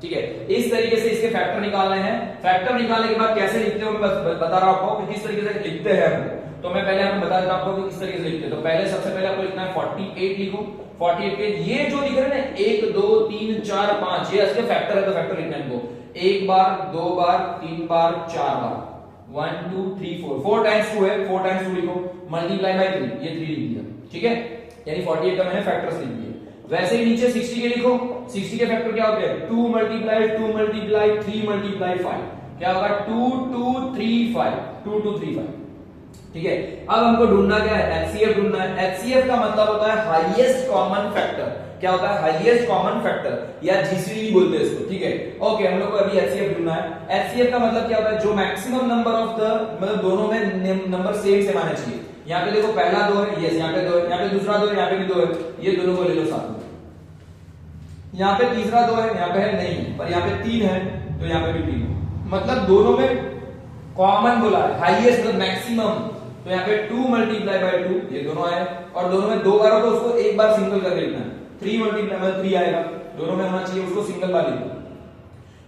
A: ठीक है, इस तरीके से इसके फैक्टर निकालने हैं। फैक्टर निकालने के बाद कैसे लिखते हो मैं बता रहा हूं आपको कि किस तरीके से लिखते हैं हम, तो मैं पहले आपको बता देता हूं आपको कि किस तरीके से लिखते हैं। तो पहले सबसे पहले आपको लिखना है 48 लिखो, 48 के ये जो लिख रहे हैं ना 1 2 3 4 5, ये असली फैक्टर है, तो फैक्टर लिखना है इनको 1 बार 2 बार 3 बार 4 बार, 1 2 3 4, 4 टाइम्स 2 है, 4 टाइम्स 2 लिखो, मल्टीप्लाई बाय 3, ये 3 लिख दिया। ठीक है, यानी 48 का मैंने फैक्टर्स लिख दिए। वैसे ही नीचे 60 के लिखो, 60 के फैक्टर क्या होते हैं 2 मल्टीप्लाई 2 मल्टीप्लाई 3 मल्टीप्लाई 5, क्या होगा 2 2 3 5, 2 2 3 5। ठीक है, अब हमको ढूंढना क्या है, एचसीएफ ढूंढना है। एचसीएफ का मतलब होता है हाईएस्ट कॉमन फैक्टर। क्या होता है हाईएस्ट कॉमन फैक्टर या जीसीडी बोलते हैं इसको। ठीक है, ओके, हम लोग को अभी एचसीएफ ढूंढना है। एचसीएफ का मतलब क्या होता है जो मैक्सिमम नंबर ऑफ द, मतलब दोनों में नंबर सेम सेम आने चाहिए। यहाँ पे देखो पहला 2 है, यस, यहाँ पे 2 है, यहाँ पे दूसरा 2 है, यहाँ पे भी 2 है, ये दोनों को ले लो साथ में। यहाँ पे तीसरा 2 है, यहाँ पे है नहीं, पर यहाँ पे 3 है तो यहाँ पे भी 3 है, मतलब दोनों में कॉमन बोला है, हाईएस्ट मतलब मैक्सिमम। तो यहाँ पे 2 मल्टीप्लाई बाय 2 ये दोनों आए, और दोनों में 2 बार हो तो उसको एक बार सिंगल करके लिखना है। 3 मल्टीप्लाई मतलब 3 आएगा, दोनों में होना चाहिए, उसको सिंगल बार लिखना।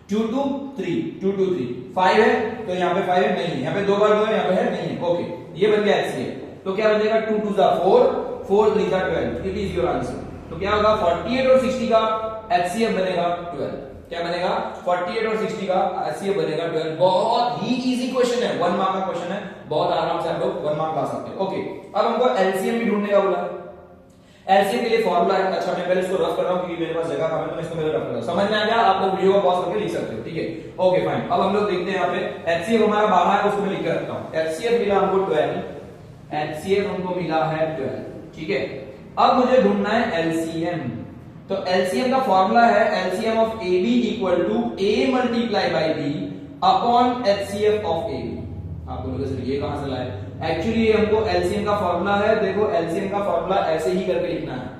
A: 2 2 3 2 2 3 5 है तो यहाँ पे 5 है, नहीं है, यहाँ पे 2 बार 2 है, यहाँ पे है नहीं है। ओके, ये बन गया एचसीएफ। तो क्या बनेगा 2 2 4 4 3 12, इट इज योर आंसर। तो क्या होगा 48 और 60 का एचसीएफ बनेगा 12। क्या बनेगा 48 और 60 का एचसीएफ बनेगा 12। बहुत ही इजी क्वेश्चन है, 1 मार्क का क्वेश्चन है, बहुत आराम से आप लोग 1 मार्क ला सकते हैं। ओके, अब हमको एलसीएम भी ढूंढने का बोला है। एलसीएम के लिए फॉर्मूला है, अच्छा मैं पहले इसको रफ कर रहा हूं क्योंकि मेरे पास जगह कम है, तो मैं इसको पहले रफ कर रहा हूं। समझ में आ गया? आप लोग वीडियो को पॉज करके लिख सकते हो। ठीक है, ओके फाइन। अब हम लोग देखते हैं यहाँ पे एचसीएफ हमारा 12 है, उसको मैं लिख के रखता हूं। एचसीएफ मिला हमको 12, एचसीएफ हमको मिला है 12। ठीक है, अब मुझे ढूंढना है एलसीएम। तो एलसीएम का फॉर्मूला है LCM of A B equal to A multiply by B upon HCF of A B. आप बोलोगे सर ये कहां से लाए? एक्चुअली हमको एलसीएम का फॉर्मूला है, देखो एलसीएम का फॉर्मूला ऐसे ही करके लिखना है।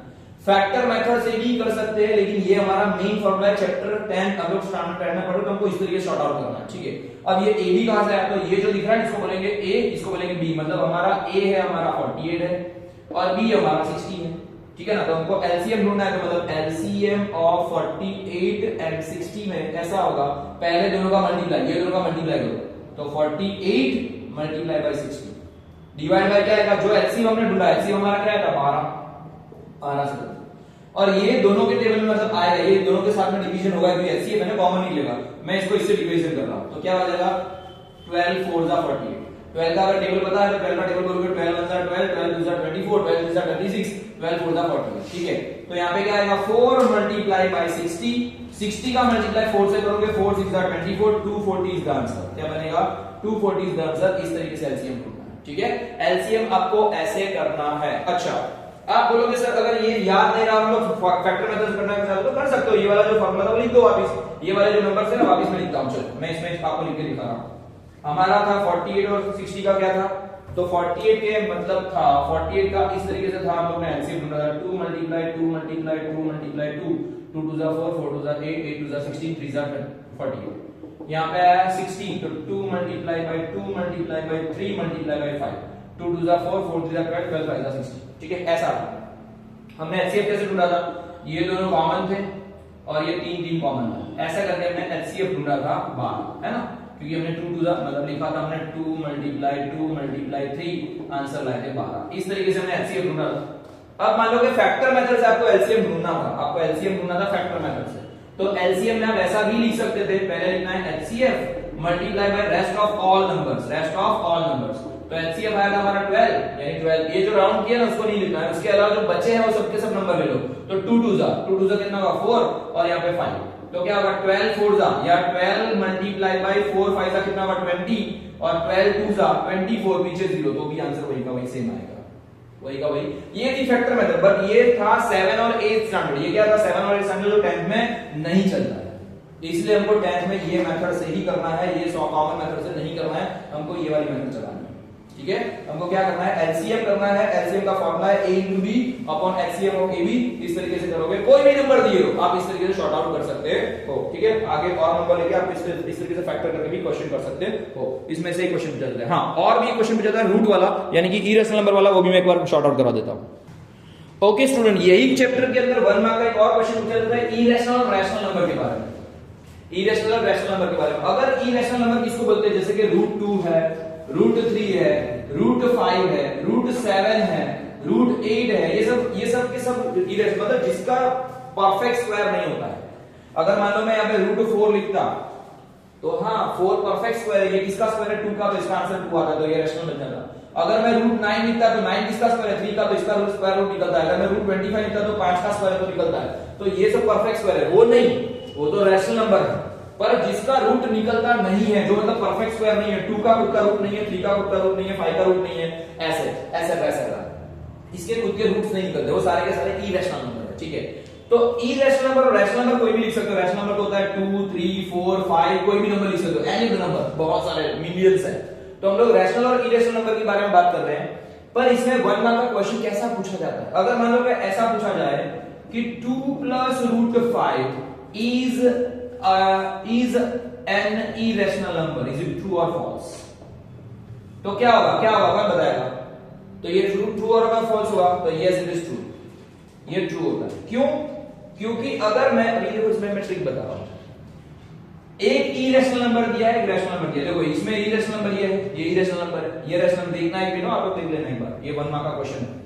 A: फैक्टर मेथड से भी कर सकते हैं, लेकिन ये हमारा मेन फॉर्मूला है। चैप्टर 10 हम लोग स्टैंडर्ड 10 में पढ़ो तो हमको इस तरीके से शॉर्ट आउट करना है। ठीक है, अब ये ए बी कहां से आया? तो ये जो दिख रहा है इसको बोलेंगे ए, इसको बोलेंगे बी, मतलब हमारा ए है हमारा 48 है और बी हमारा 60 है। ठीक है ना, तो हमको एलसीएम ढूंढना है, तो मतलब एलसीएम ऑफ 48 एंड 60 में ऐसा होगा, पहले दोनों का मल्टीप्लाई, ये दोनों का मल्टीप्लाई करो, तो 48 मल्टीप्लाई बाय 60 डिवाइड बाय क्या आएगा, जो एलसीएम हमने ढूंढा, एलसीएम हमारा क्या आएगा 12 से, और ये दोनों के टेबल में मतलब आएगा, ये दोनों के साथ में डिवीजन होगा क्योंकि एलसीएम मैंने कॉमन नहीं लेगा, मैं इसको इससे डिवीजन कर रहा हूं, तो क्या हो जाएगा 12 4 जा 48। 12 का अगर टेबल पता है तो 12 का टेबल बोलोगे 12 1 जा 12, 12 2 जा 24, 12 3 जा 36, 12 4 जा 40। ठीक है, तो यहाँ पे क्या आएगा 4 मल्टीप्लाई बाय 60, 60 का मल्टीप्लाई 4 से करोगे, 4 6 जा 24, 240 इज द आंसर। क्या बनेगा 240 इज द आंसर। इस तरीके से एलसीएम ढूंढना है। ठीक है, एलसीएम आपको ऐसे करना है। अच्छा, आप बोलोगे सर अगर ये याद नहीं रहा हम लोग फैक्टर मेथड से करना चाहते हो तो कर सकते हो, ये वाला जो फॉर्मूला था वो लिख दो वापस, ये वाले जो नंबर है ना वापस मैं लिखता हूं। चलो मैं इसमें आपको लिख के दिखा रहा हूं। हमारा था 48 और 60 का क्या था, तो 48 के मतलब था 48 का इस तरीके से था, हम लोग ने एलसीएम ढूंढा था 2 मल्टीप्लाई 2 मल्टीप्लाई 2 मल्टीप्लाई 2, 2 2 जा 4, 4 2 जा 8, 8 2 जा 16, 3 जा 48। यहाँ पे आया 16, तो 2 multiply by 2 multiply by 3 multiply by 5, 2 2 जा 4, 4 3 जा 12, 12 5 जा 60। ठीक है, ऐसा था। हमने एचसीएफ कैसे ढूंढा था, ये दोनों कॉमन थे और ये 3 3 कॉमन था, ऐसा करके हमने एचसीएफ ढूंढा था 12, है ना, क्योंकि हमने 2 2 मतलब लिखा था हमने 2 मल्टीप्लाई 3 आंसर लाए थे 12। इस तरीके से हमने एचसीएफ ढूंढा था। अब मान लो कि फैक्टर मेथड से आपको एलसीएम ढूंढना था, आपको एलसीएम ढूंढना था फैक्टर मेथड से, तो एलसीएम में आप ऐसा भी लिख सकते थे, पहले लिखना है HCF multiply by rest of all numbers, rest of all numbers. तो एचसीएफ आया था हमारा 12, यानी 12, ये जो राउंड किया ना उसको नहीं लिखना है, उसके अलावा जो बचे हैं वो सबके सब नंबर ले लो। तो 2 2 जा कितना होगा 4 और यहाँ पे 5, तो क्या होगा 12 4 जा या 12 मल्टीप्लाई बाय 4 5 जा कितना होगा 20, और 12 2 जा 24 पीछे 0, तो भी आंसर वही का वही सेम आएगा, वही का वही। ये थी फैक्टर मेथड, बट ये था 7 और 8 स्टैंडर्ड। ये क्या था 7 और 8 स्टैंडर्ड जो 10th में नहीं चलता है, इसलिए हमको 10th में ये मेथड से ही करना है, ये कॉमन मेथड से नहीं करना है, हमको ये वाली मेथड चलानी है। ठीक है, हमको क्या करना है एलसीएम करना है। एलसीएम का फॉर्मूला है a into b upon HCF of ab। इस तरीके से करोगे, कोई भी नंबर दिए हो आप इस तरीके से शॉर्ट आउट कर सकते हो। ठीक है, आगे और नंबर लेके आप इस तरीके से फैक्टर करके भी क्वेश्चन कर सकते हो। इसमें से एक क्वेश्चन पूछा जाता है, हाँ और भी एक क्वेश्चन पूछा जाता है रूट वाला, यानी कि इरेशनल नंबर वाला, वो भी मैं एक बार शॉर्ट आउट करा देता हूं। ओके स्टूडेंट, यही चैप्टर के अंदर 1 मार्क का एक और क्वेश्चन पूछा जाता है इरेशनल और रैशनल नंबर के बारे में। इरेशनल और रैशनल नंबर के बारे में, अगर इरेशनल नंबर किसको बोलते हैं, जैसे कि √2 है, √3 है, √5 है, √7 है, √8 है, ये सब के सब इरेशनल, मतलब जिसका परफेक्ट स्क्वायर नहीं होता है। अगर मान लो मैं यहाँ पे √4 लिखता तो हाँ 4 परफेक्ट स्क्वायर है, ये किसका स्क्वायर है 2 का, तो इसका आंसर 2 आता, तो ये रैशनल बन जाता। अगर मैं रूट 9 लिखता तो 9 किसका स्क्वायर है, 3 का, तो इसका स्क्वायर रूट निकलता है। अगर मैं रूट 25 लिखता तो 5 का स्क्वायर तो निकलता है। तो ये सब परफेक्ट स्क्वायर है, वो नहीं, वो तो रैशनल नंबर है, पर जिसका रूट निकलता नहीं है, जो मतलब परफेक्ट स्क्वायर नहीं है, 2 का खुद का रूट नहीं है, 3 का खुद का रूट नहीं है, 5 का रूट नहीं है, ऐसे ऐसे ऐसे इसके खुद के रूट्स नहीं निकलते, वो सारे के सारे इरेशनल नंबर है। ठीक है, तो इरेशनल नंबर और रैशनल नंबर कोई भी लिख सकते हो। रैशनल नंबर तो होता है 2, 3, 4, 5, कोई भी नंबर लिख सकते हो, एनी नंबर, बहुत सारे मिलियंस है। तो हम लोग रैशनल और इरेशनल नंबर के बारे में बात कर रहे हैं, पर इसमें 1 मार्क का क्वेश्चन कैसा पूछा जाता है। अगर मान लो कि ऐसा पूछा जाए कि 2 plus root 5 is an irrational number, is it true और फॉल्स, तो क्या होगा, क्या होगा, कौन बताएगा। तो ये ट्रू और अगर फॉल्स होगा तो यस इट इज ट्रू, ये ट्रू होता है। क्यों, क्योंकि अगर मैं अभी देखो इसमें मैं ट्रिक बता रहा हूं, एक इरेशनल नंबर दिया है, एक रैशनल नंबर दिया है। देखो इसमें इरेशनल नंबर ये है, ये इरेशनल नंबर है, ये रैशनल देखना है कि नो, आप लोग देख लेना एक बार, ये 1 मार्क का क्वेश्चन है।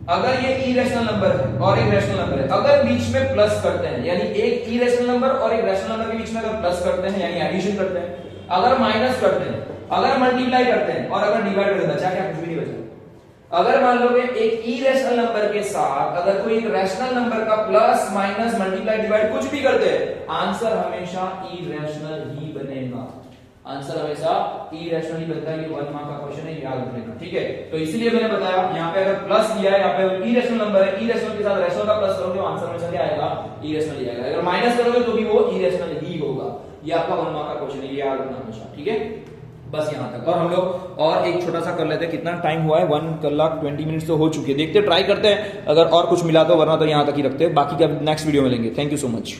A: अगर ये इरेशनल नंबर है और एक रैशनल नंबर है, अगर बीच में प्लस करते हैं, यानी एक इरेशनल नंबर और एक रैशनल नंबर के बीच में अगर प्लस करते हैं यानी एडिशन करते हैं, अगर माइनस करते हैं, अगर मल्टीप्लाई करते हैं और अगर डिवाइड करते हैं, बचा क्या, कुछ भी नहीं बचा। अगर मान लो एक इरेशनल नंबर के साथ अगर कोई एक रैशनल नंबर का प्लस माइनस मल्टीप्लाई डिवाइड कुछ भी करते हैं, आंसर हमेशा इरेशनल ही बनेगा, आंसर हमेशा इरेशनल ही बनता है। ये 1 मार्क का क्वेश्चन है, याद रखना। ठीक है, तो इसलिए मैंने बताया यहाँ पे अगर प्लस दिया है, यहाँ पे इरेशनल नंबर है, इरेशनल के साथ रैशनल का प्लस करोगे तो आंसर हमेशा क्या आएगा, इरेशनल ही आएगा। अगर माइनस करोगे तो भी वो इरेशनल ही होगा। ये आपका 1 मार्क का क्वेश्चन है, ये याद रखना हमेशा। ठीक है, बस यहां तक। और हम लोग और एक छोटा सा कर लेते हैं, कितना टाइम हुआ है, 1:20 तो हो चुके हैं, देखते ट्राई करते हैं, अगर और कुछ मिला तो, वरना तो यहां तक ही रखते हैं, बाकी का नेक्स्ट वीडियो में लेंगे। Thank you so much,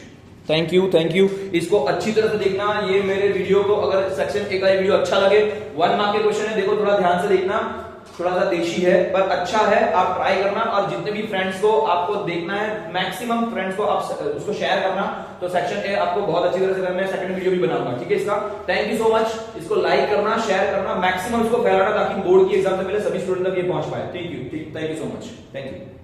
A: thank you, thank you. इसको अच्छी तरह से देखना, ये मेरे वीडियो को अगर सेक्शन एक वीडियो अच्छा लगे, 1 मार्क के क्वेश्चन है, देखो थोड़ा ध्यान से देखना, थोड़ा सा देशी है पर अच्छा है, आप ट्राई करना। और जितने भी फ्रेंड्स को आपको देखना है, मैक्सिमम फ्रेंड्स को आप उसको शेयर करना, तो सेक्शन ए आपको बहुत अच्छी तरह से करना है। सेकंड वीडियो भी बनाऊंगा, ठीक है इसका। थैंक यू सो मच, इसको लाइक करना, शेयर करना, मैक्सिमम इसको फैलाना, ताकि बोर्ड की एग्जाम से पहले सभी स्टूडेंट तक ये पहुंच पाए। Thank you so much, thank you.